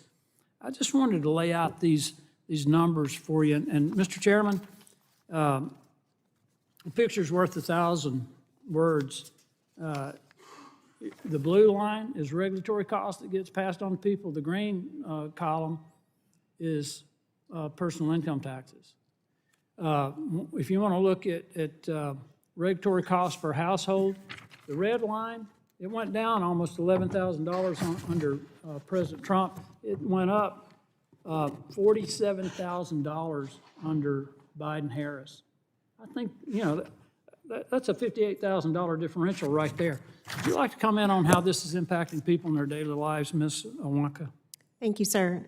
I just wanted to lay out these numbers for you. And Mr. Chairman, a picture's worth 1,000 words. The blue line is regulatory cost that gets passed on to people. The green column is personal income taxes. If you want to look at regulatory costs per household, the red line, it went down almost $11,000 under President Trump. It went up $47,000 under Biden-Harris. I think, that's a $58,000 differential right there. Would you like to comment on how this is impacting people in their daily lives, Ms. Onwuka? Thank you, sir.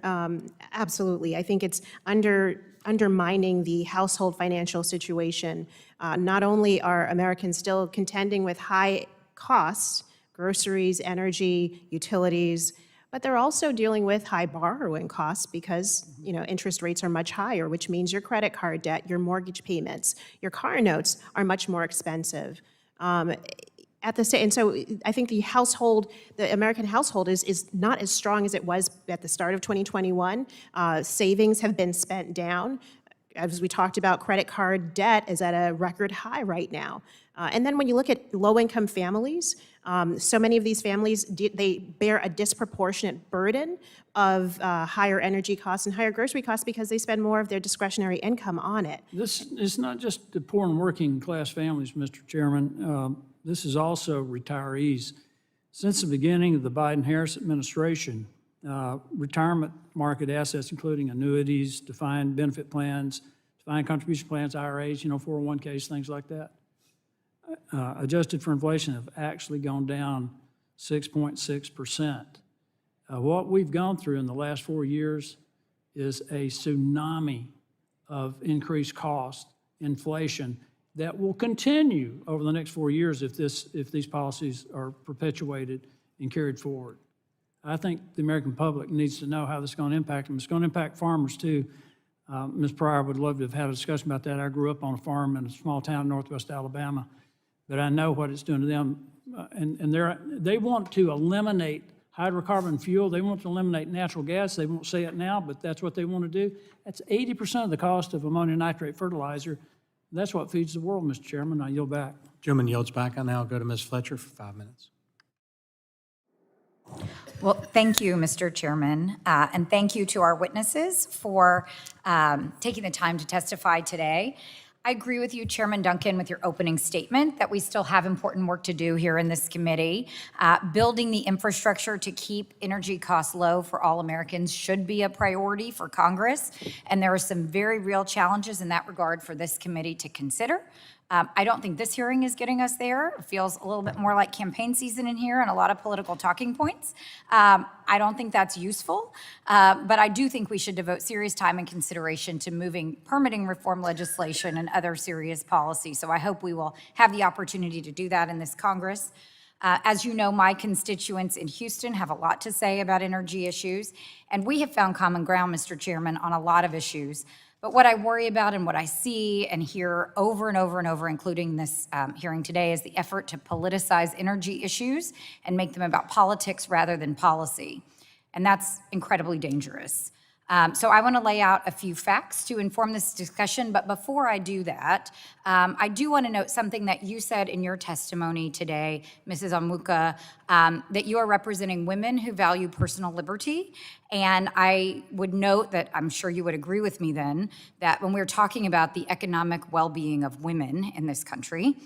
Absolutely. I think it's undermining the household financial situation. Not only are Americans still contending with high costs, groceries, energy, utilities, but they're also dealing with high borrowing costs because, interest rates are much higher, which means your credit card debt, your mortgage payments, your car notes are much more expensive. At the same, and so I think the American household is not as strong as it was at the start of 2021. Savings have been spent down. As we talked about, credit card debt is at a record high right now. And then when you look at low-income families, so many of these families, they bear a disproportionate burden of higher energy costs and higher grocery costs because they spend more of their discretionary income on it. This is not just the poor and working class families, Mr. Chairman. This is also retirees. Since the beginning of the Biden-Harris administration, retirement market assets, including annuities, defined benefit plans, defined contribution plans, IRAs, 401ks, things like that, adjusted for inflation, have actually gone down 6.6%. What we've gone through in the last 4 years is a tsunami of increased cost, inflation, that will continue over the next 4 years if these policies are perpetuated and carried forward. I think the American public needs to know how this is going to impact them. It's going to impact farmers too. Ms. Pryor would love to have had a discussion about that. I grew up on a farm in a small town in northwest Alabama, but I know what it's doing to them. And they want to eliminate hydrocarbon fuel. They want to eliminate natural gas. They won't say it now, but that's what they want to do. That's 80% of the cost of ammonium nitrate fertilizer. That's what feeds the world, Mr. Chairman. I yield back. Gentleman yields back. I now go to Ms. Fletcher for 5 minutes. Well, thank you, Mr. Chairman, and thank you to our witnesses for taking the time to testify today. I agree with you, Chairman Duncan, with your opening statement that we still have important work to do here in this committee. Building the infrastructure to keep energy costs low for all Americans should be a priority for Congress, and there are some very real challenges in that regard for this committee to consider. I don't think this hearing is getting us there. It feels a little bit more like campaign season in here and a lot of political talking points. I don't think that's useful, but I do think we should devote serious time and consideration to moving permitting reform legislation and other serious policy. So I hope we will have the opportunity to do that in this Congress. As you know, my constituents in Houston have a lot to say about energy issues, and we have found common ground, Mr. Chairman, on a lot of issues. But what I worry about and what I see and hear over and over and over, including this hearing today, is the effort to politicize energy issues and make them about politics rather than policy. And that's incredibly dangerous. So I want to lay out a few facts to inform this discussion, but before I do that, I do want to note something that you said in your testimony today, Mrs. Onwuka, that you are representing women who value personal liberty, and I would note that I'm sure you would agree with me then, that when we're talking about the economic well-being of women in this country,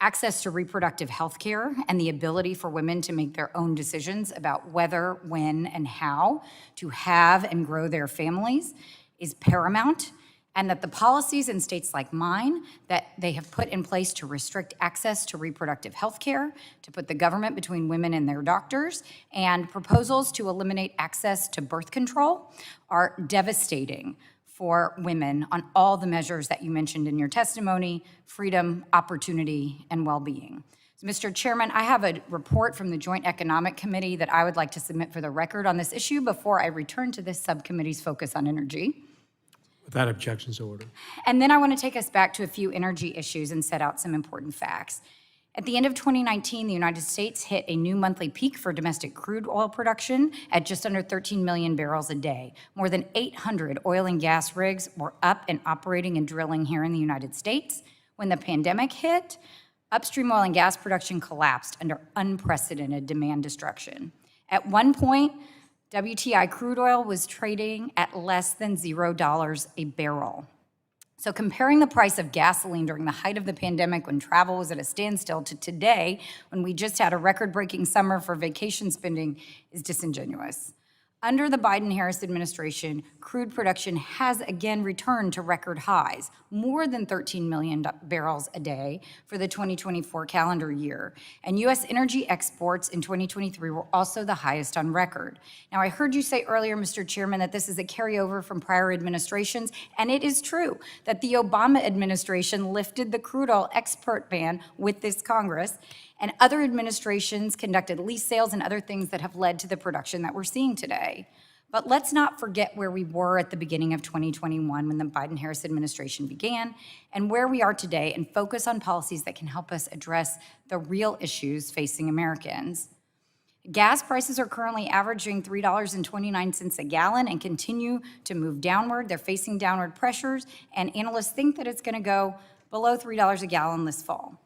access to reproductive health care and the ability for women to make their own decisions about whether, when, and how to have and grow their families is paramount, and that the policies in states like mine that they have put in place to restrict access to reproductive health care, to put the government between women and their doctors, and proposals to eliminate access to birth control are devastating for women on all the measures that you mentioned in your testimony: freedom, opportunity, and well-being. So, Mr. Chairman, I have a report from the Joint Economic Committee that I would like to submit for the record on this issue before I return to this subcommittee's focus on energy. Without objections, order. And then I want to take us back to a few energy issues and set out some important facts. At the end of 2019, the United States hit a new monthly peak for domestic crude oil production at just under 13 million barrels a day. More than 800 oil and gas rigs were up and operating and drilling here in the United States. When the pandemic hit, upstream oil and gas production collapsed under unprecedented demand destruction. At one point, WTI crude oil was trading at less than $0 a barrel. So comparing the price of gasoline during the height of the pandemic, when travel was at a standstill, to today, when we just had a record-breaking summer for vacation spending, is disingenuous. Under the Biden-Harris administration, crude production has again returned to record highs, more than 13 million barrels a day for the 2024 calendar year. And U.S. energy exports in 2023 were also the highest on record. Now, I heard you say earlier, Mr. Chairman, that this is a carryover from prior administrations, and it is true that the Obama administration lifted the crude oil export ban with this Congress, and other administrations conducted lease sales and other things that have led to the production that we're seeing today. But let's not forget where we were at the beginning of 2021 when the Biden-Harris administration began and where we are today, and focus on policies that can help us address the real issues facing Americans. Gas prices are currently averaging $3.29 a gallon and continue to move downward. They're facing downward pressures, and analysts think that it's going to go below $3 a gallon this fall.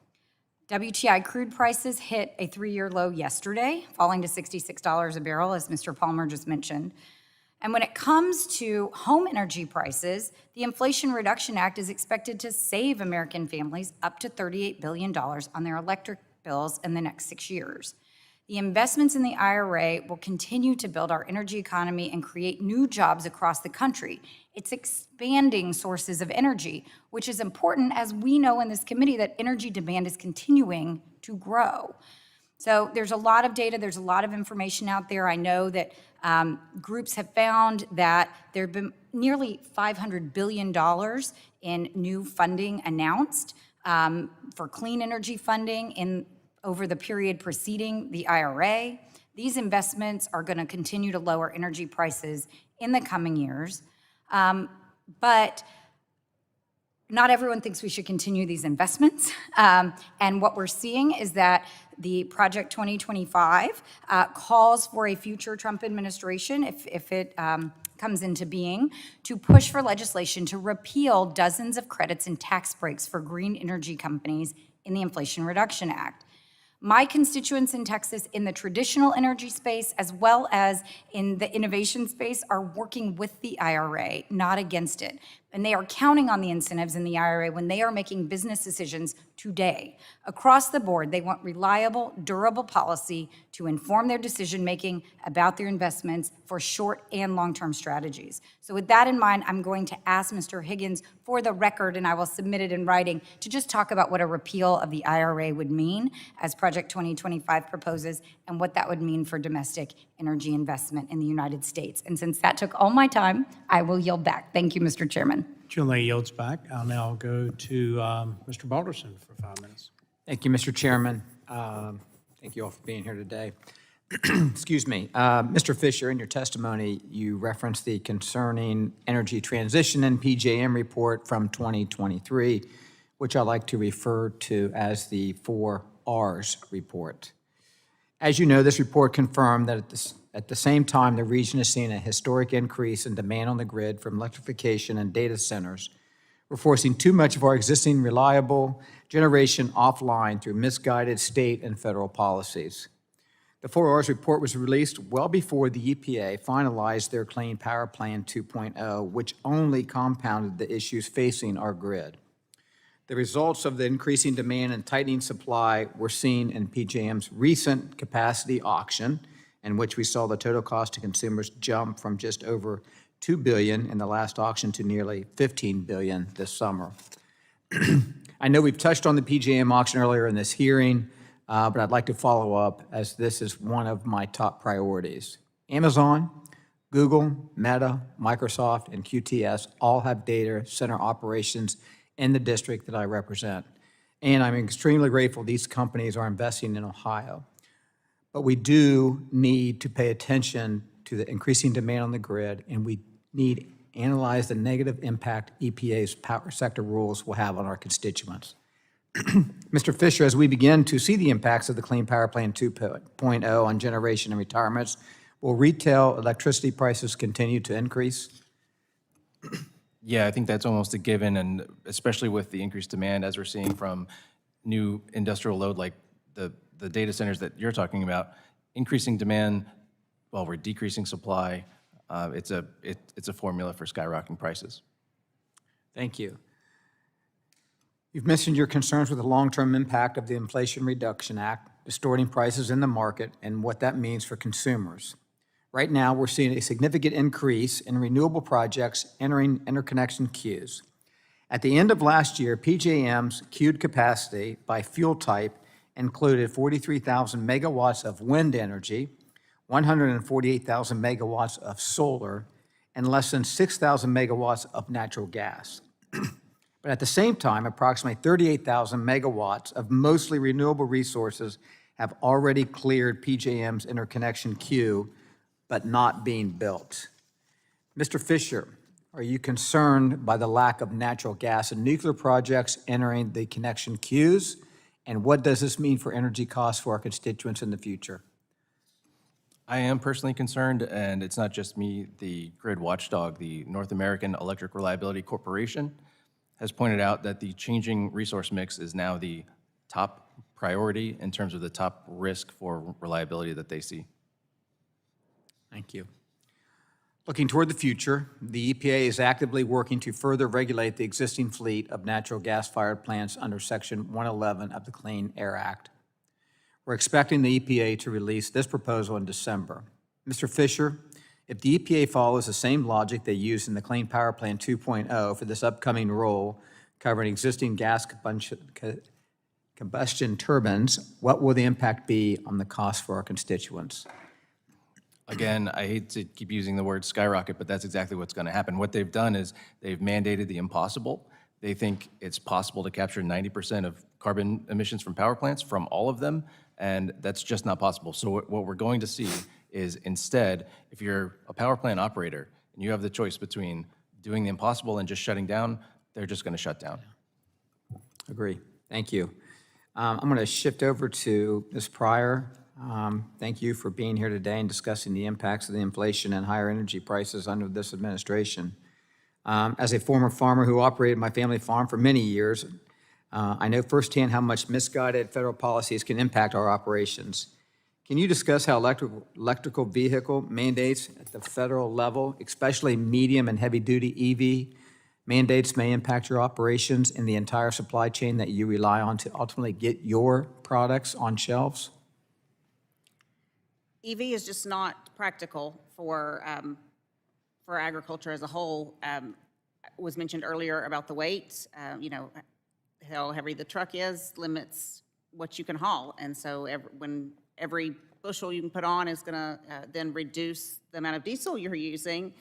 WTI crude prices hit a 3-year low yesterday, falling to $66 a barrel, as Mr. Palmer just mentioned. And when it comes to home energy prices, the Inflation Reduction Act is expected to save American families up to $38 billion on their electric bills in the next 6 years. The investments in the IRA will continue to build our energy economy and create new jobs across the country. It's expanding sources of energy, which is important, as we know in this committee that energy demand is continuing to grow. So there's a lot of data, there's a lot of information out there. I know that groups have found that there have been nearly $500 billion in new funding announced for clean energy funding over the period preceding the IRA. These investments are going to continue to lower energy prices in the coming years. But not everyone thinks we should continue these investments. And what we're seeing is that the Project 2025 calls for a future Trump administration, if it comes into being, to push for legislation to repeal dozens of credits and tax breaks for green energy companies in the Inflation Reduction Act. My constituents in Texas in the traditional energy space as well as in the innovation space are working with the IRA, not against it. And they are counting on the incentives in the IRA when they are making business decisions today. Across the board, they want reliable, durable policy to inform their decision-making about their investments for short and long-term strategies. So with that in mind, I'm going to ask Mr. Higgins for the record, and I will submit it in writing, to just talk about what a repeal of the IRA would mean as Project 2025 proposes and what that would mean for domestic energy investment in the United States. And since that took all my time, I will yield back. Thank you, Mr. Chairman. Julie yields back. I'll now go to Mr. Balderson for 5 minutes. Thank you, Mr. Chairman. Thank you all for being here today. Excuse me. Mr. Fisher, in your testimony, you referenced the concerning energy transition and PJM report from 2023, which I like to refer to as the 4 R's report. As you know, this report confirmed that at the same time, the region is seeing a historic increase in demand on the grid from electrification and data centers. We're forcing too much of our existing reliable generation offline through misguided state and federal policies. The 4 R's report was released well before the EPA finalized their Clean Power Plan 2.0, which only compounded the issues facing our grid. The results of the increasing demand and tightening supply were seen in PJM's recent capacity auction, in which we saw the total cost to consumers jump from just over $2 billion in the last auction to nearly $15 billion this summer. I know we've touched on the PJM auction earlier in this hearing, but I'd like to follow up, as this is one of my top priorities. Amazon, Google, Meta, Microsoft, and QTS all have data center operations in the district that I represent. And I'm extremely grateful these companies are investing in Ohio. But we do need to pay attention to the increasing demand on the grid, and we need to analyze the negative impact EPA's power sector rules will have on our constituents. Mr. Fisher, as we begin to see the impacts of the Clean Power Plan 2.0 on generation and retirements, will retail electricity prices continue to increase? Yeah, I think that's almost a given, and especially with the increased demand as we're seeing from new industrial load like the data centers that you're talking about, increasing demand while we're decreasing supply, it's a formula for skyrocketing prices. Thank you. You've mentioned your concerns with the long-term impact of the Inflation Reduction Act, distorting prices in the market, and what that means for consumers. Right now, we're seeing a significant increase in renewable projects entering interconnection queues. At the end of last year, PJM's queued capacity by fuel type included 43,000 megawatts of wind energy, 148,000 megawatts of solar, and less than 6,000 megawatts of natural gas. But at the same time, approximately 38,000 megawatts of mostly renewable resources have already cleared PJM's interconnection queue, but not being built. Mr. Fisher, are you concerned by the lack of natural gas and nuclear projects entering the connection queues? And what does this mean for energy costs for our constituents in the future? I am personally concerned, and it's not just me. The grid watchdog, the North American Electric Reliability Corporation, has pointed out that the changing resource mix is now the top priority in terms of the top risk for reliability that they see. Thank you. Looking toward the future, the EPA is actively working to further regulate the existing fleet of natural gas-fired plants under Section 111 of the Clean Air Act. We're expecting the EPA to release this proposal in December. Mr. Fisher, if the EPA follows the same logic they used in the Clean Power Plan 2.0 for this upcoming rule covering existing gas combustion turbines, what will the impact be on the cost for our constituents? Again, I hate to keep using the word skyrocket, but that's exactly what's going to happen. What they've done is they've mandated the impossible. They think it's possible to capture 90% of carbon emissions from power plants, from all of them, and that's just not possible. So what we're going to see is instead, if you're a power plant operator and you have the choice between doing the impossible and just shutting down, they're just going to shut down. Agree. Thank you. I'm going to shift over to Ms. Pryor. Thank you for being here today and discussing the impacts of the inflation and higher energy prices under this administration. As a former farmer who operated my family farm for many years, I know firsthand how much misguided federal policies can impact our operations. Can you discuss how electrical vehicle mandates at the federal level, especially medium and heavy-duty EV mandates, may impact your operations and the entire supply chain that you rely on to ultimately get your products on shelves? EV is just not practical for agriculture as a whole. Was mentioned earlier about the weight. How heavy the truck is limits what you can haul, and so when every bushel you can put on is going to then reduce the amount of diesel you're using,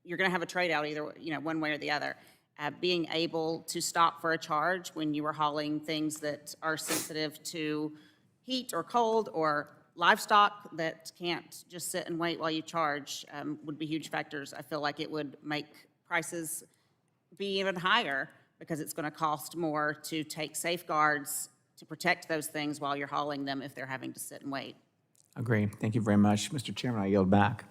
you're going to have a trade-out either one way or the other. Being able to stop for a charge when you are hauling things that are sensitive to heat or cold or livestock that can't just sit and wait while you charge would be huge factors. I feel like it would make prices be even higher because it's going to cost more to take safeguards to protect those things while you're hauling them if they're having to sit and wait. Agree. Thank you very much. Mr. Chairman, I yield back.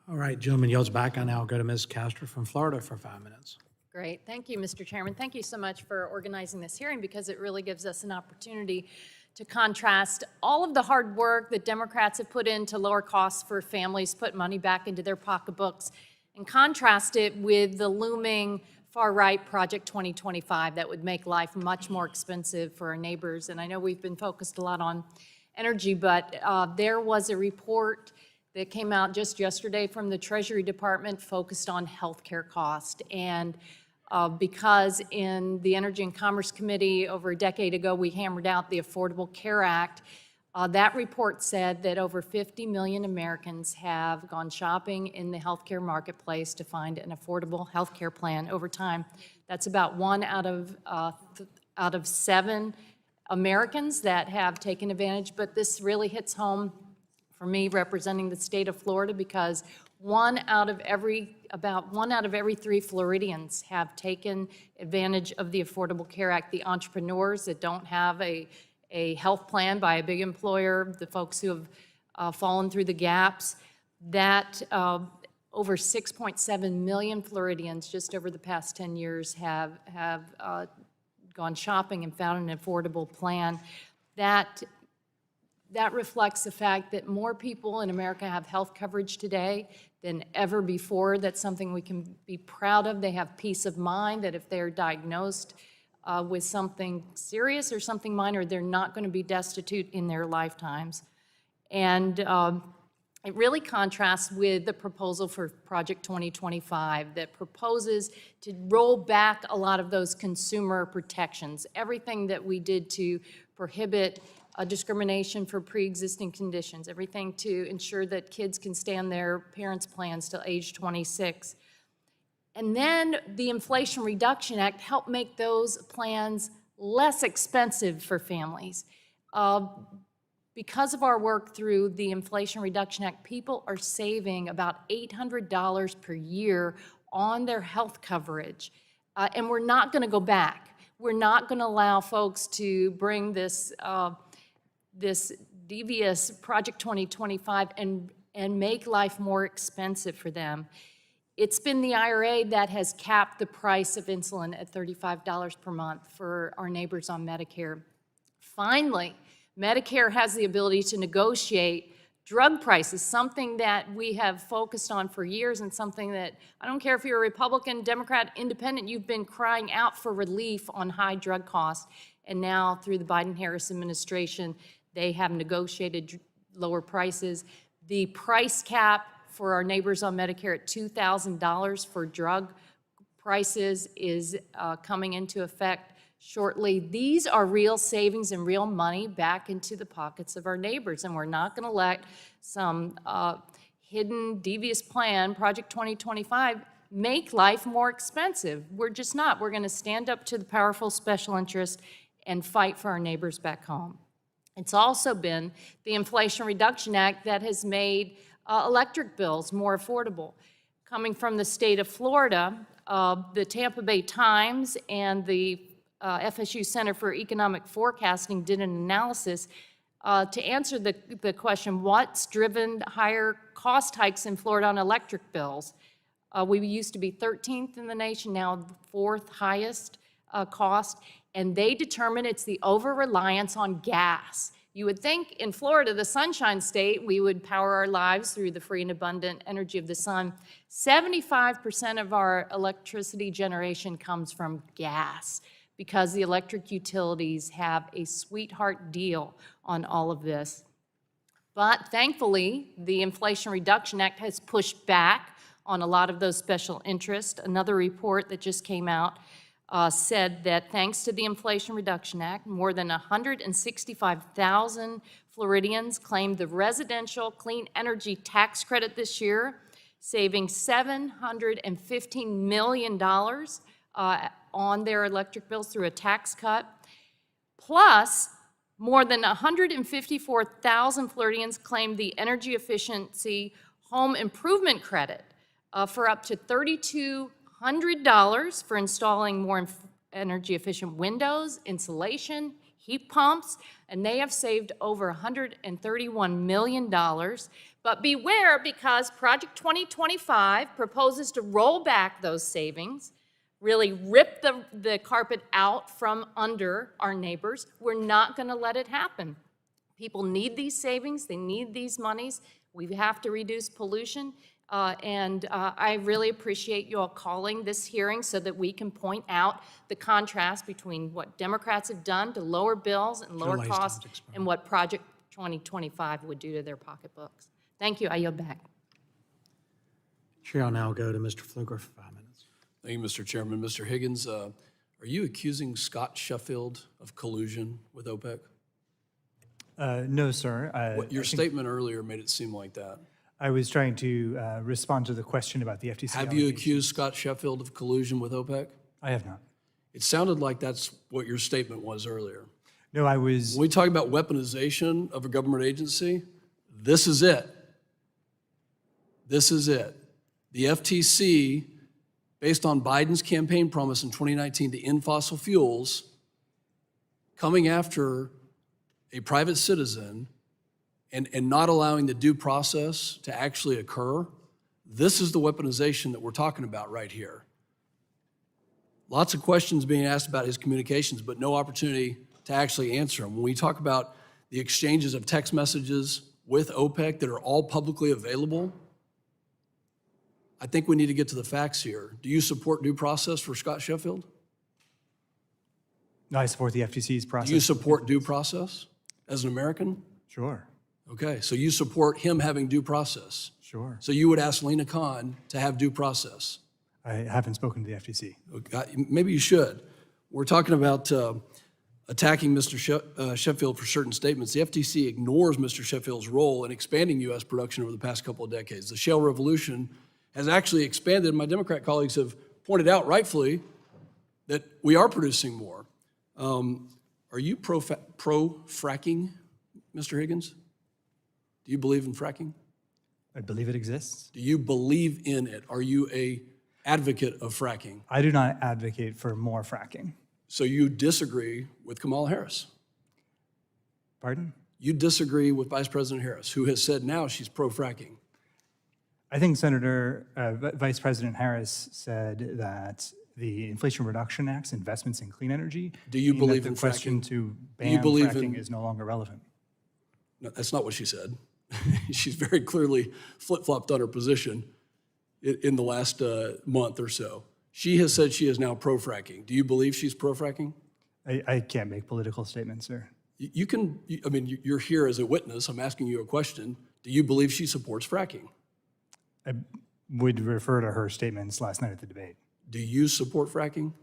All right, gentleman yields back. I now go to Ms. Castro from Florida for 5 minutes. Great. Thank you, Mr. Chairman. Thank you so much for organizing this hearing because it really gives us an opportunity to contrast all of the hard work that Democrats have put in to lower costs for families, put money back into their pocketbooks, and contrast it with the looming far-right Project 2025 that would make life much more expensive for our neighbors. And I know we've been focused a lot on energy, but there was a report that came out just yesterday from the Treasury Department focused on healthcare cost. And because in the Energy and Commerce Committee over a decade ago, we hammered out the Affordable Care Act, that report said that over 50 million Americans have gone shopping in the healthcare marketplace to find an affordable healthcare plan over time. That's about 1 out of 7 Americans that have taken advantage, but this really hits home for me representing the state of Florida because about 1 out of every 3 Floridians have taken advantage of the Affordable Care Act. The entrepreneurs that don't have a health plan by a big employer, the folks who have fallen through the gaps, that over 6.7 million Floridians just over the past 10 years have gone shopping and found an affordable plan. That reflects the fact that more people in America have health coverage today than ever before. That's something we can be proud of. They have peace of mind that if they're diagnosed with something serious or something minor, they're not going to be destitute in their lifetimes. And it really contrasts with the proposal for Project 2025 that proposes to roll back a lot of those consumer protections. Everything that we did to prohibit discrimination for pre-existing conditions, everything to ensure that kids can stay on their parents' plans till age 26. And then the Inflation Reduction Act helped make those plans less expensive for families. Because of our work through the Inflation Reduction Act, people are saving about $800 per year on their health coverage. And we're not going to go back. We're not going to allow folks to bring this, this devious Project 2025 and make life more expensive for them. It's been the IRA that has capped the price of insulin at $35 per month for our neighbors on Medicare. Finally, Medicare has the ability to negotiate drug prices, something that we have focused on for years and something that, I don't care if you're a Republican, Democrat, Independent, you've been crying out for relief on high drug costs. And now through the Biden-Harris administration, they have negotiated lower prices. The price cap for our neighbors on Medicare at $2,000 for drug prices is coming into effect shortly. These are real savings and real money back into the pockets of our neighbors, and we're not going to let some hidden, devious plan, Project 2025, make life more expensive. We're just not. We're going to stand up to the powerful special interest and fight for our neighbors back home. It's also been the Inflation Reduction Act that has made electric bills more affordable. Coming from the state of Florida, the Tampa Bay Times and the FSU Center for Economic Forecasting did an analysis to answer the question, what's driven higher cost hikes in Florida on electric bills? We used to be 13th in the nation, now 4th highest cost, and they determine it's the over-reliance on gas. You would think in Florida, the Sunshine State, we would power our lives through the free and abundant energy of the sun. 75% of our electricity generation comes from gas, because the electric utilities have a sweetheart deal on all of this. But thankfully, the Inflation Reduction Act has pushed back on a lot of those special interests. Another report that just came out said that thanks to the Inflation Reduction Act, more than 165,000 Floridians claimed the residential clean energy tax credit this year, saving $715 million on their electric bills through a tax cut. Plus, more than 154,000 Floridians claimed the energy efficiency home improvement credit for up to $3,200 for installing more energy efficient windows, insulation, heat pumps, and they have saved over $131 million. But beware, because Project 2025 proposes to roll back those savings, really rip the carpet out from under our neighbors. We're not going to let it happen. People need these savings. They need these monies. We have to reduce pollution. I really appreciate you all calling this hearing so that we can point out the contrast between what Democrats have done to lower bills and lower costs and what Project 2025 would do to their pocketbooks. Thank you. I yield back. Chair will now go to Mr. Pfluger for 5 minutes. Thank you, Mr. Chairman. Mr. Higgins, are you accusing Scott Sheffield of collusion with OPEC? No, sir. Your statement earlier made it seem like that. I was trying to respond to the question about the FTC. Have you accused Scott Sheffield of collusion with OPEC? I have not. It sounded like that's what your statement was earlier. No, I was... When we talk about weaponization of a government agency, this is it. This is it. The FTC, based on Biden's campaign promise in 2019 to end fossil fuels, coming after a private citizen and not allowing the due process to actually occur, this is the weaponization that we're talking about right here. Lots of questions being asked about his communications, but no opportunity to actually answer them. When we talk about the exchanges of text messages with OPEC that are all publicly available, I think we need to get to the facts here. Do you support due process for Scott Sheffield? No, I support the FTC's process. Do you support due process as an American? Sure. Okay, so you support him having due process. Sure. So you would ask Lena Khan to have due process. I haven't spoken to the FTC. Okay, maybe you should. We're talking about attacking Mr. Sheffield for certain statements. The FTC ignores Mr. Sheffield's role in expanding U.S. production over the past couple of decades. The shale revolution has actually expanded. My Democrat colleagues have pointed out rightfully that we are producing more. Are you pro-fracking, Mr. Higgins? Do you believe in fracking? I believe it exists. Do you believe in it? Are you a advocate of fracking? I do not advocate for more fracking. So you disagree with Kamala Harris? Pardon? You disagree with Vice President Harris, who has said now she's pro-fracking. I think Vice President Harris said that the Inflation Reduction Act's investments in clean energy. Do you mean that believe the in question fracking? to Do you ban believe fracking in- is no longer relevant? No, that's not what she said. She's very clearly flip-flopped on her position in the last month or so. She has said she is now pro-fracking. Do you believe she's pro-fracking? I can't make political statements, sir. You can, I mean, you're here as a witness. I'm asking you a question. Do you believe she supports fracking? I would refer to her statements last night at the debate. Do you support fracking?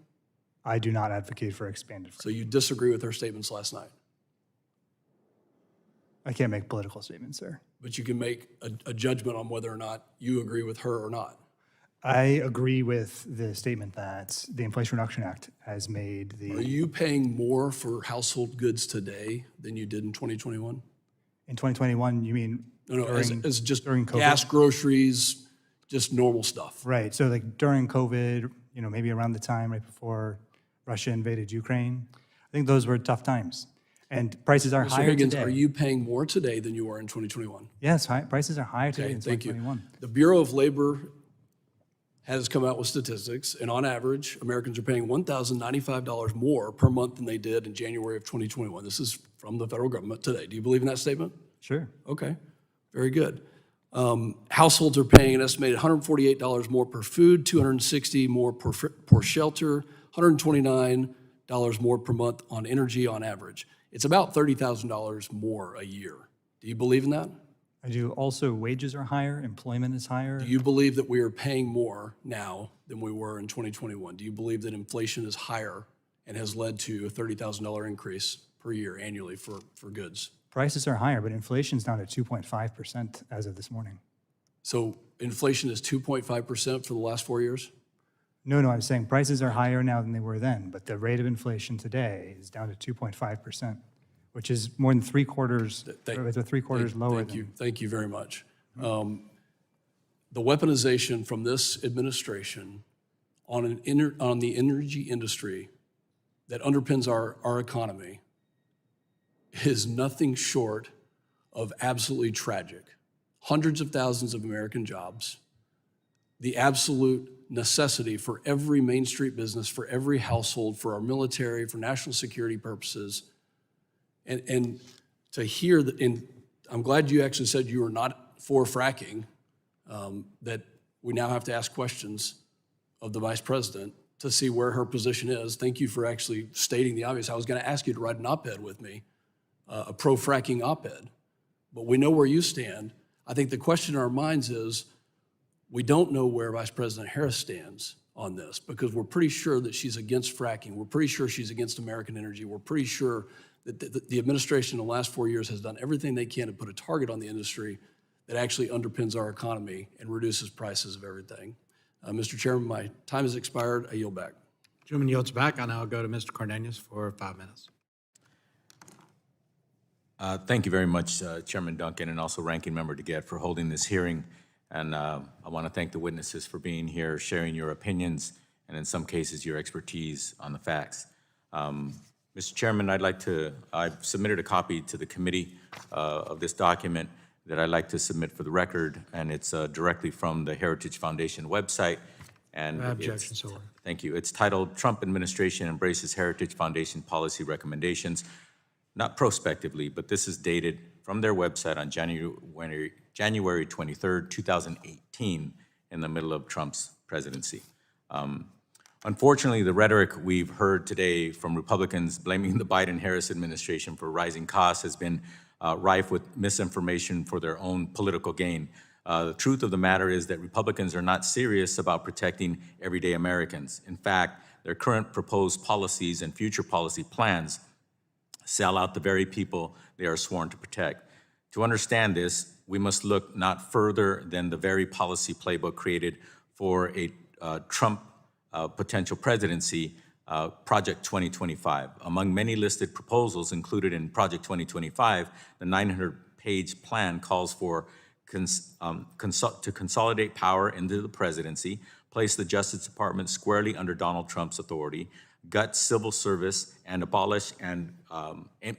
I do not advocate for expanded fracking. So you disagree with her statements last night? I can't make political statements, sir. But you can make a judgment on whether or not you agree with her or not. I agree with the statement that the Inflation Reduction Act has made the... Are you paying more for household goods today than you did in 2021? In 2021, you mean No, as just during COVID? gas, groceries, just normal stuff. Right, so like during COVID, maybe around the time right before Russia invaded Ukraine, I think those were tough times. And prices are Mr. higher Higgins, today. are you paying more today than you were in 2021? Yes, prices are higher today Okay, in thank you. 2021. The Bureau of Labor has come out with statistics, and on average, Americans are paying $1,095 more per month than they did in January of 2021. This is from the federal government today. Do you believe in that statement? Sure. Okay, very good. Households are paying an estimated $148 more per food, $260 more per shelter, $129 more per month on energy on average. It's about $30,000 more a year. Do you believe in that? I do. Also, wages are higher, employment is higher. Do you believe that we are paying more now than we were in 2021? Do you believe that inflation is higher and has led to a $30,000 increase per year annually for goods? Prices are higher, but inflation's down to 2.5% as of this morning. So inflation is 2.5% for the last 4 years? No, I'm saying prices are higher now than they were then, but the rate of inflation today is down to 2.5%, which is more than three quarters lower than. Thank you very much. The weaponization from this administration on the energy industry that underpins our economy is nothing short of absolutely tragic. Hundreds of thousands of American jobs, the absolute necessity for every Main Street business, for every household, for our military, for national security purposes. And to hear that, and I'm glad you actually said you were not for fracking, that we now have to ask questions of the Vice President to see where her position is. Thank you for actually stating the obvious. I was going to ask you to write an op-ed with me, a pro-fracking op-ed, but we know where you stand. I think the question in our minds is, we don't know where Vice President Harris stands on this because we're pretty sure that she's against fracking. We're pretty sure she's against American energy. We're pretty sure that the administration in the last 4 years has done everything they can to put a target on the industry that actually underpins our economy and reduces prices of everything. Mr. Chairman, my time has expired. I yield back. Gentleman yields back. I now go to Mr. Cardenas for 5 minutes. Thank you very much, Chairman Duncan, and also Ranking Member DeGette for holding this hearing. And I want to thank the witnesses for being here, sharing your opinions, and in some cases, your expertise on the facts. Mr. Chairman, I've submitted a copy to the committee of this document that I'd like to submit for the record, and it's directly from the Heritage Foundation website. And Objection, sir. Thank you. It's titled, Trump Administration Embraces Heritage Foundation Policy Recommendations. Not prospectively, but this is dated from their website on January 23rd, 2018, in the middle of Trump's presidency. Unfortunately, the rhetoric we've heard today from Republicans blaming the Biden-Harris administration for rising costs has been rife with misinformation for their own political gain. The truth of the matter is that Republicans are not serious about protecting everyday Americans. In fact, their current proposed policies and future policy plans sell out the very people they are sworn to protect. To understand this, we must look not further than the very policy playbook created for a Trump potential presidency, Project 2025. Among many listed proposals included in Project 2025, the 900-page plan calls for to consolidate power into the presidency, place the Justice Department squarely under Donald Trump's authority, gut civil service, and abolish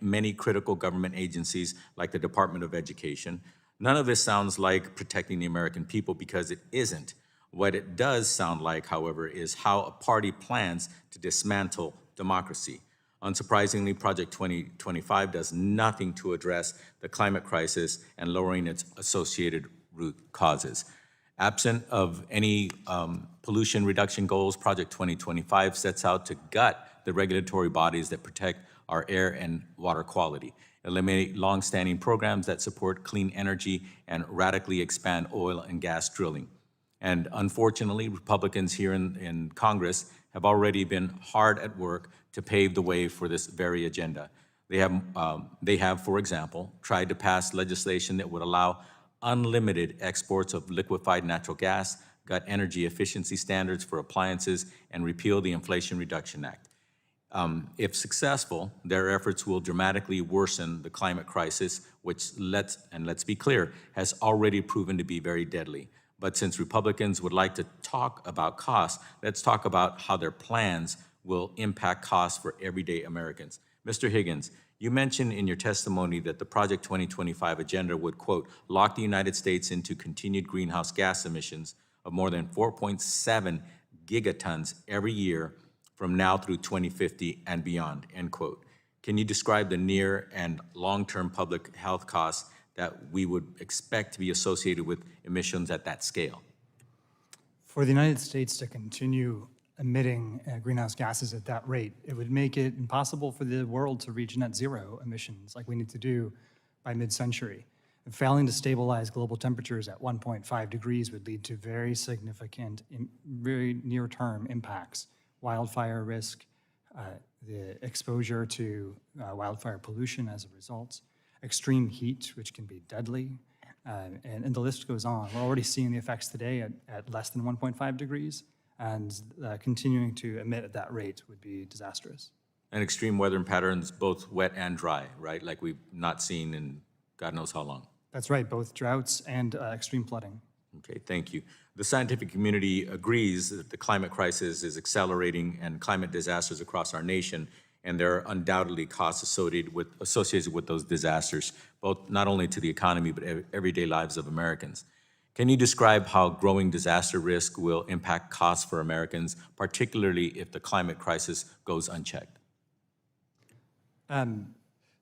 many critical government agencies like the Department of Education. None of this sounds like protecting the American people, because it isn't. What it does sound like, however, is how a party plans to dismantle democracy. Unsurprisingly, Project 2025 does nothing to address the climate crisis and lowering its associated root causes. Absent of any pollution reduction goals, Project 2025 sets out to gut the regulatory bodies that protect our air and water quality, eliminate longstanding programs that support clean energy, and radically expand oil and gas drilling. And unfortunately, Republicans here in Congress have already been hard at work to pave the way for this very agenda. They have, for example, tried to pass legislation that would allow unlimited exports of liquefied natural gas, gut energy efficiency standards for appliances, and repeal the Inflation Reduction Act. If successful, their efforts will dramatically worsen the climate crisis, which, let's be clear, has already proven to be very deadly. But since Republicans would like to talk about costs, let's talk about how their plans will impact costs for everyday Americans. Mr. Higgins, you mentioned in your testimony that the Project 2025 agenda would, quote, lock the United States into continued greenhouse gas emissions of more than 4.7 gigatons every year from now through 2050 and beyond, end quote. Can you describe the near and long-term public health costs that we would expect to be associated with emissions at that scale? For the United States to continue emitting greenhouse gases at that rate, it would make it impossible for the world to reach net zero emissions like we need to do by mid-century. And failing to stabilize global temperatures at 1.5 degrees would lead to very significant, very near-term impacts: wildfire risk, the exposure to wildfire pollution as a result, extreme heat, which can be deadly, and the list goes on. We're already seeing the effects today at less than 1.5 degrees, and continuing to emit at that rate would be disastrous. And extreme weather patterns, both wet and dry, right? Like we've not seen in God knows how long. That's right, both droughts and extreme flooding. Okay, thank you. The scientific community agrees that the climate crisis is accelerating and climate disasters across our nation, and there are undoubtedly costs associated with those disasters, both not only to the economy, but everyday lives of Americans. Can you describe how growing disaster risk will impact costs for Americans, particularly if the climate crisis goes unchecked?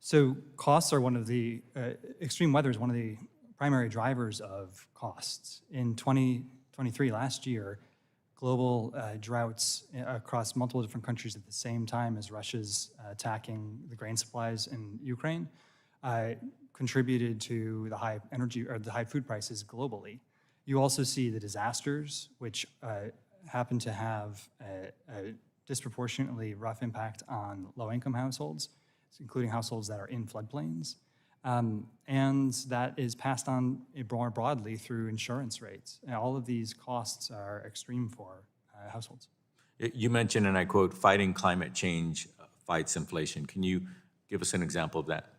So costs are one of the, extreme weather is one of the primary drivers of costs. In 2023, last year, global droughts across multiple different countries at the same time as Russia's attacking the grain supplies in Ukraine contributed to the high energy or the high food prices globally. You also see the disasters, which happen to have a disproportionately rough impact on low-income households, including households that are in floodplains. And that is passed on more broadly through insurance rates. And all of these costs are extreme for households. You mentioned, and I quote, fighting climate change fights inflation. Can you give us an example of that?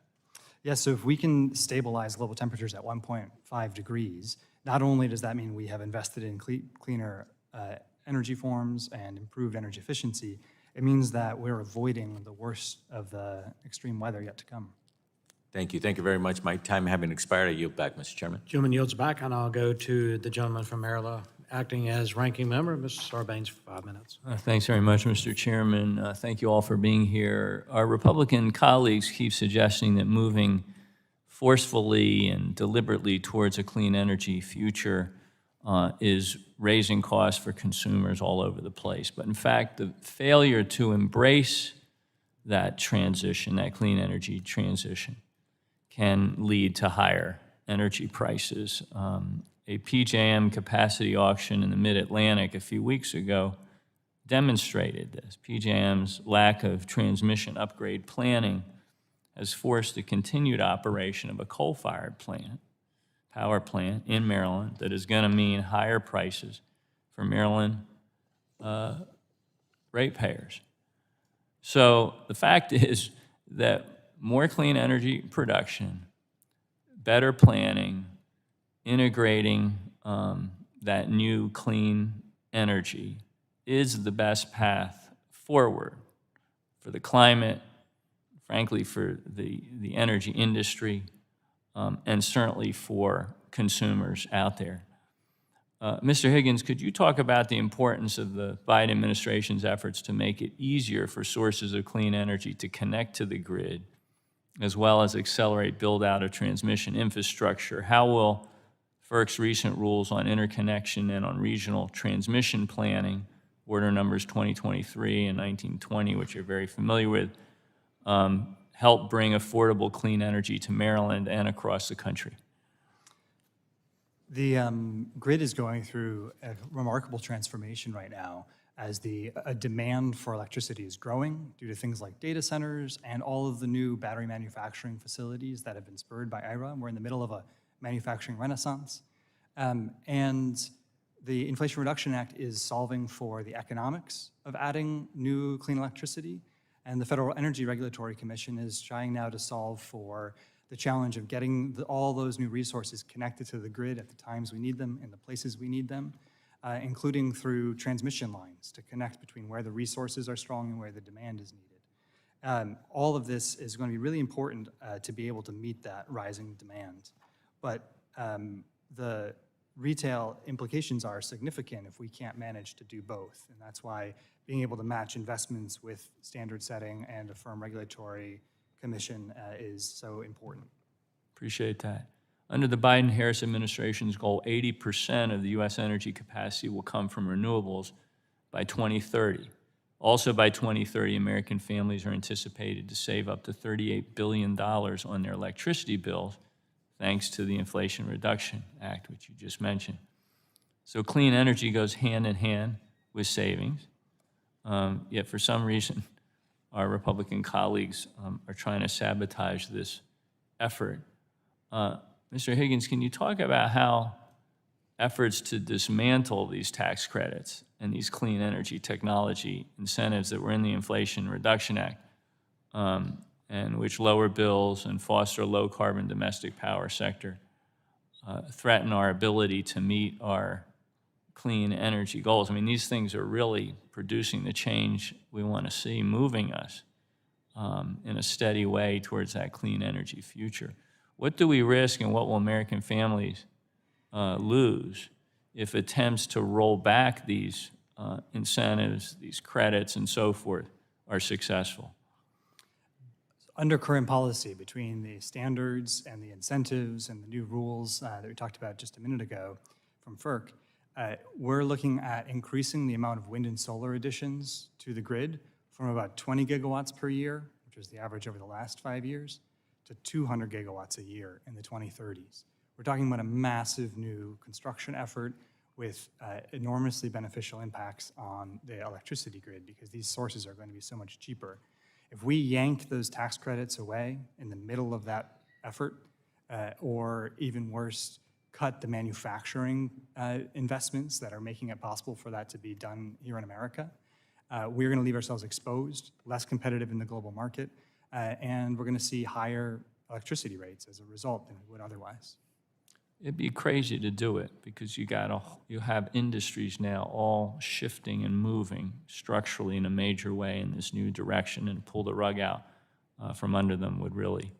Yes, so if we can stabilize global temperatures at 1.5 degrees, not only does that mean we have invested in cleaner energy forms and improved energy efficiency, it means that we're avoiding the worst of the extreme weather yet to come. Thank you. Thank you very much. My time having expired, I yield back, Mr. Chairman. Gentleman yields back, and I'll go to the gentleman from Maryland, acting as ranking member, Mr. Sarbanes, for 5 minutes. Thanks very much, Mr. Chairman. Thank you all for being here. Our Republican colleagues keep suggesting that moving forcefully and deliberately towards a clean energy future is raising costs for consumers all over the place. But in fact, the failure to embrace that transition, that clean energy transition, can lead to higher energy prices. A PJM capacity auction in the Mid-Atlantic a few weeks ago demonstrated this. PJM's lack of transmission upgrade planning has forced the continued operation of a coal-fired plant, power plant in Maryland that is going to mean higher prices for Maryland ratepayers. So the fact is that more clean energy production, better planning, integrating that new clean energy is the best path forward for the climate, frankly, for the energy industry, and certainly for consumers out there. Mr. Higgins, could you talk about the importance of the Biden administration's efforts to make it easier for sources of clean energy to connect to the grid, as well as accelerate build-out of transmission infrastructure? How will FERC's recent rules on interconnection and on regional transmission planning, order numbers 2023 and 1920, which you're very familiar with, help bring affordable clean energy to Maryland and across the country? The grid is going through a remarkable transformation right now as a demand for electricity is growing due to things like data centers and all of the new battery manufacturing facilities that have been spurred by IRA. We're in the middle of a manufacturing renaissance. And the Inflation Reduction Act is solving for the economics of adding new clean electricity. And the Federal Energy Regulatory Commission is trying now to solve for the challenge of getting all those new resources connected to the grid at the times we need them, in the places we need them, including through transmission lines to connect between where the resources are strong and where the demand is needed. All of this is going to be really important to be able to meet that rising demand. But the retail implications are significant if we can't manage to do both. And that's why being able to match investments with standard setting and a firm regulatory commission is so important. Appreciate that. Under the Biden-Harris administration's goal, 80% of the U.S. energy capacity will come from renewables by 2030. Also by 2030, American families are anticipated to save up to $38 billion on their electricity bills, thanks to the Inflation Reduction Act, which you just mentioned. So clean energy goes hand in hand with savings, yet for some reason, our Republican colleagues are trying to sabotage this effort. Mr. Higgins, can you talk about how efforts to dismantle these tax credits and these clean energy technology incentives that were in the Inflation Reduction Act, and which lower bills and foster a low-carbon domestic power sector, threaten our ability to meet our clean energy goals? I mean, these things are really producing the change we want to see, moving us in a steady way towards that clean energy future. What do we risk, and what will American families lose if attempts to roll back these incentives, these credits, and so forth are successful? Under current policy, between the standards and the incentives and the new rules that we talked about just a minute ago from FERC, we're looking at increasing the amount of wind and solar additions to the grid from about 20 gigawatts per year, which is the average over the last 5 years, to 200 gigawatts a year in the 2030s. We're talking about a massive new construction effort with enormously beneficial impacts on the electricity grid because these sources are going to be so much cheaper. If we yank those tax credits away in the middle of that effort, or even worse, cut the manufacturing investments that are making it possible for that to be done here in America, we're going to leave ourselves exposed, less competitive in the global market, and we're going to see higher electricity rates as a result than we would otherwise. It'd be crazy to do it because you have industries now all shifting and moving structurally in a major way in this new direction, and pull the rug out from under them would really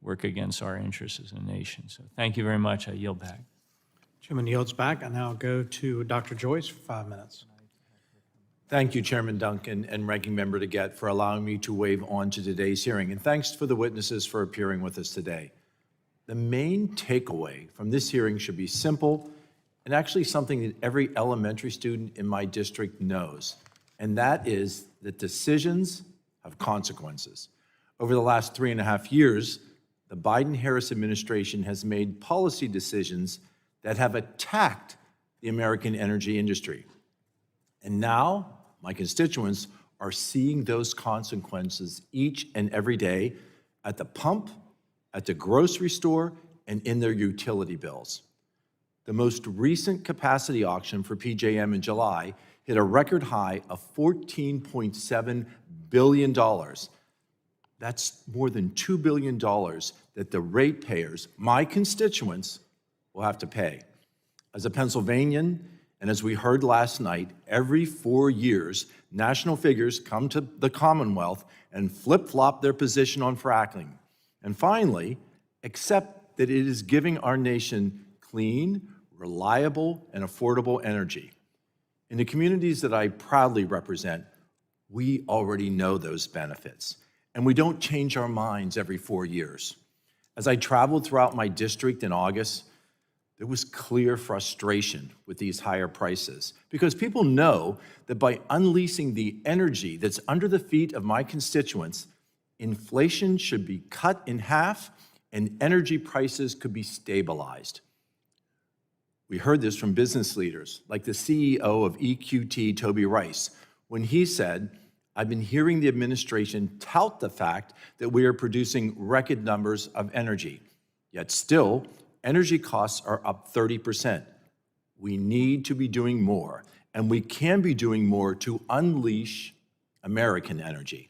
work against our interests as a nation. So thank you very much. I yield back. Chairman yields back. I now go to Dr. Joyce for 5 minutes. Thank you, Chairman Duncan and Ranking Member DeGette, for allowing me to waive on to today's hearing. And thanks for the witnesses for appearing with us today. The main takeaway from this hearing should be simple and actually something that every elementary student in my district knows, and that is that decisions have consequences. Over the last 3.5 years, the Biden-Harris administration has made policy decisions that have attacked the American energy industry. And now, my constituents are seeing those consequences each and every day at the pump, at the grocery store, and in their utility bills. The most recent capacity auction for PJM in July hit a record high of $14.7 billion. That's more than $2 billion that the ratepayers, my constituents, will have to pay. As a Pennsylvanian, and as we heard last night, every 4 years, national figures come to the Commonwealth and flip-flop their position on fracking. And finally, accept that it is giving our nation clean, reliable, and affordable energy. In the communities that I proudly represent, we already know those benefits, and we don't change our minds every 4 years. As I traveled throughout my district in August, there was clear frustration with these higher prices because people know that by unleashing the energy that's under the feet of my constituents, inflation should be cut in half and energy prices could be stabilized. We heard this from business leaders like the CEO of EQT, Toby Rice, when he said, "I've been hearing the administration tout the fact that we are producing record numbers of energy, yet still, energy costs are up 30%. We need to be doing more, and we can be doing more to unleash American energy.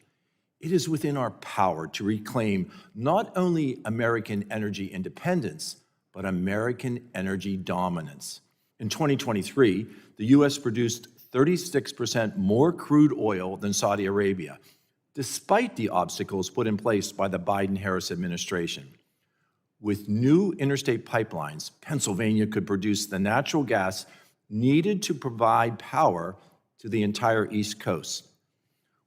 It is within our power to reclaim not only American energy independence, but American energy dominance. In 2023, the U.S. produced 36% more crude oil than Saudi Arabia, despite the obstacles put in place by the Biden-Harris administration. With new interstate pipelines, Pennsylvania could produce the natural gas needed to provide power to the entire East Coast.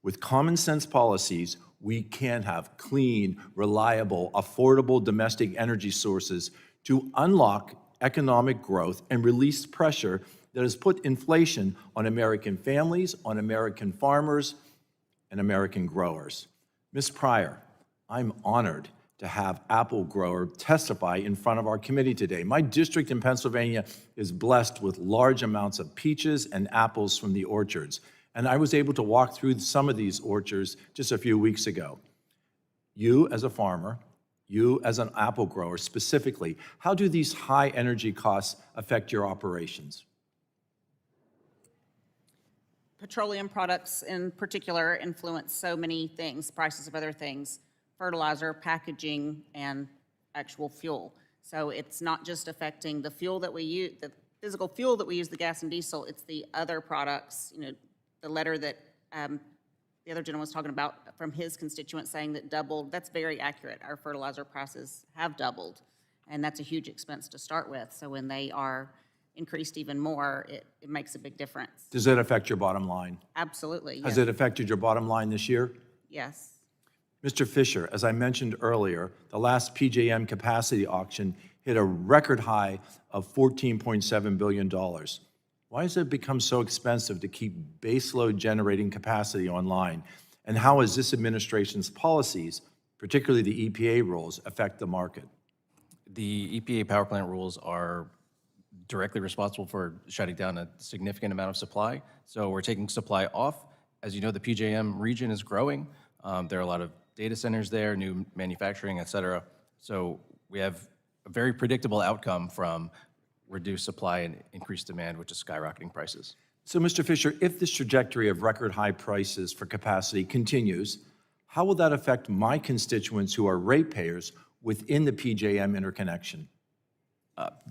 With common sense policies, we can have clean, reliable, affordable domestic energy sources to unlock economic growth and release pressure that has put inflation on American families, on American farmers, and American growers. Ms. Pryor, I'm honored to have apple grower testify in front of our committee today. My district in Pennsylvania is blessed with large amounts of peaches and apples from the orchards, and I was able to walk through some of these orchards just a few weeks ago. You as a farmer, you as an apple grower specifically, how do these high energy costs affect your operations? Petroleum products in particular influence so many things, prices of other things, fertilizer, packaging, and actual fuel. So it's not just affecting the fuel that we use, the physical fuel that we use, the gas and diesel, it's the other products, the letter that the other gentleman was talking about from his constituent saying that doubled, that's very accurate. Our fertilizer prices have doubled, and that's a huge expense to start with. So when they are increased even more, it makes a big difference. Does it affect your bottom line? Absolutely, yes. Has it affected your bottom line this year? Yes. Mr. Fisher, as I mentioned earlier, the last PJM capacity auction hit a record high of $14.7 billion. Why has it become so expensive to keep baseload generating capacity online? And how has this administration's policies, particularly the EPA rules, affect the market? The EPA power plant rules are directly responsible for shutting down a significant amount of supply. So we're taking supply off. As you know, the PJM region is growing. There are a lot of data centers there, new manufacturing, et cetera. So we have a very predictable outcome from reduced supply and increased demand, which is skyrocketing prices. So, Mr. Fisher, if this trajectory of record high prices for capacity continues, how will that affect my constituents who are ratepayers within the PJM interconnection?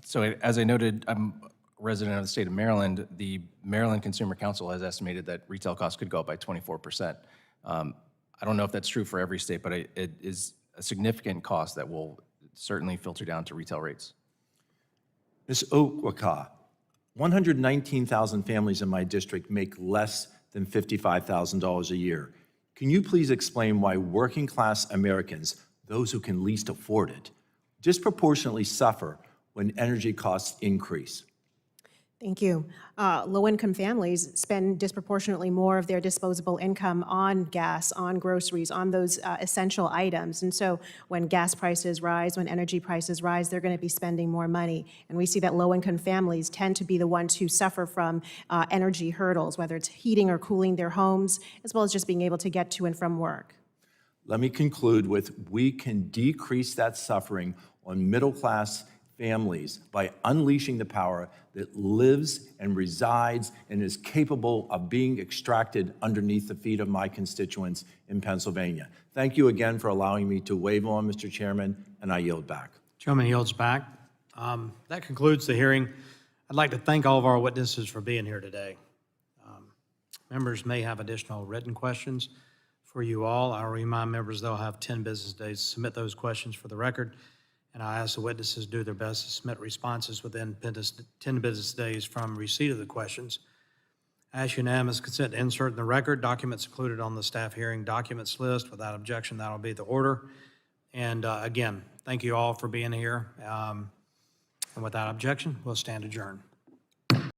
So as I noted, I'm a resident of the state of Maryland. The Maryland Consumer Council has estimated that retail costs could go up by 24%. I don't know if that's true for every state, but it is a significant cost that will certainly filter down to retail rates. Ms. Onwuka, 119,000 families in my district make less than $55,000 a year. Can you please explain why working class Americans, those who can least afford it, disproportionately suffer when energy costs increase? Thank you. Low-income families spend disproportionately more of their disposable income on gas, on groceries, on those essential items. And so when gas prices rise, when energy prices rise, they're going to be spending more money. And we see that low-income families tend to be the ones who suffer from energy hurdles, whether it's heating or cooling their homes, as well as just being able to get to and from work. Let me conclude with, we can decrease that suffering on middle-class families by unleashing the power that lives and resides and is capable of being extracted underneath the feet of my constituents in Pennsylvania. Thank you again for allowing me to wave on, Mr. Chairman, and I yield back. Chairman yields back. That concludes the hearing. I'd like to thank all of our witnesses for being here today. Members may have additional written questions for you all. I'll remind members they'll have 10 business days to submit those questions for the record, and I ask the witnesses to do their best to submit responses within 10 business days from receipt of the questions. I ask unanimous consent to insert in the record documents included on the staff hearing documents list. Without objection, that'll be the order. And again, thank you all for being here. And without objection, we'll stand adjourned.